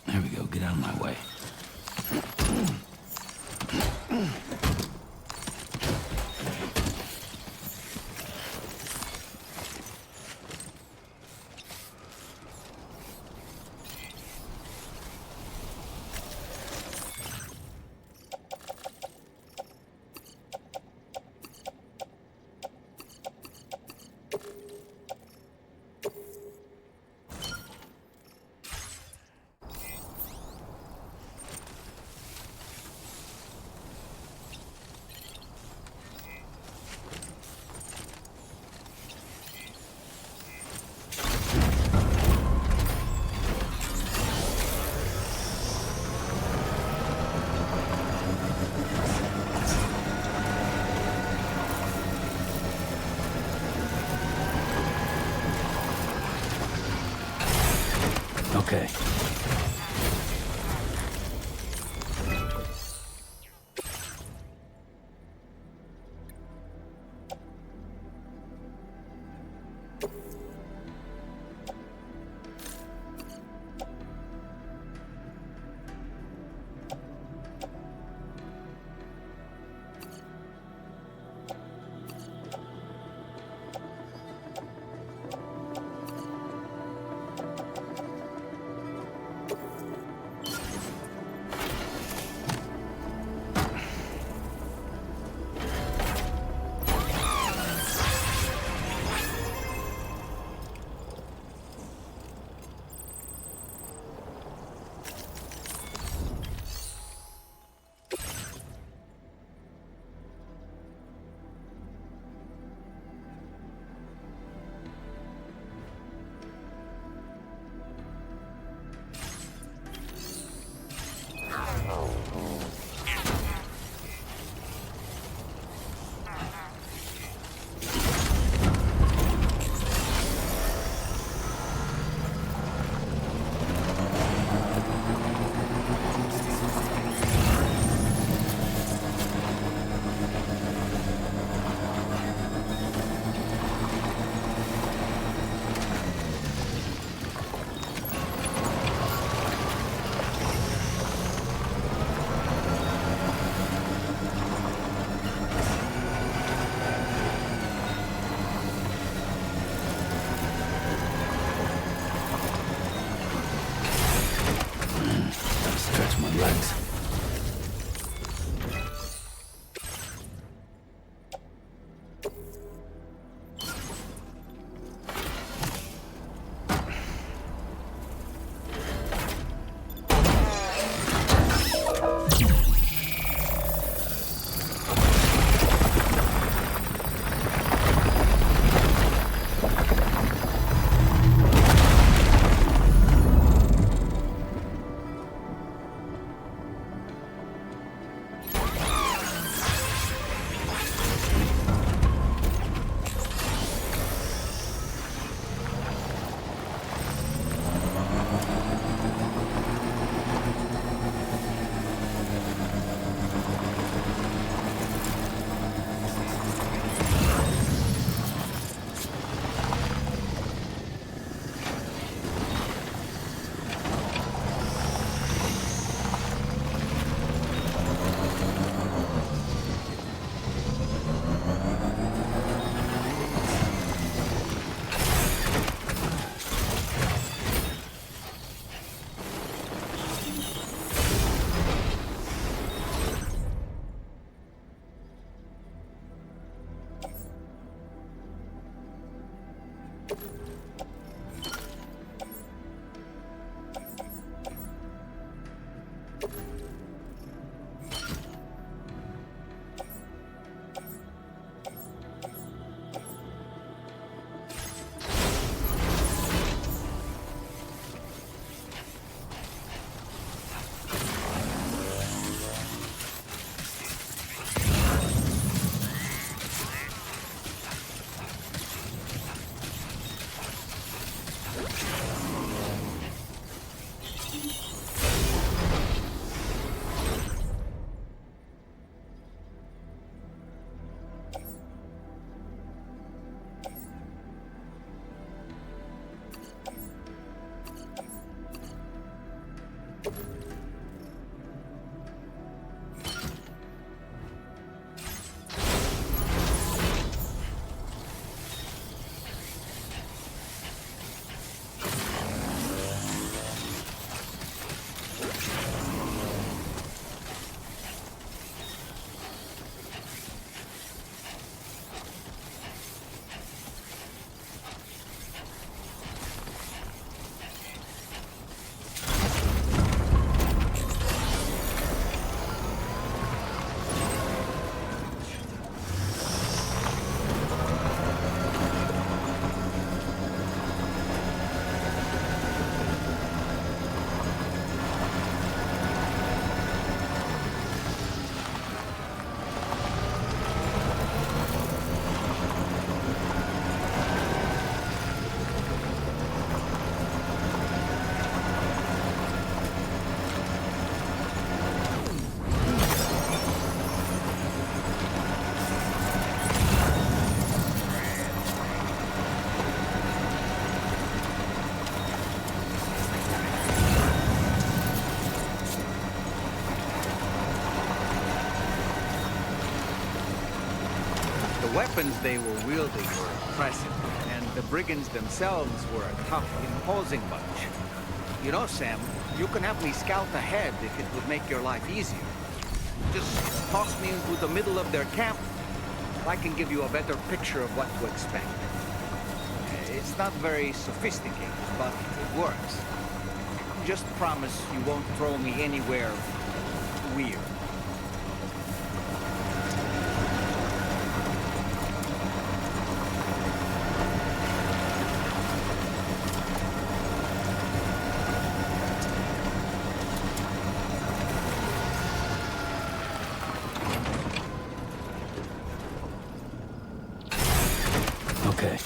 There we go, get out of my way. Okay. The weapons they were wielding were impressive, and the brigands themselves were a tough, imposing bunch. You know, Sam, you can have me scout ahead if it would make your life easier. Just toss me into the middle of their camp. I can give you a better picture of what to expect. It's not very sophisticated, but it works. Just promise you won't throw me anywhere weird. Okay.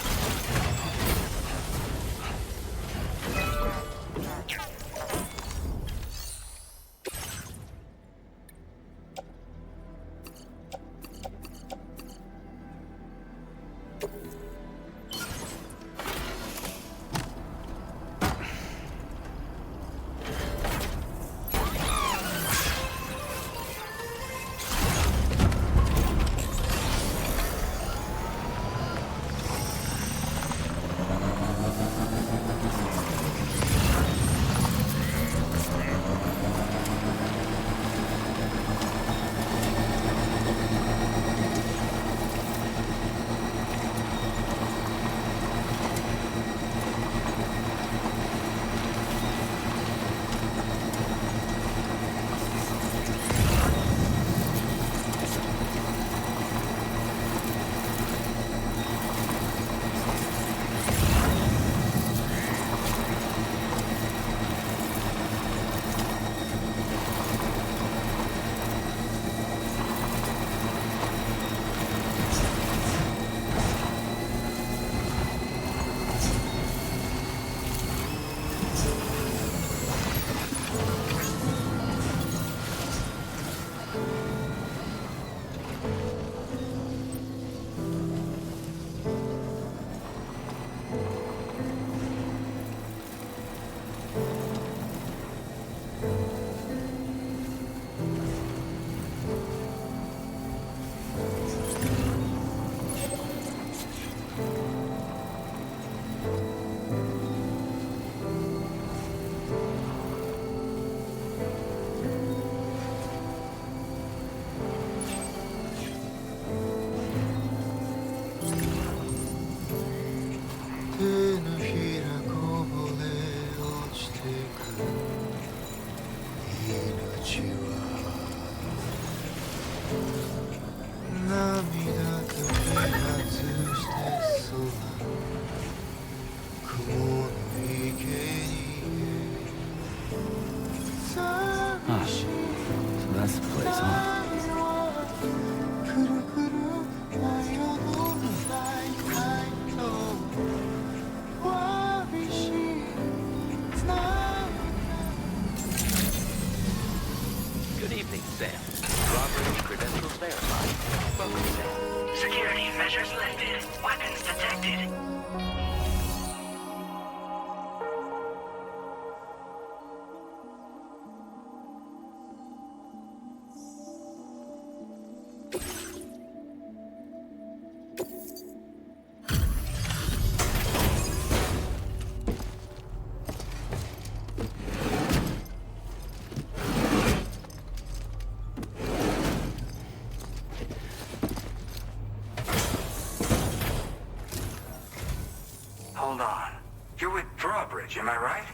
hold on. You're with Drawbridge, am I right?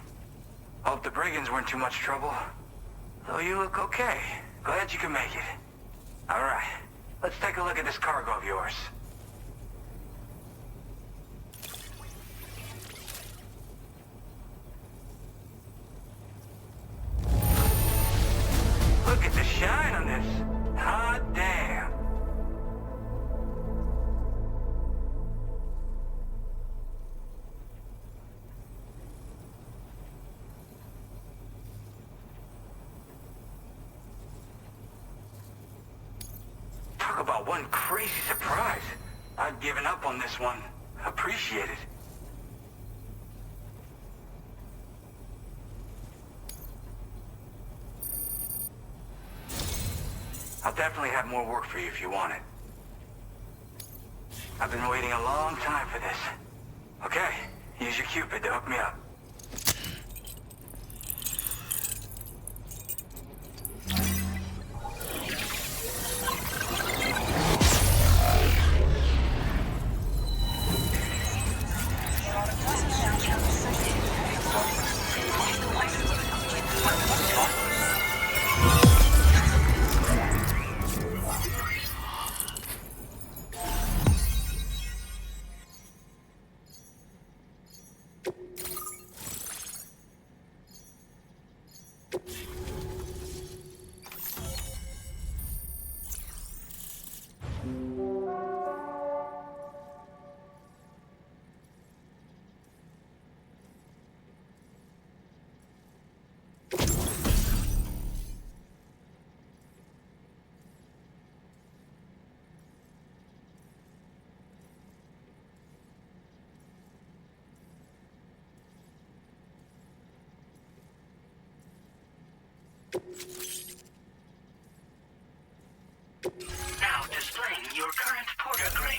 Hope the brigands weren't too much trouble. Though you look okay. Glad you can make it. All right, let's take a look at this cargo of yours. Look at the shine on this. Hot damn. Talk about one crazy surprise. I've given up on this one. Appreciate it. I'll definitely have more work for you if you want it. I've been waiting a long time for this. Okay, use your Cupid to hook me up. Now displaying your current porter grade.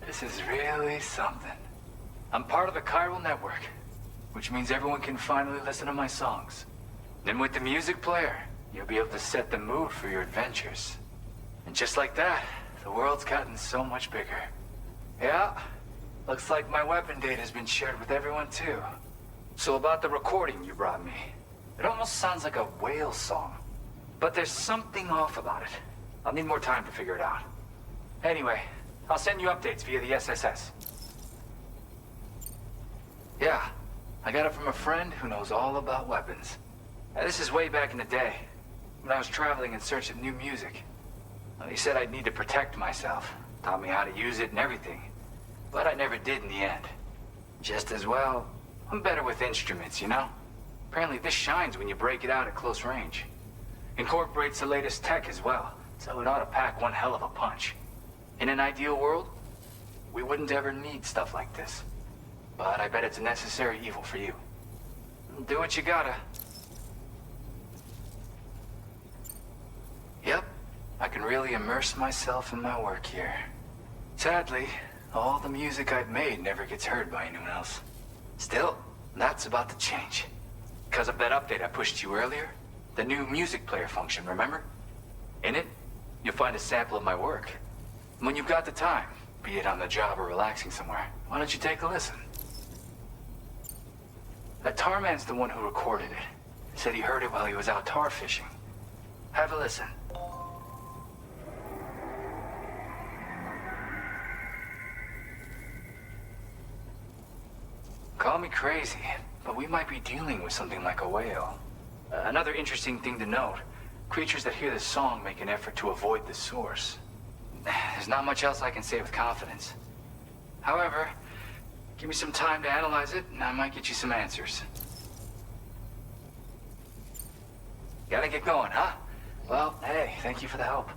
This is really something. I'm part of the chiral network, which means everyone can finally listen to my songs. Then with the music player, you'll be able to set the mood for your adventures. And just like that, the world's gotten so much bigger. Yeah, looks like my weapon data has been shared with everyone too. So about the recording you brought me, it almost sounds like a whale song. But there's something off about it. I'll need more time to figure it out. Anyway, I'll send you updates via the SSS. Yeah, I got it from a friend who knows all about weapons. Now, this is way back in the day, when I was traveling in search of new music. He said I'd need to protect myself, taught me how to use it and everything. But I never did in the end. Just as well, I'm better with instruments, you know? Apparently this shines when you break it out at close range. Incorporates the latest tech as well, so it ought to pack one hell of a punch. In an ideal world, we wouldn't ever need stuff like this. But I bet it's a necessary evil for you. Do what you gotta. Yep, I can really immerse myself in my work here. Sadly, all the music I've made never gets heard by anyone else. Still, that's about to change. Because of that update I pushed you earlier, the new music player function, remember? In it, you'll find a sample of my work. When you've got the time, be it on the job or relaxing somewhere, why don't you take a listen? That Tarman's the one who recorded it. Said he heard it while he was out tar fishing. Have a listen. Call me crazy, but we might be dealing with something like a whale. Another interesting thing to note, creatures that hear this song make an effort to avoid the source. There's not much else I can say with confidence. However, give me some time to analyze it, and I might get you some answers. Gotta get going, huh? Well, hey, thank you for the help.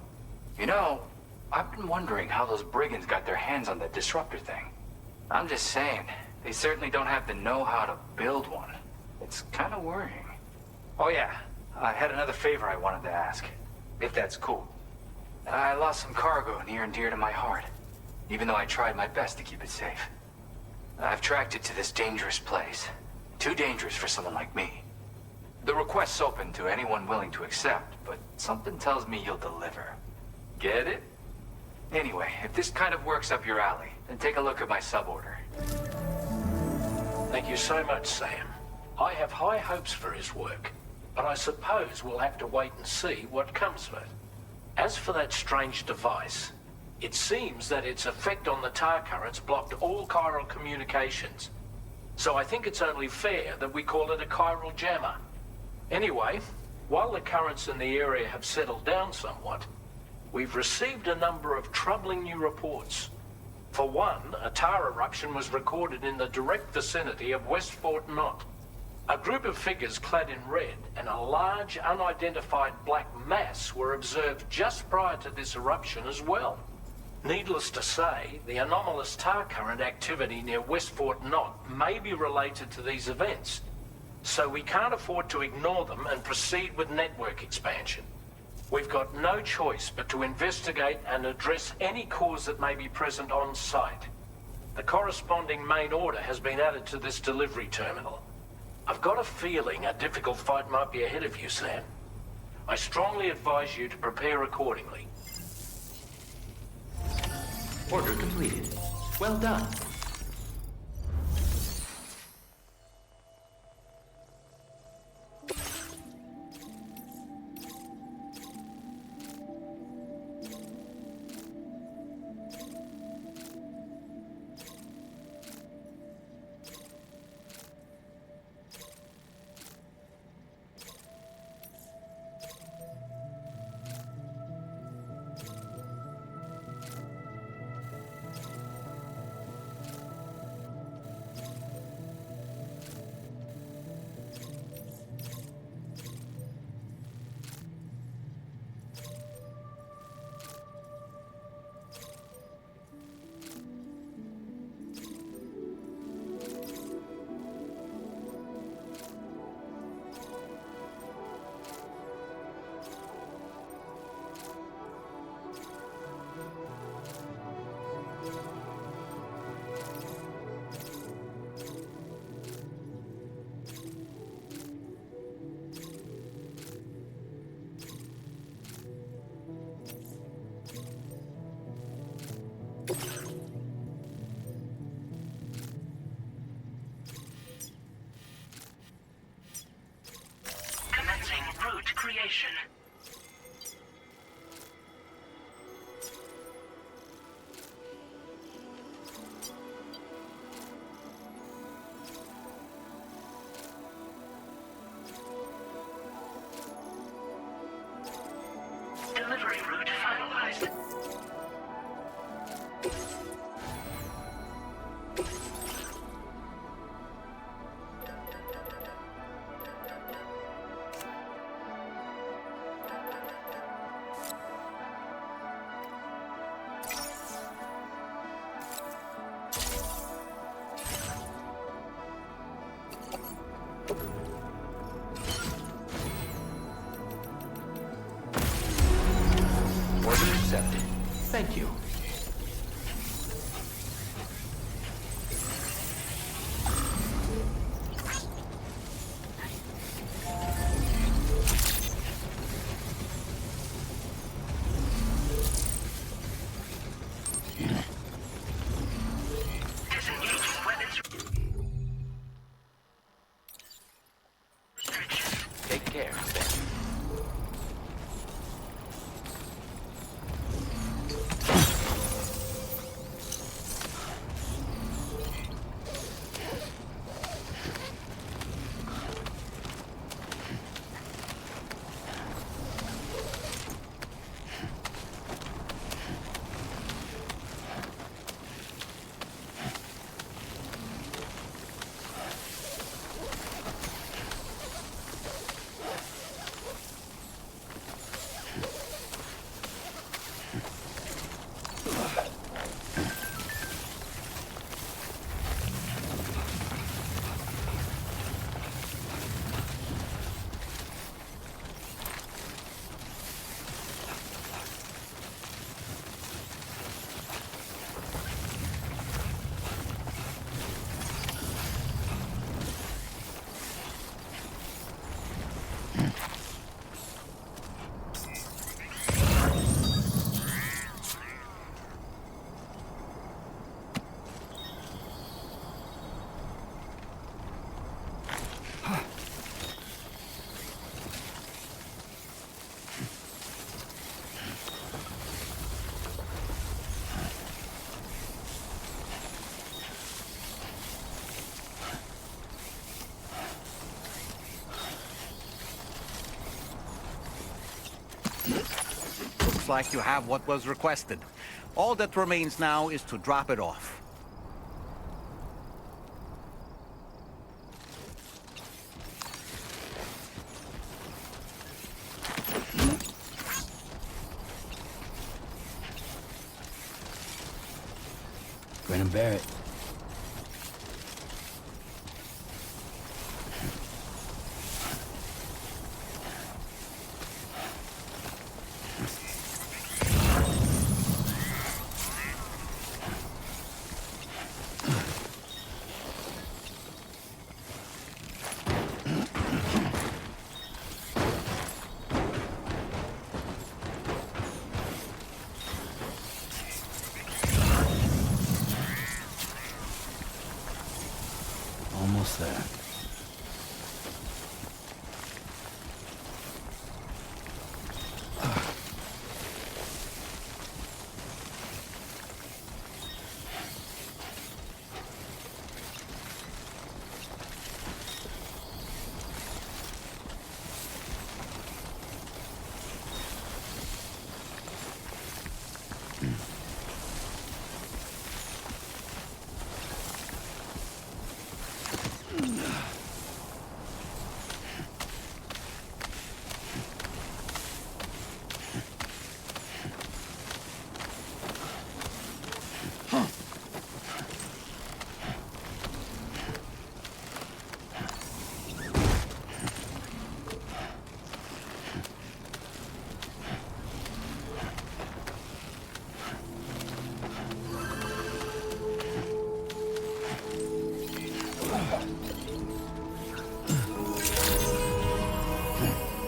You know, I've been wondering how those brigands got their hands on that disruptor thing. I'm just saying, they certainly don't have the know-how to build one. It's kind of worrying. Oh yeah, I had another favor I wanted to ask, if that's cool. I lost some cargo near and dear to my heart, even though I tried my best to keep it safe. I've tracked it to this dangerous place, Too dangerous for someone like me. The request's open to anyone willing to accept, but something tells me you'll deliver. Get it? Anyway, if this kind of work's up your alley, then take a look at my suborder. Thank you so much, Sam. I have high hopes for his work, but I suppose we'll have to wait and see what comes of it. As for that strange device, it seems that its effect on the tar currents blocked all chiral communications. So I think it's only fair that we call it a chiral jammer. Anyway, while the currents in the area have settled down somewhat, we've received a number of troubling new reports. For one, a tar eruption was recorded in the direct vicinity of West Fort Knot. A group of figures clad in red and a large unidentified black mass were observed just prior to this eruption as well. Needless to say, the anomalous tar current activity near West Fort Knot may be related to these events, so we can't afford to ignore them and proceed with network expansion. We've got no choice but to investigate and address any cause that may be present on site. The corresponding main order has been added to this delivery terminal. I've got a feeling a difficult fight might be ahead of you, Sam. I strongly advise you to prepare accordingly. Order completed. Well done. Commencing route creation. Delivery route finalized. Order accepted. Thank you. Disengaging weapons. like you have what was requested. All that remains now is to drop it off. Grin and bear it. Almost there.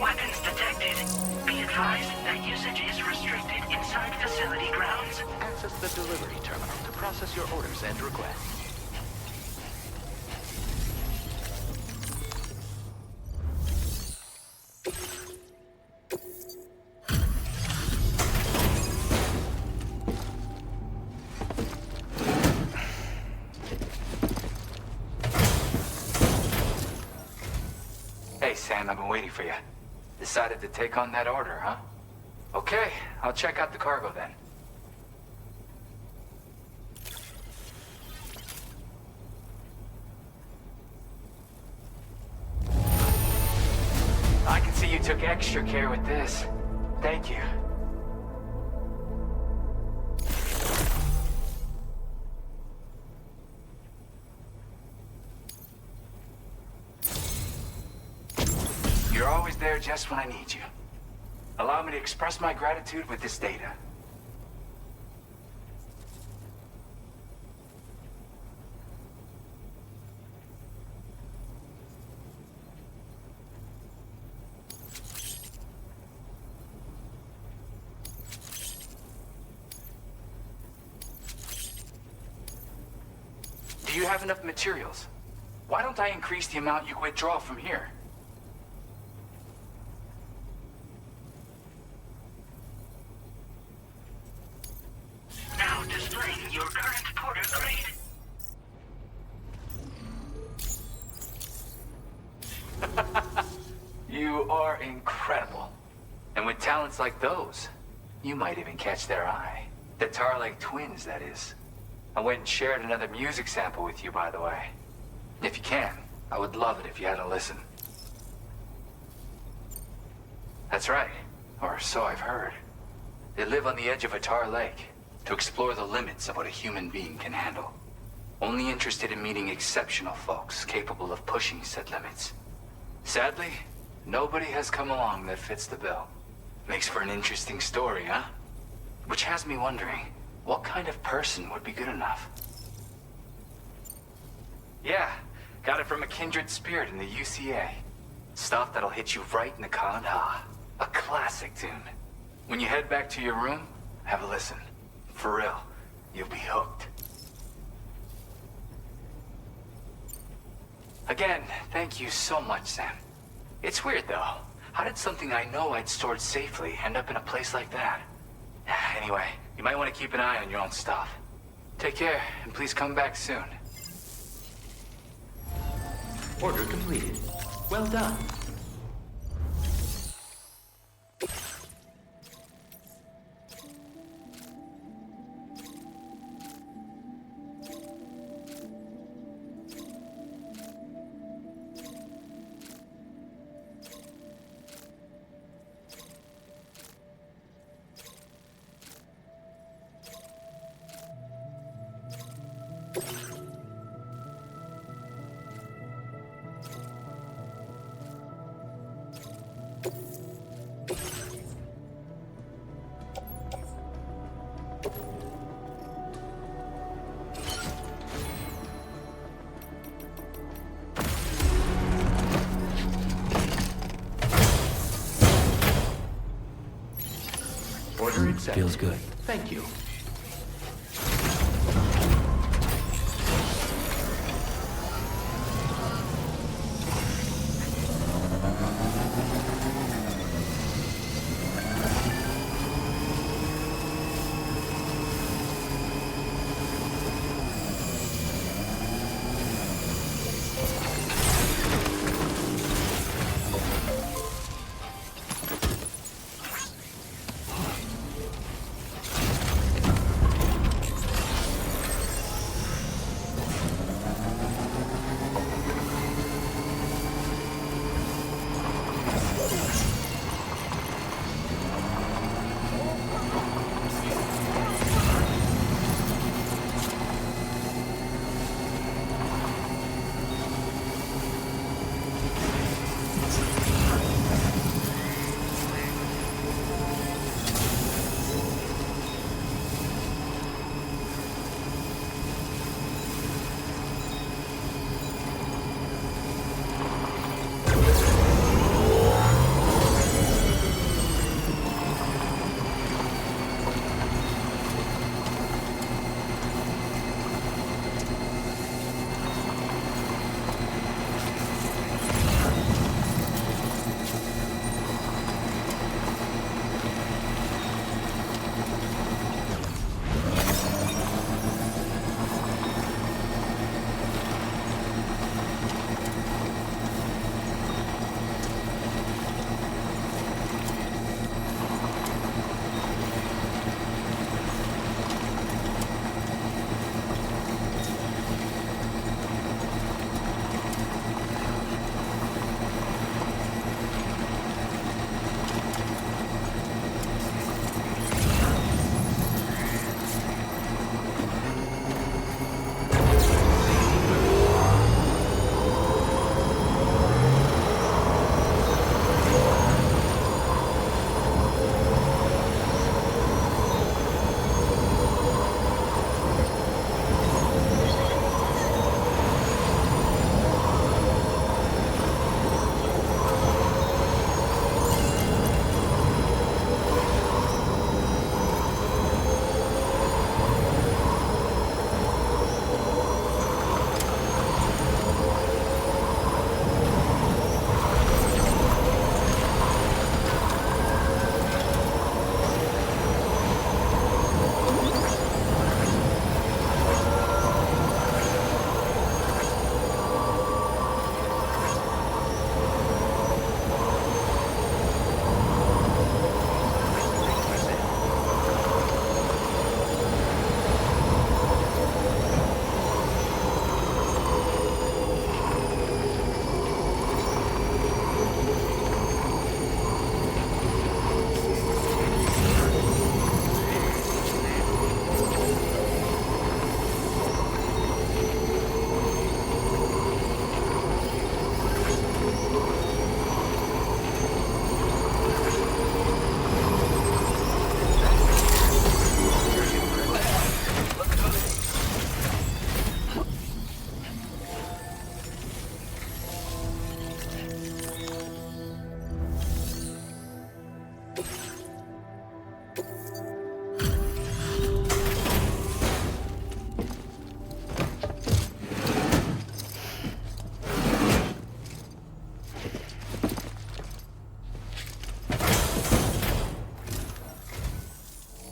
Weapons detected. Be advised that usage is restricted inside facility grounds. Access the delivery terminal to process your orders and requests. Hey, Sam, I've been waiting for you. Decided to take on that order, huh? Okay, I'll check out the cargo then. I can see you took extra care with this. Thank you. You're always there just when I need you. Allow me to express my gratitude with this data. Do you have enough materials? Why don't I increase the amount you withdraw from here? Now displaying your current porter grade. You are incredible. And with talents like those, you might even catch their eye. The Tarlake twins, that is. I went and shared another music sample with you, by the way. If you can, I would love it if you had a listen. That's right, or so I've heard. They live on the edge of a tar lake to explore the limits of what a human being can handle. Only interested in meeting exceptional folks capable of pushing said limits. Sadly, nobody has come along that fits the bill. Makes for an interesting story, huh? Which has me wondering, what kind of person would be good enough? Yeah, got it from a kindred spirit in the UCA. Stuff that'll hit you right in the Kandha. A classic tune. When you head back to your room, have a listen. For real, you'll be hooked. Again, thank you so much, Sam. It's weird, though. How did something I know I'd stored safely end up in a place like that? Anyway, you might want to keep an eye on your own stuff. Take care, and please come back soon. Order completed. Well done. accepted. Feels good. Thank you.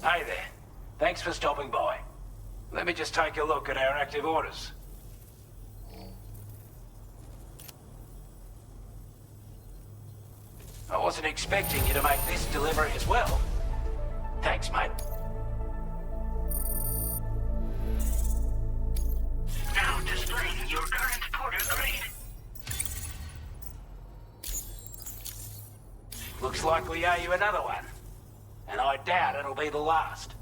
Hey there. Thanks for stopping by. Let me just take a look at our active orders. I wasn't expecting you to make this delivery as well. Thanks, mate. Now displaying your current porter grade. Looks like we owe you another one. And I doubt it'll be the last.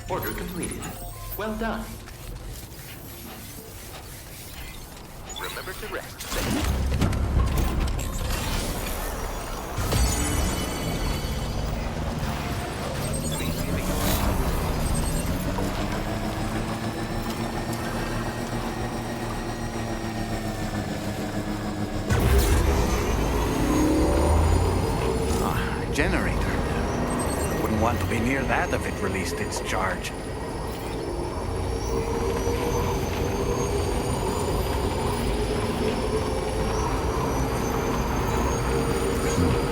Order completed. Well done. Remember to rest. Generator. want to be near that if it released its charge.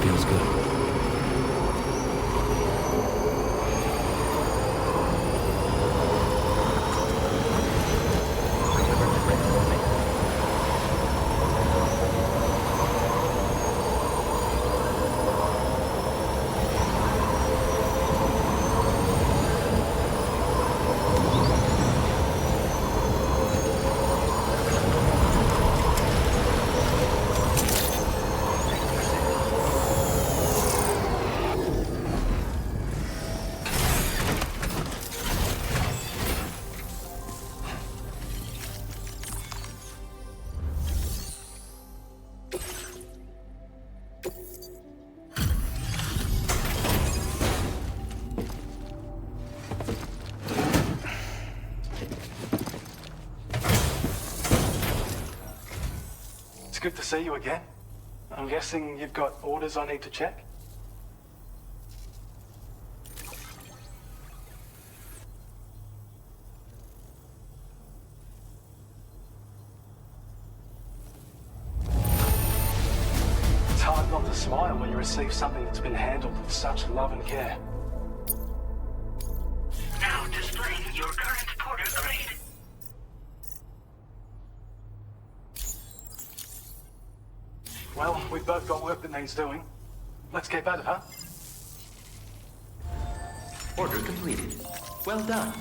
Feels good. It's good to see you again. I'm guessing you've got orders I need to check? It's hard not to smile when you receive something that's been handled with such love and care. Now displaying your current porter grade. Well, we've both got work that needs doing. Let's get at it, huh? Order completed. Well done.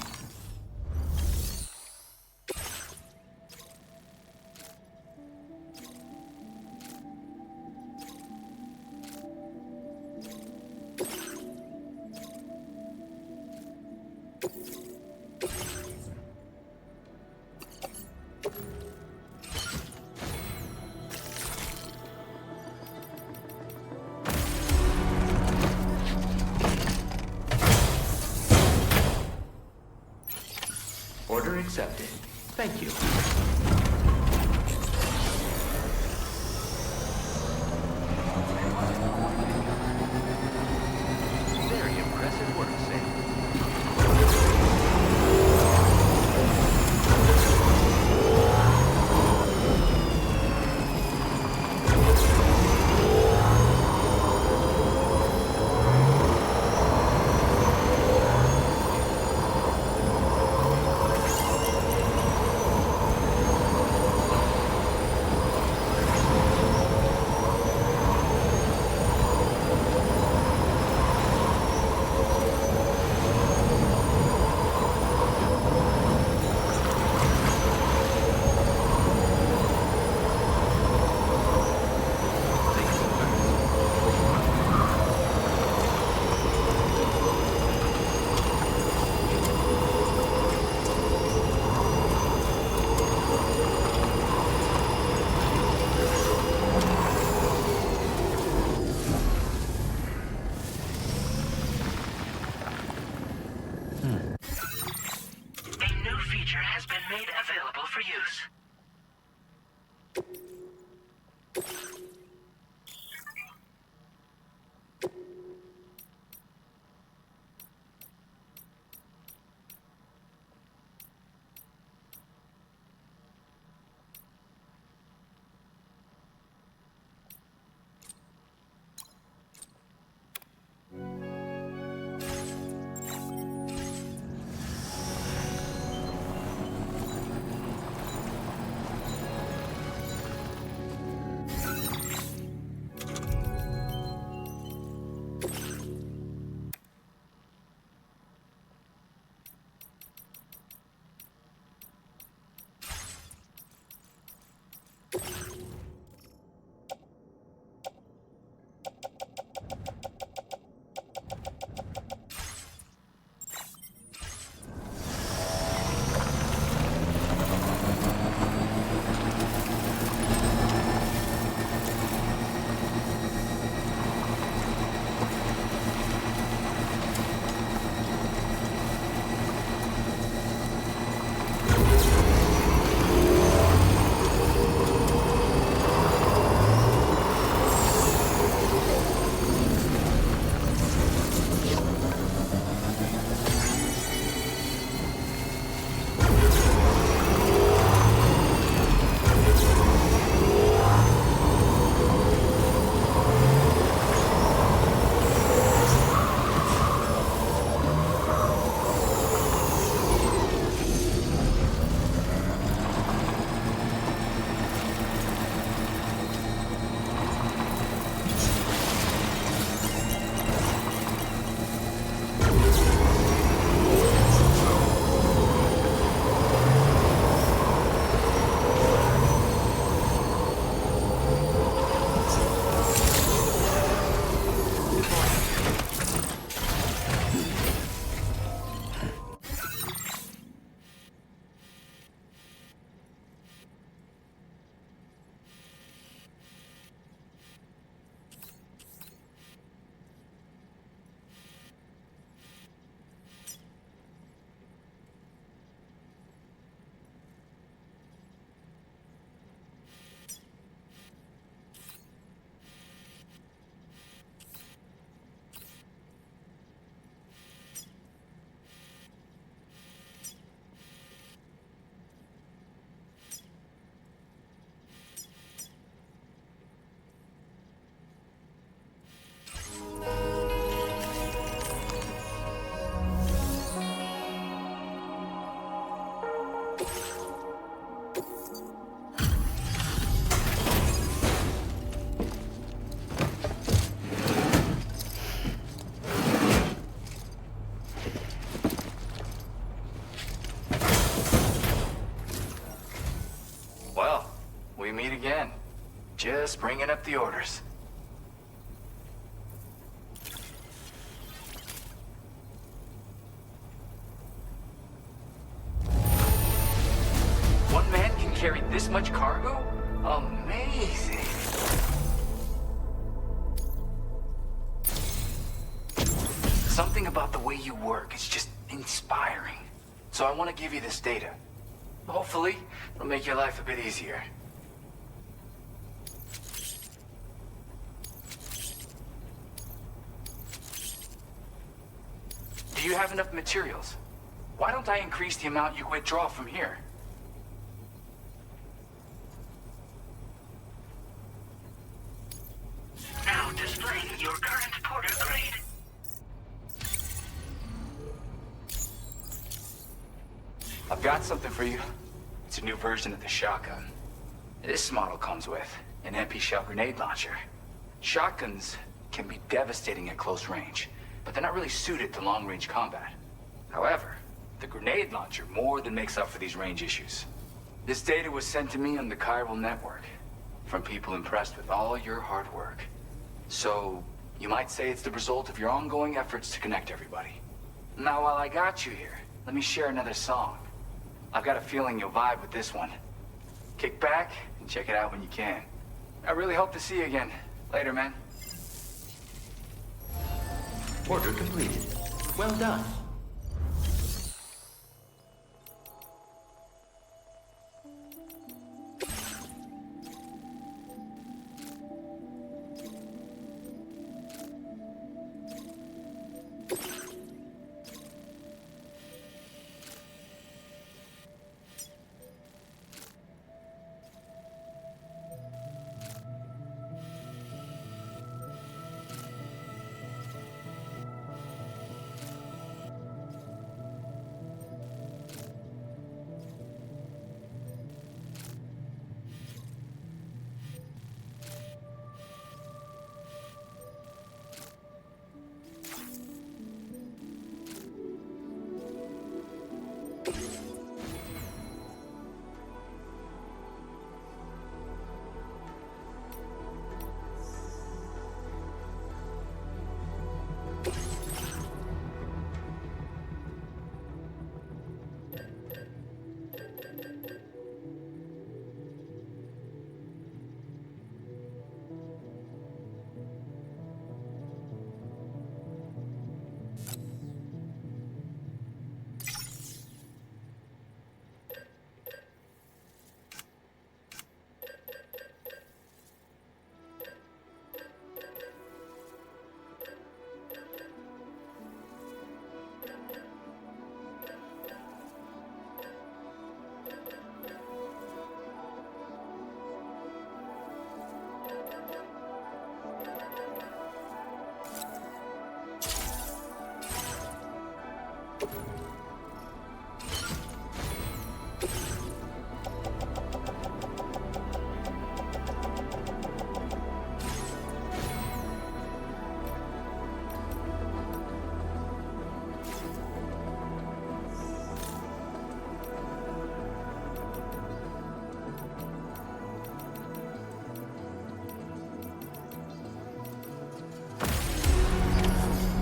Order accepted. Thank you. Very impressive work, Sam. Well, we meet again. Just bringing up the orders. One man can carry this much cargo? Amazing. Something about the way you work is just inspiring. So I want to give you this data. Hopefully, it'll make your life a bit easier. Do you have enough materials? Why don't I increase the amount you withdraw from here? Now displaying your current porter grade. I've got something for you. It's a new version of the shotgun. This model comes with an MP shell grenade launcher. Shotguns can be devastating at close range, but they're not really suited to long-range combat. However, the grenade launcher more than makes up for these range issues. This data was sent to me on the chiral network from people impressed with all your hard work. So, you might say it's the result of your ongoing efforts to connect everybody. Now, while I got you here, let me share another song. I've got a feeling you'll vibe with this one. Kick back and check it out when you can. I really hope to see you again. Later, man. Order completed. Well done.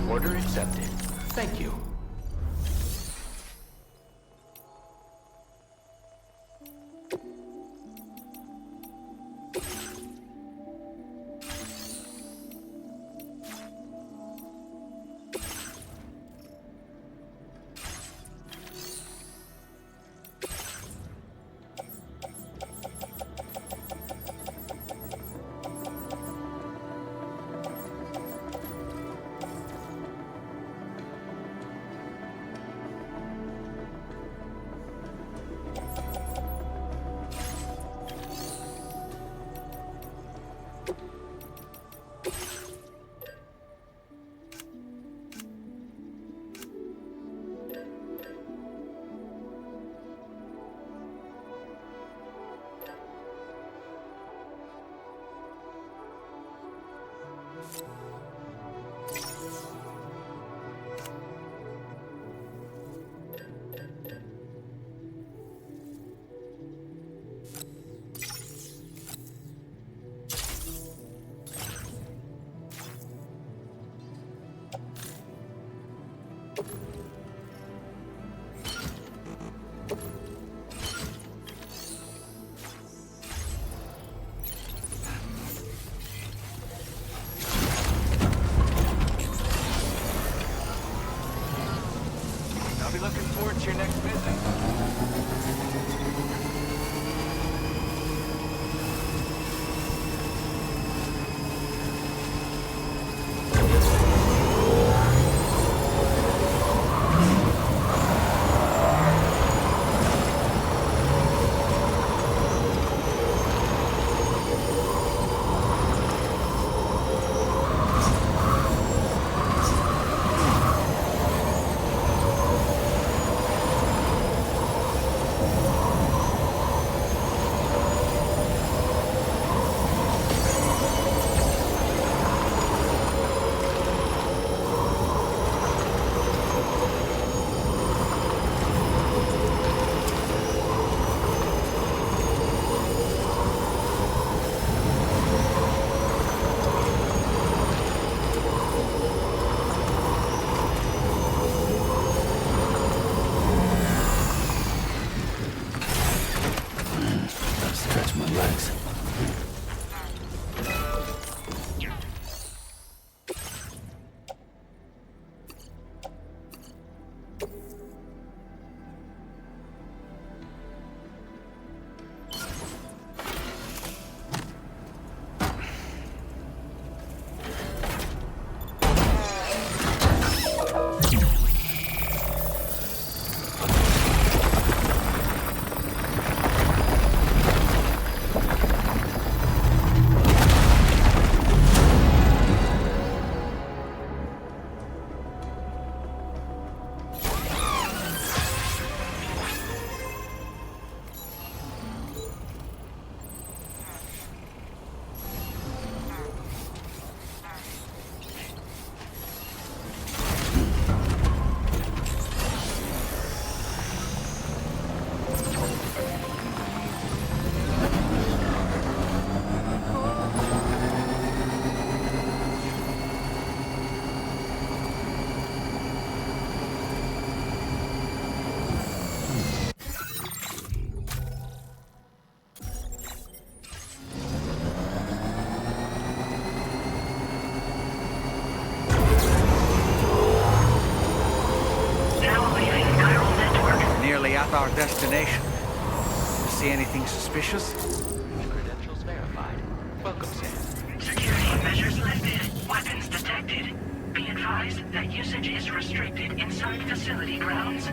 Order accepted. Thank you. legs. At our destination. See anything suspicious? Credentials verified. Welcome, Sam. Security measures lifted. Weapons detected. Be advised that usage is restricted inside facility grounds.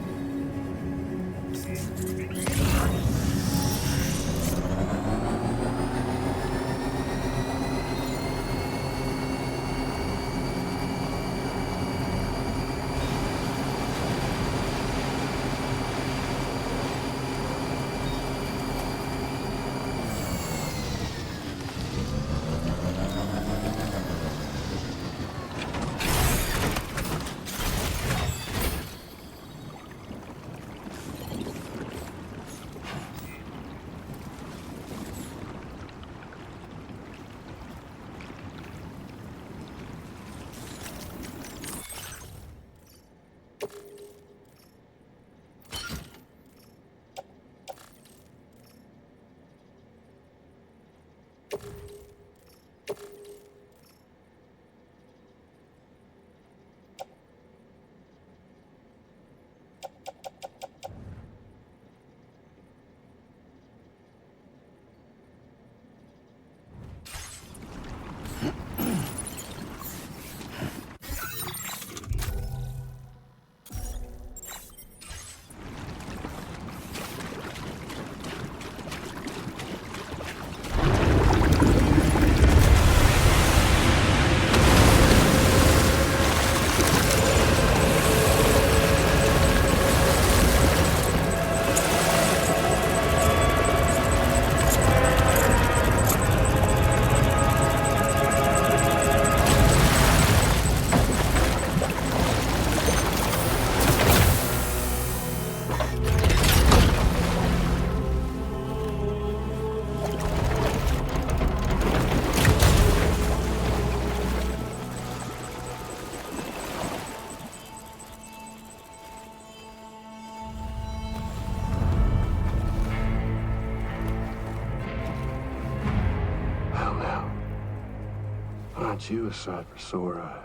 Aren't you a sight for sore eyes?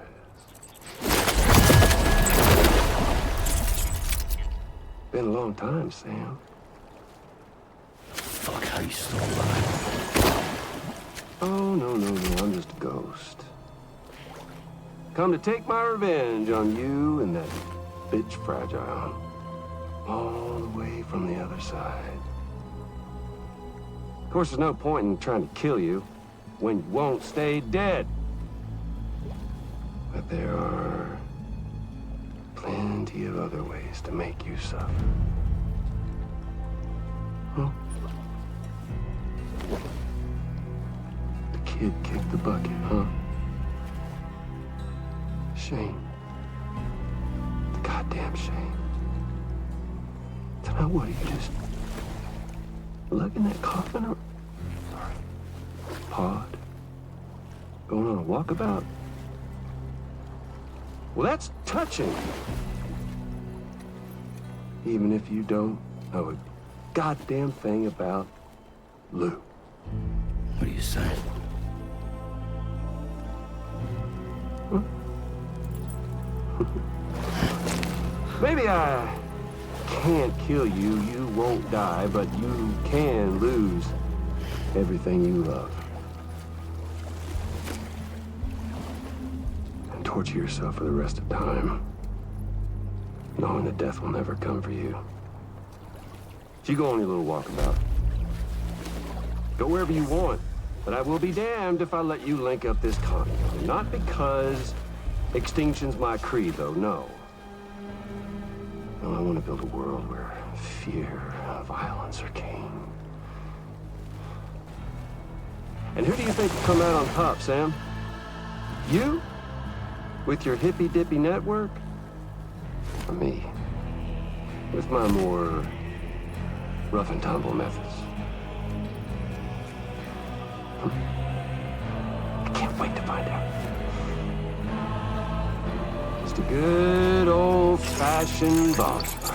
Been a long time, Sam. Fuck, how you still alive? Oh, no, I'm just a ghost. Come to take my revenge on you and that bitch Fragile. All the way from the other side. Of course, there's no point in trying to kill you when you won't stay dead. But there are plenty of other ways to make you suffer. Huh? The kid kicked the bucket, huh? Shame. The goddamn shame. So now what, are you just lugging that coffin or pod? Going on a walkabout? Well, that's touching. Even if you don't know a goddamn thing about Lou. you say? Maybe I can't kill you, you won't die, but you can lose everything you love. And torture yourself for the rest of time, knowing that death will never come for you. So you go on your little walkabout. Go wherever you want, but I will be damned if I let you link up this continent. Not because extinction's my creed, though, no. No, I want to build a world where fear and violence are king. And who do you think will come out on top, Sam? You? With your hippy-dippy network? Or me? With my more rough and tumble methods? I can't wait to find out. Just a good old-fashioned boss fight.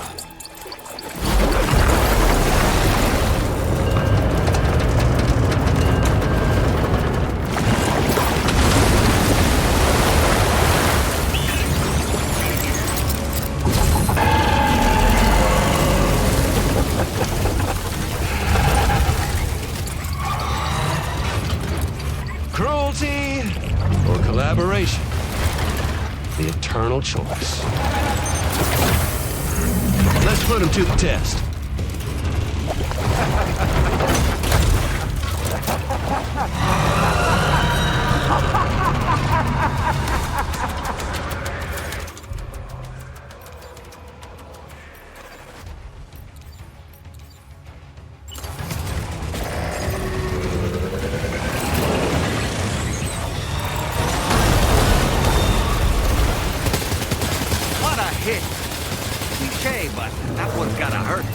Cruelty or collaboration? The eternal choice. Let's put him to the test. What a hit! Cliche, but that one's gotta hurt.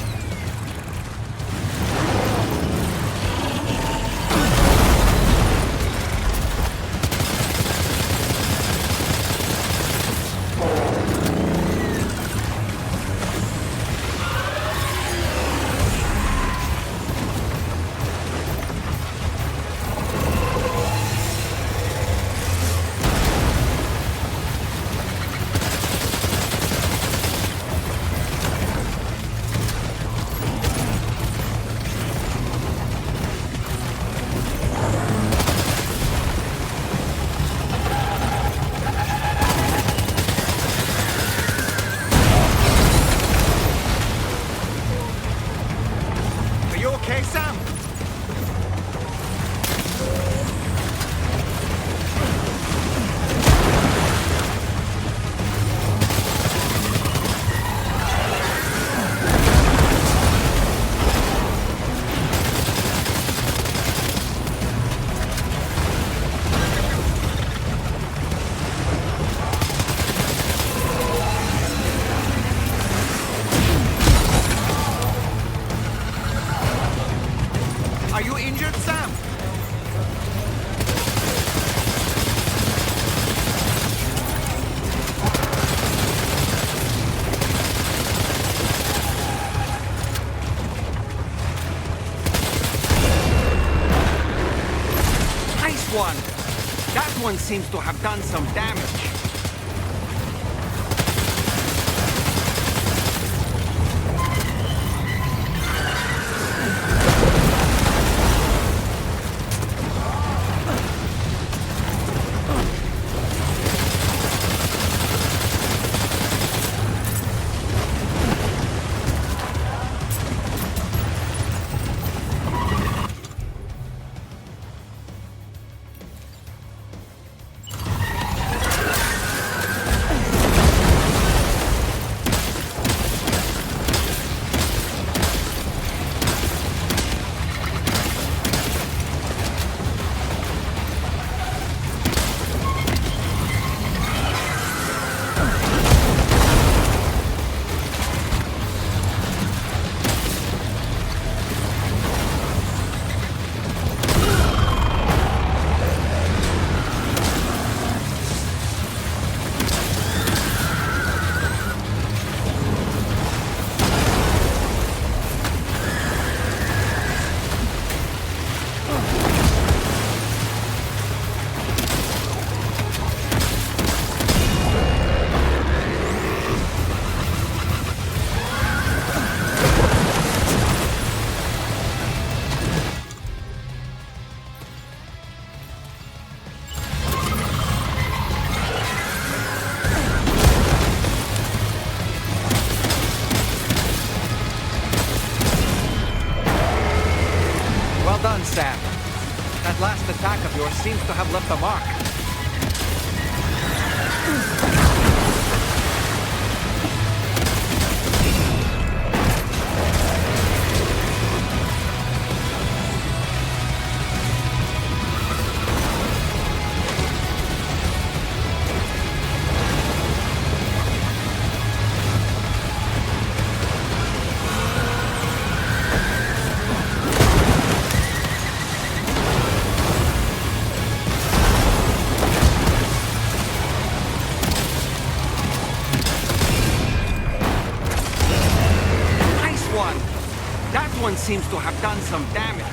Are you okay, Sam? Are you injured, Sam? Nice one! That one seems to have done some damage. That last attack of yours seems to have left a mark. Seems to have done some damage.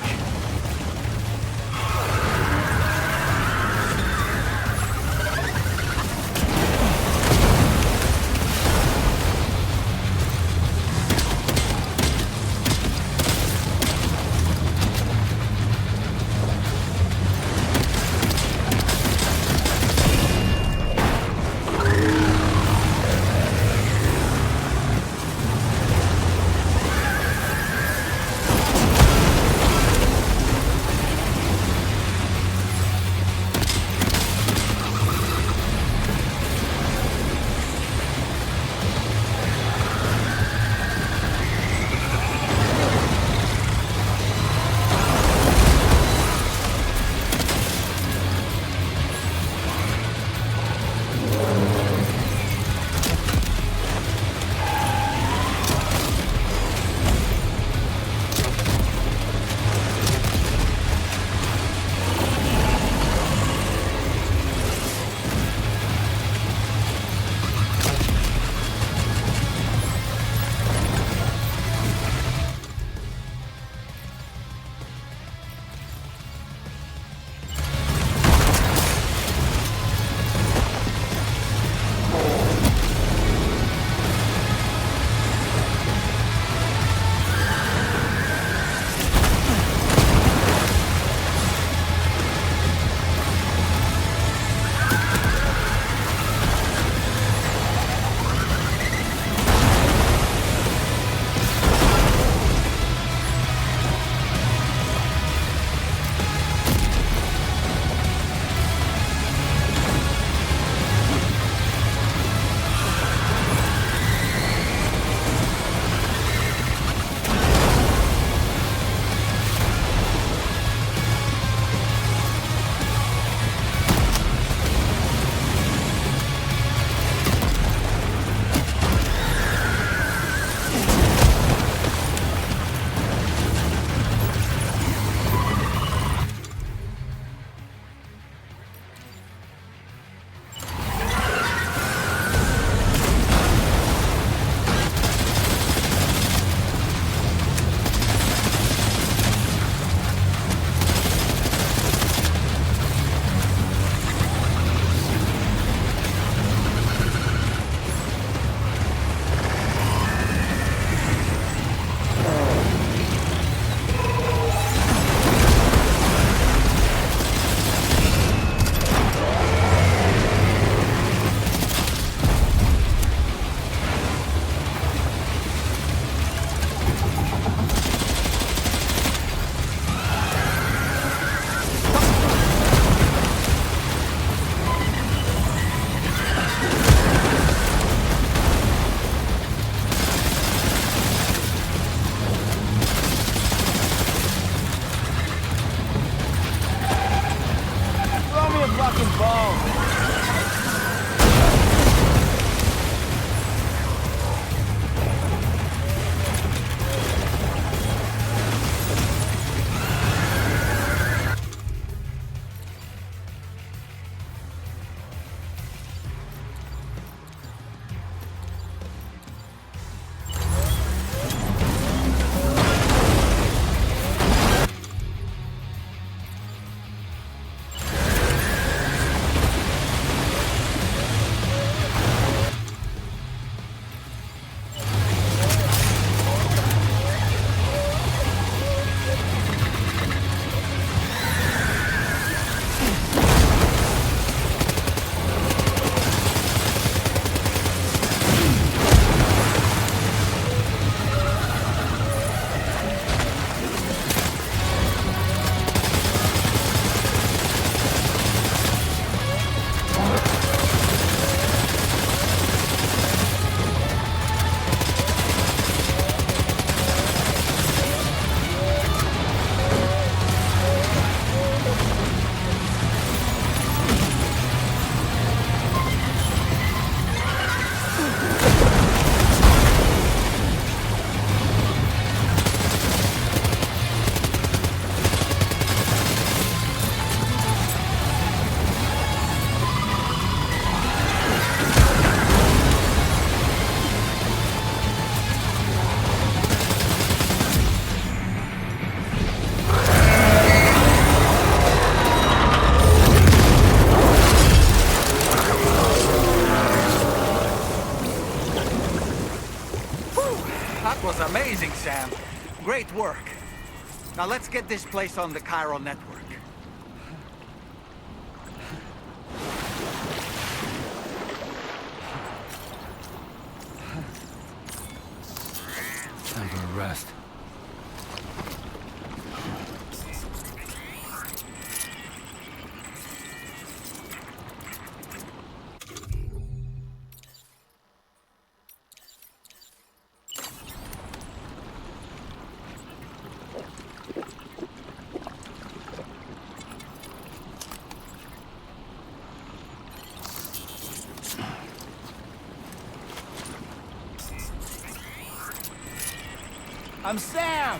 Great work. Now let's get this place on the chiral network. Time for a rest. I'm Sam!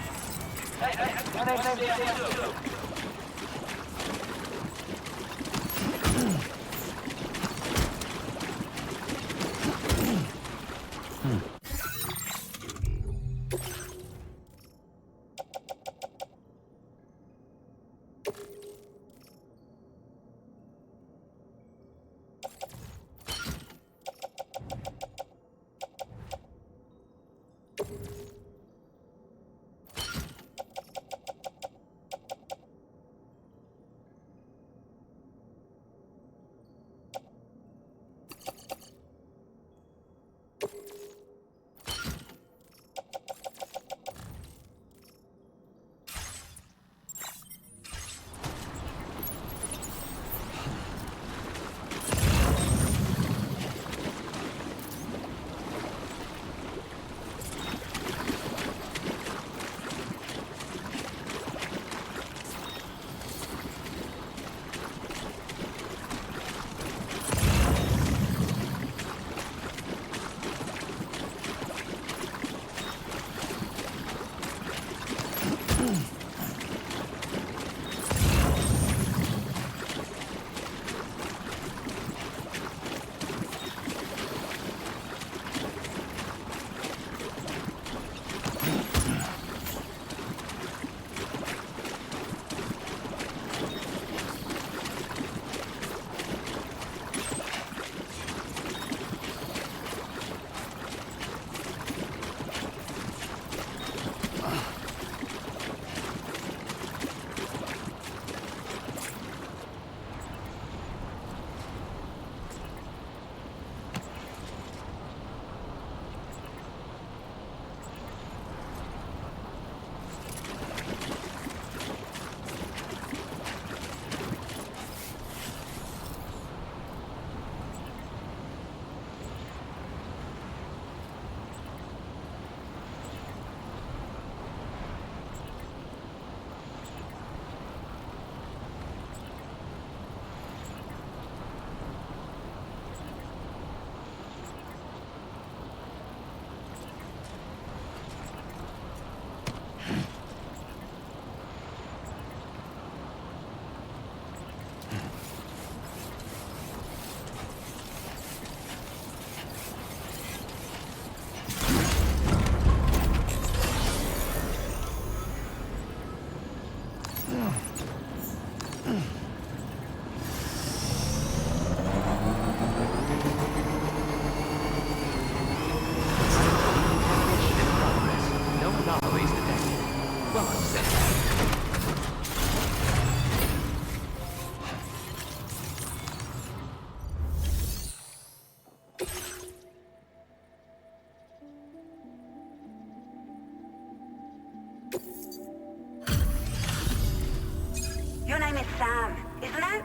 Your name is Sam, isn't it?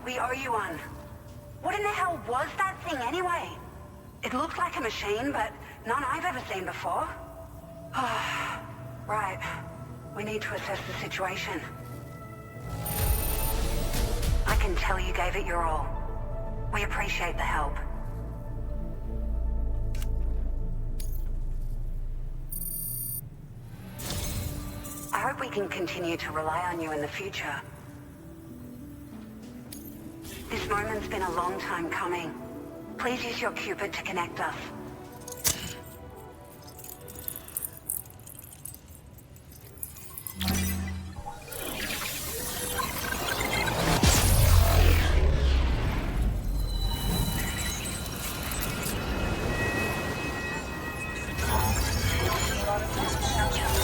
We owe you one. What in the hell was that thing anyway? It looked like a machine, but none I've ever seen before. Right. We need to assess the situation. I can tell you gave it your all. We appreciate the help. I hope we can continue to rely on you in the future. This moment's been a long time coming. Please use your Cupid to connect us. Thank you.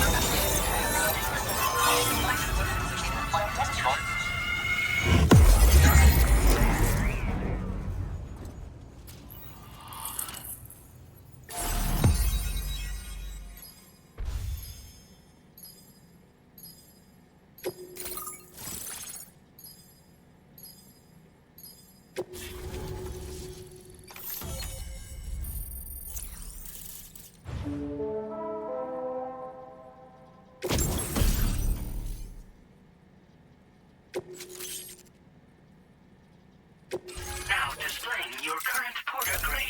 Now displaying your current porter grade.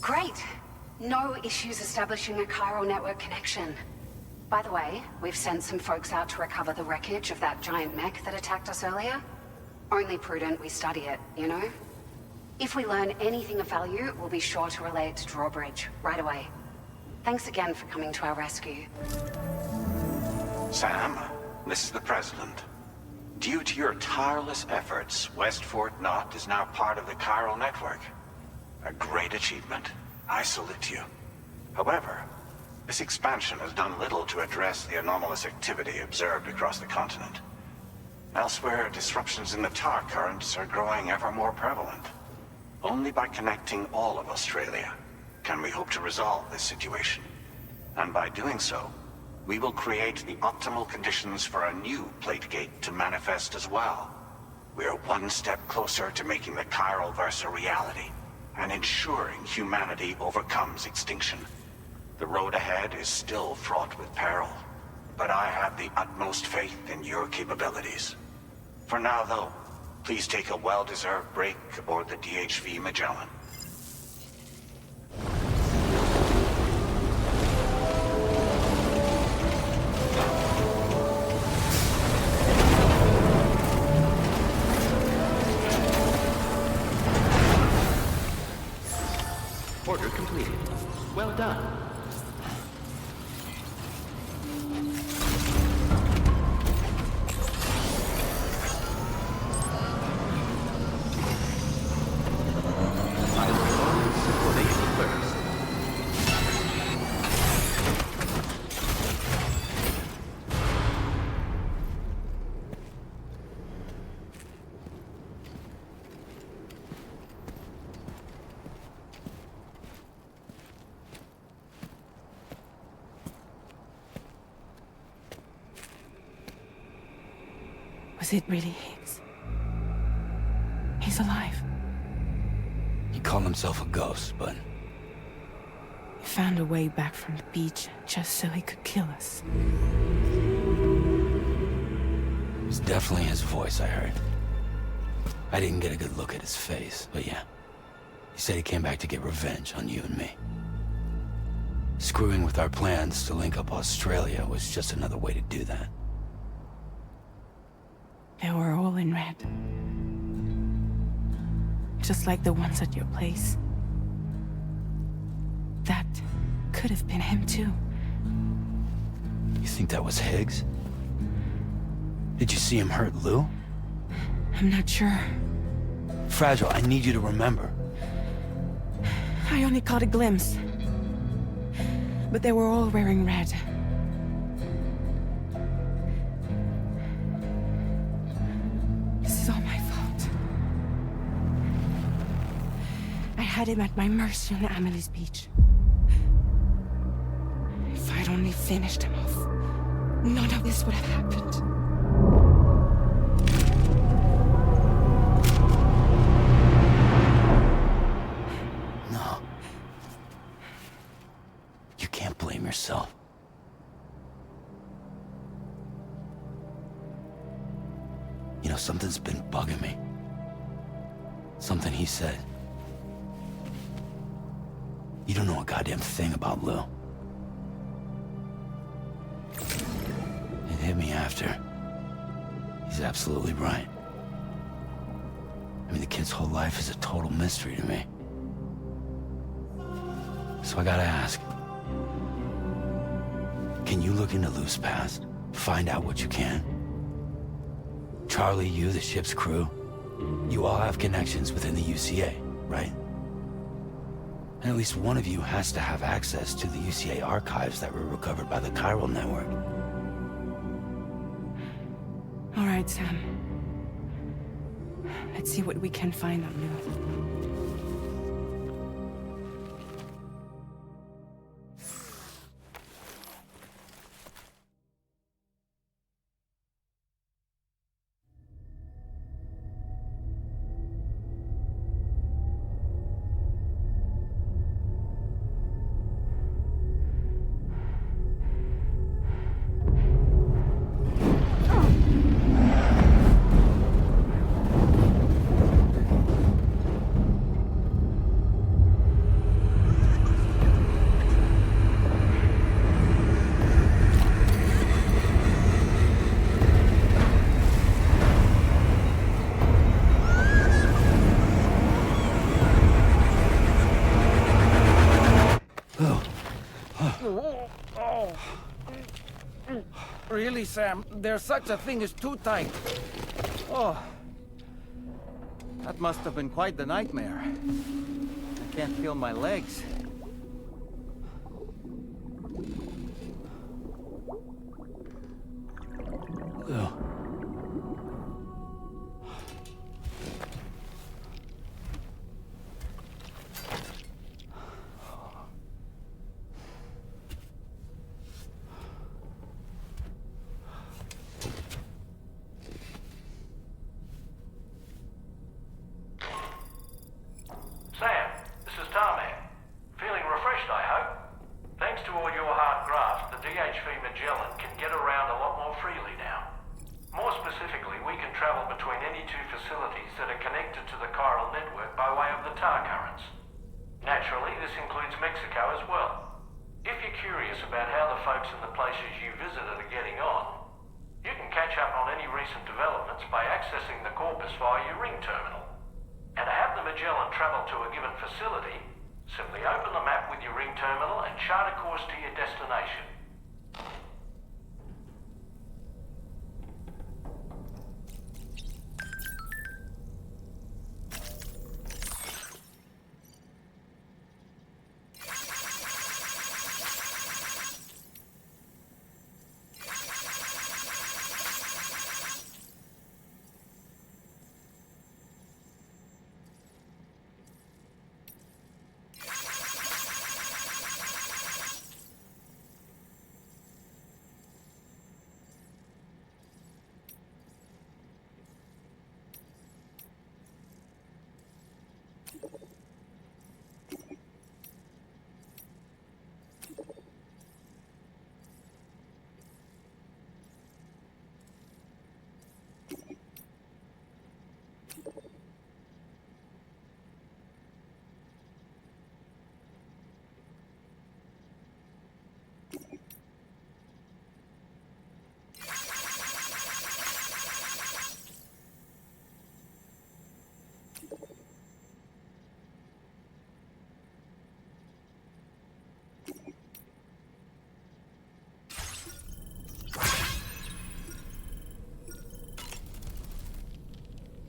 Great. No issues establishing a chiral network connection. By the way, we've sent some folks out to recover the wreckage of that giant mech that attacked us earlier. Only prudent we study it, you know? If we learn anything of value, we'll be sure to relay it to Drawbridge right away. Thanks again for coming to our rescue. Sam, this is the President. Due to your tireless efforts, West Fort Knot is now part of the chiral network. A great achievement. I salute you. However, this expansion has done little to address the anomalous activity observed across the continent. Elsewhere, disruptions in the tar currents are growing ever more prevalent. Only by connecting all of Australia can we hope to resolve this situation. And by doing so, we will create the optimal conditions for a new plate gate to manifest as well. We are one step closer to making the chiral verse a reality, and ensuring humanity overcomes extinction. The road ahead is still fraught with peril, but I have the utmost faith in your capabilities. For now, though, please take a well-deserved break aboard the DHV Magellan. Order completed. Well done. I look forward to supporting you first. Was it really Higgs? He's alive. He called himself a ghost, but He found a way back from the beach just so he could kill us. it was definitely his voice I heard. I didn't get a good look at his face, but yeah. He said he came back to get revenge on you and me. Screwing with our plans to link up Australia was just another way to do that. They were all in red. Just like the ones at your place. That could have been him too. You think that was Higgs? Did you see him hurt Lou? I'm not sure. Fragile, I need you to remember. I only caught a glimpse. But they were all wearing red. This is all my fault. I had him at my mercy on Amelie's beach. If I'd only finished him off, none of this would have happened. No. You can't blame yourself. You know, something's been bugging me. Something he said. You don't know a goddamn thing about Lou. It hit me after. He's absolutely right. I mean, the kid's whole life is a total mystery to me. So I gotta ask. Can you look into Lou's past? Find out what you can? Charlie, you, the ship's crew, you all have connections within the UCA, right? And at least one of you has to have access to the UCA archives that were recovered by the chiral network. All right, Sam. Let's see what we can find on Lou. Really, Sam? There's such a thing as too tight. Oh. That must have been quite the nightmare. I can't feel my legs. Sam, this is Tarman. Feeling refreshed, I hope? Thanks to all your hard graft, the DHV Magellan can get around a lot more freely now. More specifically, we can travel between any two facilities that are connected to the chiral network by way of the tar currents. Naturally, this includes Mexico as well. If you're curious about how the folks in the places you visited are getting on, you can catch up on any recent developments by accessing the corpus via your ring terminal. And to have the Magellan travel to a given facility, simply open the map with your ring terminal and chart a course to your destination.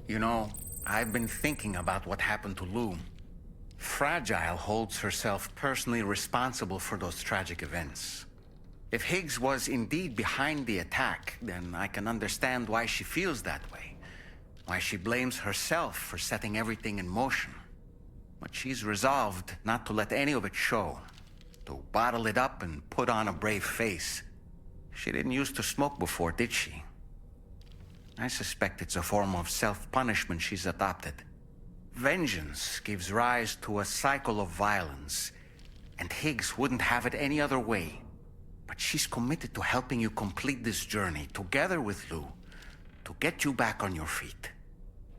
You know, I've been thinking about what happened to Lou. Fragile holds herself personally responsible for those tragic events. If Higgs was indeed behind the attack, then I can understand why she feels that way. Why she blames herself for setting everything in motion. But she's resolved not to let any of it show. To bottle it up and put on a brave face. She didn't used to smoke before, did she? I suspect it's a form of self-punishment she's adopted. Vengeance gives rise to a cycle of violence, and Higgs wouldn't have it any other way. But she's committed to helping you complete this journey, together with Lou, to get you back on your feet.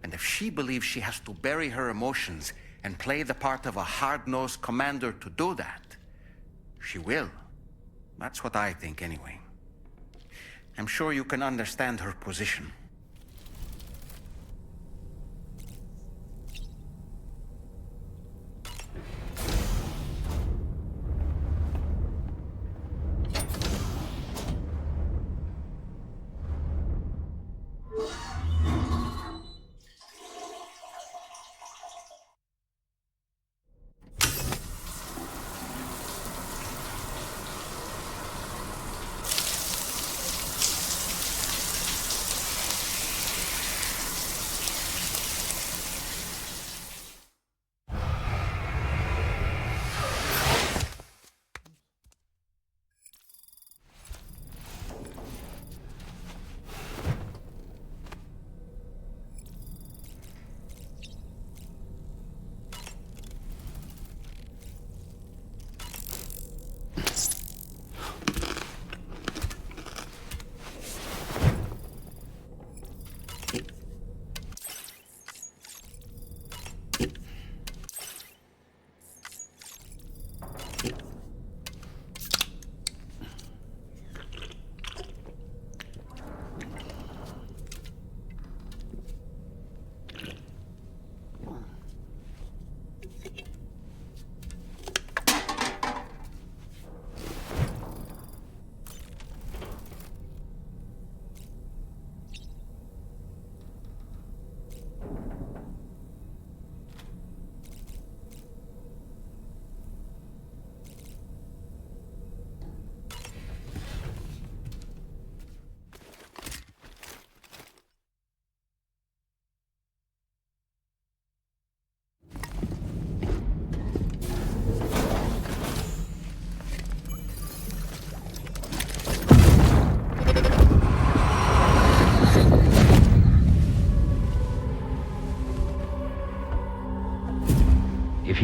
And if she believes she has to bury her emotions and play the part of a hard-nosed commander to do that, she will. That's what I think, anyway. I'm sure you can understand her position.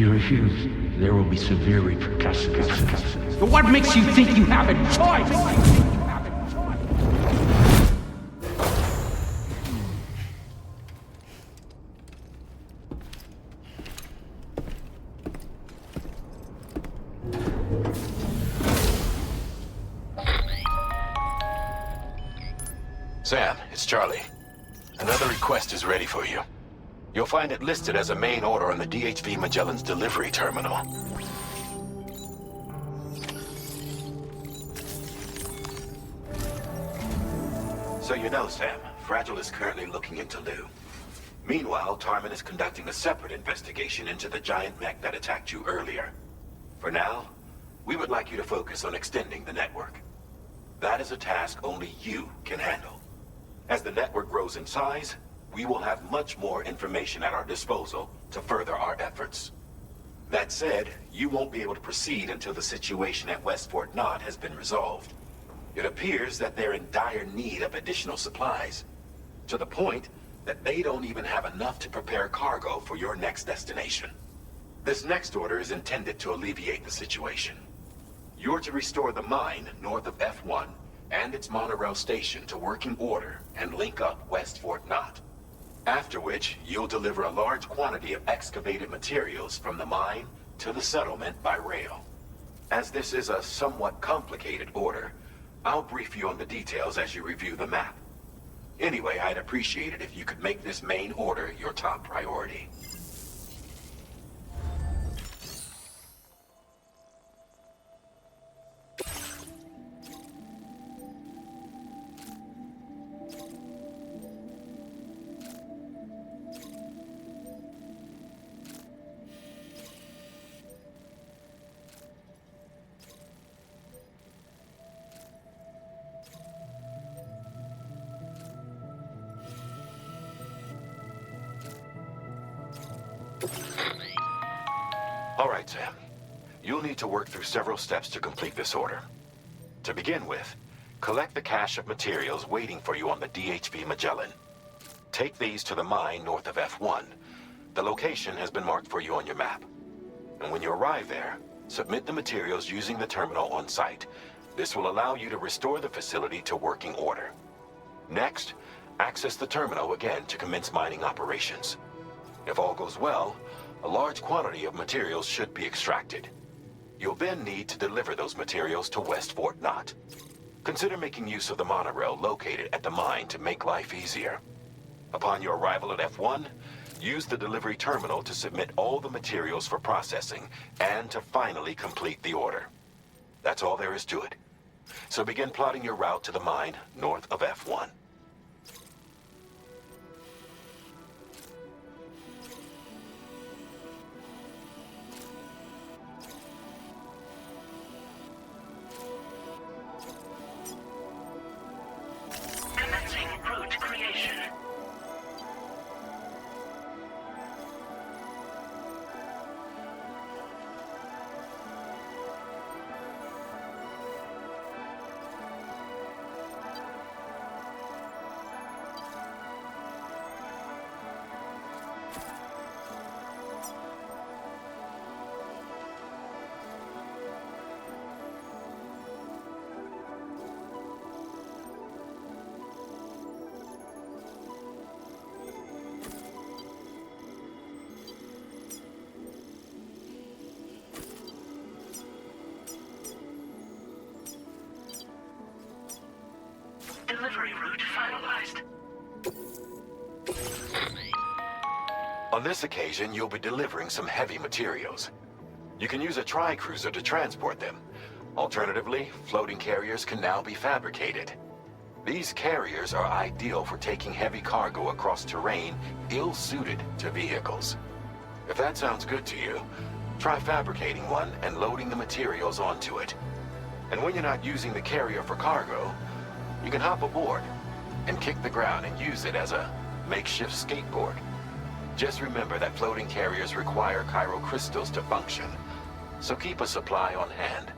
you refuse, there will be severe repercussions. But what makes you think you have a choice? Sam, it's Charlie. Another request is ready for you. You'll find it listed as a main order on the DHV Magellan's delivery terminal. So you know, Sam, Fragile is currently looking into Lou. Meanwhile, Tarman is conducting a separate investigation into the giant mech that attacked you earlier. For now, we would like you to focus on extending the network. That is a task only you can handle. As the network grows in size, we will have much more information at our disposal to further our efforts. That said, you won't be able to proceed until the situation at West Fort Knott has been resolved. It appears that they're in dire need of additional supplies, to the point that they don't even have enough to prepare cargo for your next destination. This next order is intended to alleviate the situation. You're to restore the mine north of F1 and its monorail station to working order and link up West Fort Knott. After which, you'll deliver a large quantity of excavated materials from the mine to the settlement by rail. As this is a somewhat complicated order, I'll brief you on the details as you review the map. Anyway, I'd appreciate it if you could make this main order your top priority. All right, Sam. You'll need to work through several steps to complete this order. To begin with, collect the cache of materials waiting for you on the DHV Magellan. Take these to the mine north of F1. The location has been marked for you on your map. And when you arrive there, submit the materials using the terminal on site. This will allow you to restore the facility to working order. Next, access the terminal again to commence mining operations. If all goes well, a large quantity of materials should be extracted. You'll then need to deliver those materials to West Fort Knott. Consider making use of the monorail located at the mine to make life easier. Upon your arrival at F1, use the delivery terminal to submit all the materials for processing and to finally complete the order. That's all there is to it. So begin plotting your route to the mine north of F1. Commencing route creation. Delivery route finalized. On this occasion, you'll be delivering some heavy materials. You can use a tri-cruiser to transport them. Alternatively, floating carriers can now be fabricated. These carriers are ideal for taking heavy cargo across terrain ill-suited to vehicles. If that sounds good to you, try fabricating one and loading the materials onto it. And when you're not using the carrier for cargo, you can hop aboard and kick the ground and use it as a makeshift skateboard. Just remember that floating carriers require chiral crystals to function, so keep a supply on hand.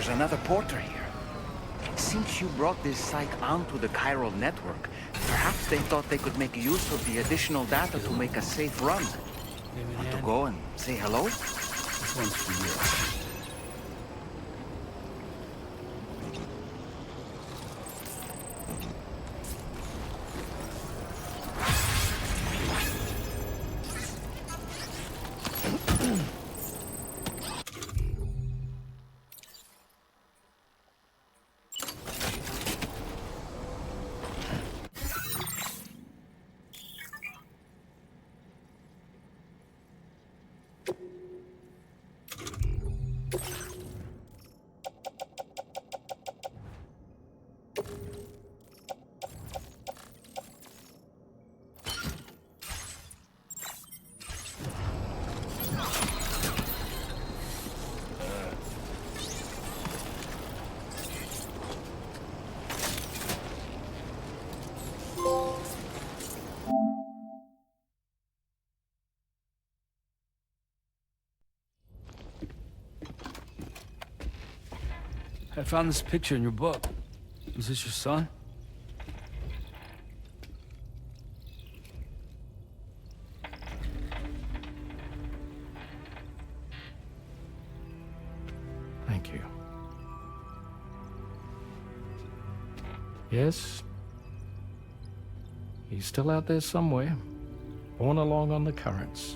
there's another porter here. Since you brought this site onto the chiral network, perhaps they thought they could make use of the additional data to make a safe run. Want to go and say hello? This one's for you. I found this picture in your book. Is this your son? Thank you. Yes. He's still out there somewhere, borne along on the currents,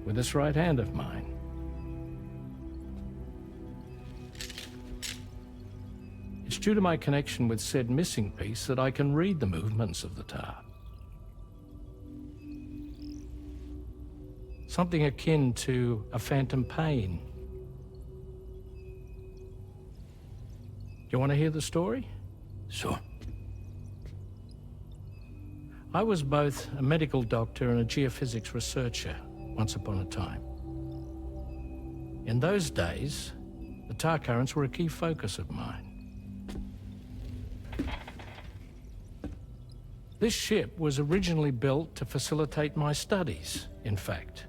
with this right hand of mine. It's due to my connection with said missing piece that I can read the movements of the tar. Something akin to a phantom pain. Do you want to hear the story? Sure. I was both a medical doctor and a geophysics researcher once upon a time. In those days, the tar currents were a key focus of mine. This ship was originally built to facilitate my studies, in fact.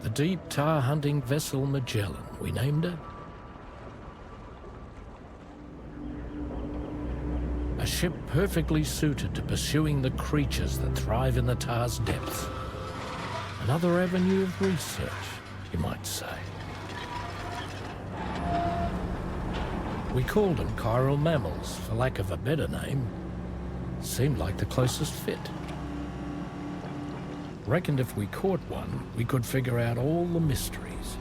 The deep tar hunting vessel Magellan, we named it. A ship perfectly suited to pursuing the creatures that thrive in the tar's depths. Another avenue of research, you might say. We called them chiral mammals, for lack of a better name. Seemed like the closest fit. Reckoned if we caught one, we could figure out all the mysteries.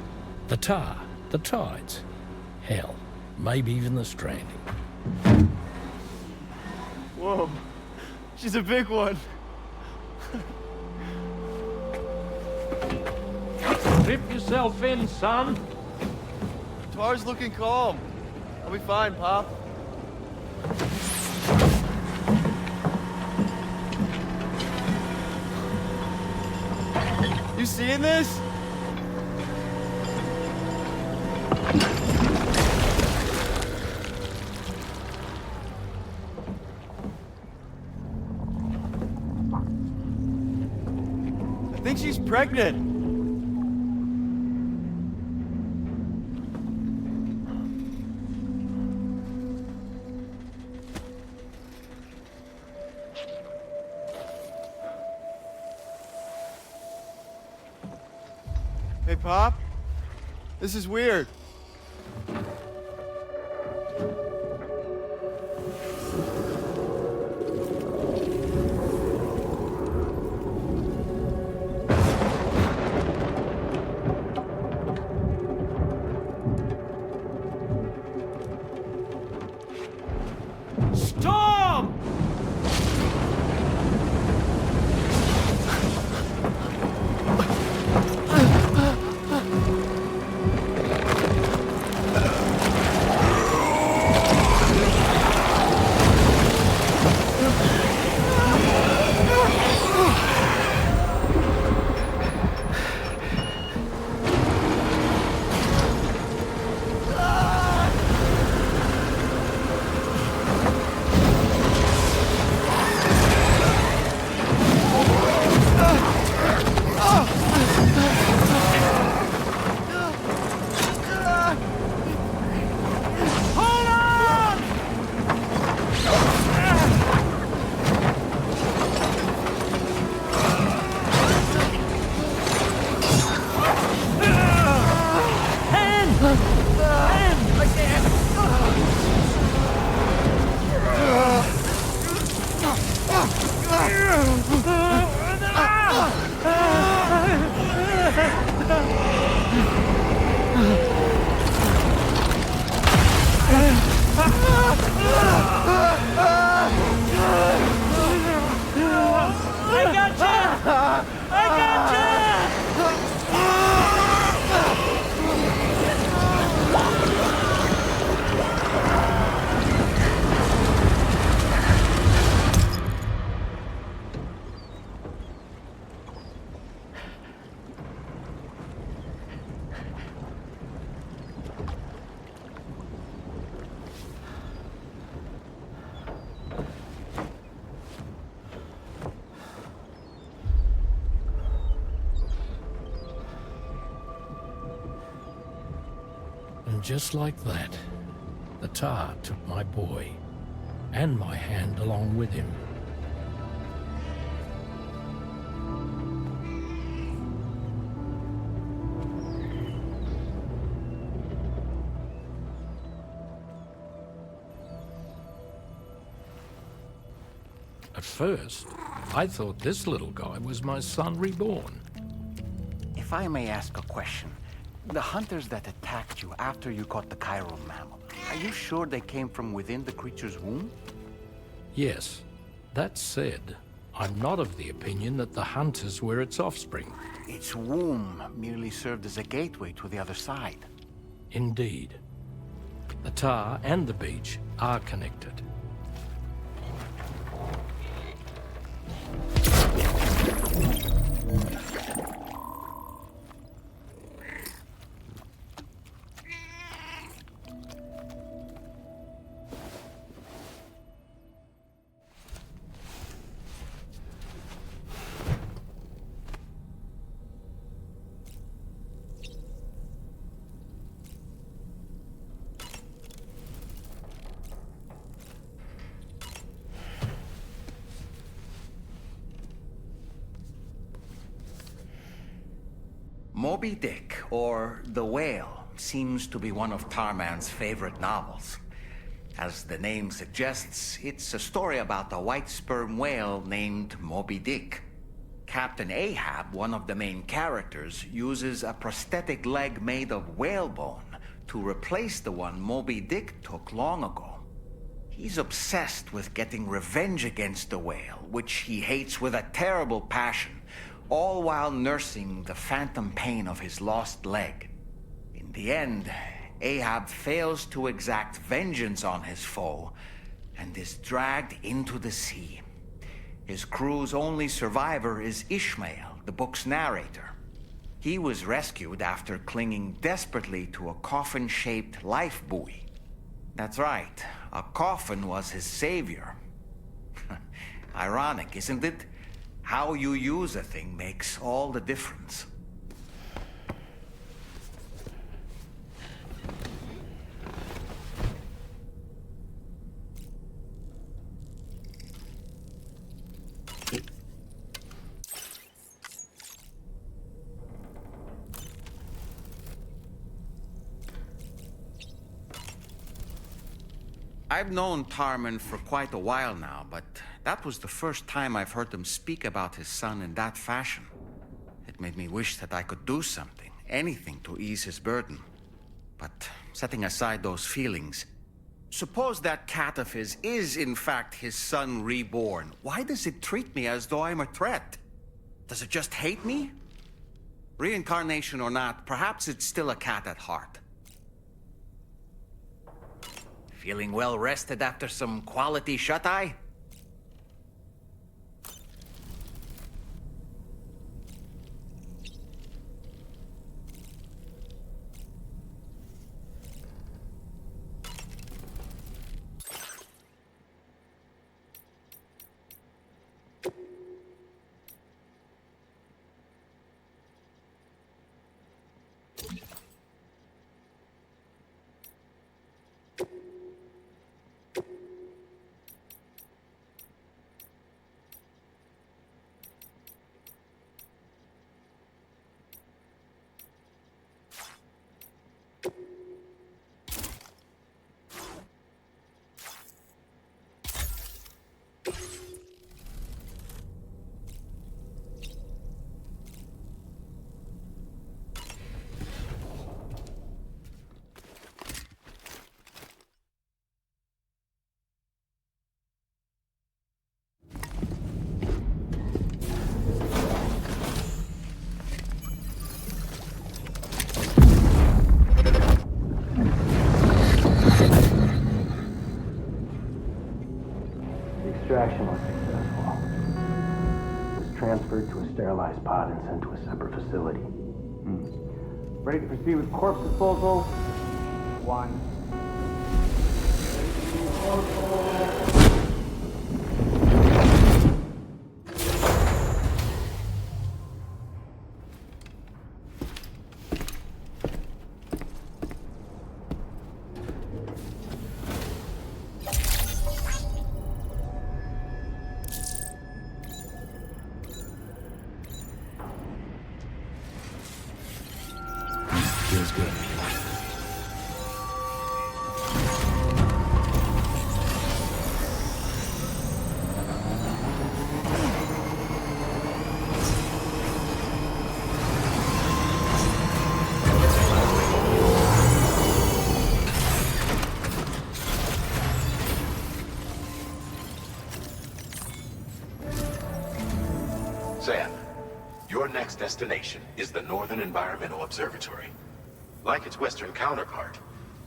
The tar, the tides, hell, maybe even the stranding. Whoa, she's a big one. Dip yourself in, son. Tar's looking calm. I'll be fine, Pop. You seeing this? I think she's pregnant. Hey, Pop. This is weird. Storm! And just like that, the tar took my boy, and my hand along with him. At first, I thought this little guy was my son reborn. If I may ask a question, the hunters that attacked you after you caught the chiral mammal, are you sure they came from within the creature's womb? Yes. That said, I'm not of the opinion that the hunters were its offspring. Its womb merely served as a gateway to the other side. Indeed. The tar and the beach are connected. Moby Dick, or The Whale, seems to be one of Tarman's favorite novels. As the name suggests, it's a story about a white sperm whale named Moby Dick. Captain Ahab, one of the main characters, uses a prosthetic leg made of whalebone to replace the one Moby Dick took long ago. He's obsessed with getting revenge against the whale, which he hates with a terrible passion, all while nursing the phantom pain of his lost leg. In the end, Ahab fails to exact vengeance on his foe and is dragged into the sea. His crew's only survivor is Ishmael, the book's narrator. He was rescued after clinging desperately to a coffin-shaped life buoy. That's right, a coffin was his savior. Ironic, isn't it? How you use a thing makes all the difference. I've known Tarman for quite a while now, but that was the first time I've heard him speak about his son in that fashion. It made me wish that I could do something, anything to ease his burden. But setting aside those feelings, suppose that cat of his is in fact his son reborn. Why does it treat me as though I'm a threat? Does it just hate me? Reincarnation or not, perhaps it's still a cat at heart. Feeling well rested after some quality shut-eye? Extraction was successful. It was transferred to a sterilized pod and sent to a separate facility. Ready to proceed with corpse disposal? 1. Feels good. Sam, your next destination is the Northern Environmental Observatory. Like its Western counterpart,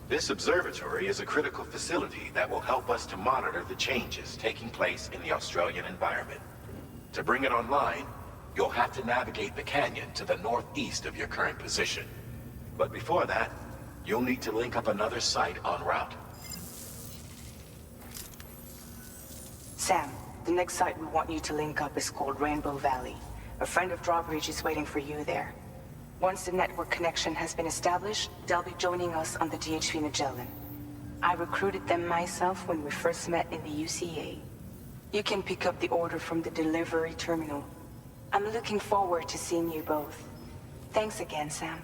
this observatory is a critical facility that will help us to monitor the changes taking place in the Australian environment. To bring it online, you'll have to navigate the canyon to the northeast of your current position. But before that, you'll need to link up another site en route. Sam, the next site we want you to link up is called Rainbow Valley. A friend of Drawbridge is waiting for you there. Once the network connection has been established, they'll be joining us on the DHV Magellan. I recruited them myself when we first met in the UCA. You can pick up the order from the delivery terminal. I'm looking forward to seeing you both. Thanks again, Sam.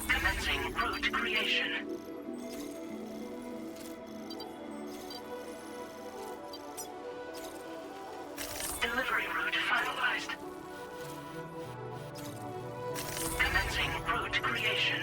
Commencing route creation. Delivery route finalized. Commencing route creation.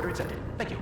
Order accepted. Thank you.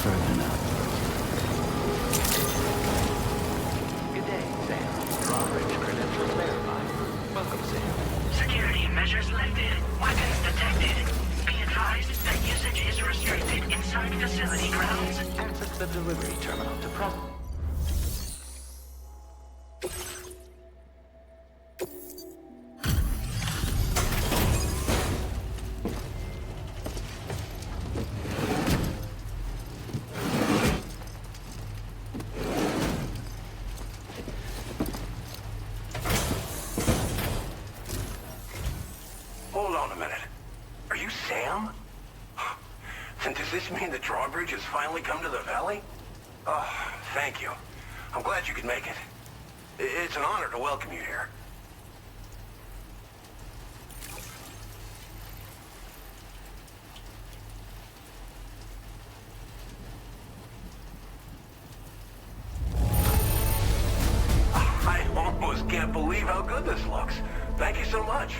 further now. Good day, Sam. Drawbridge credentials verified. Welcome, Sam. Security measures lifted. Weapons detected. Be advised that usage is restricted inside facility grounds. Access the delivery terminal to press. Hold on a minute. Are you Sam? Then does this mean the drawbridge has finally come to the valley? Oh, thank you. I'm glad you could make it. It's an honor to welcome you here. I almost can't believe how good this looks. Thank you so much.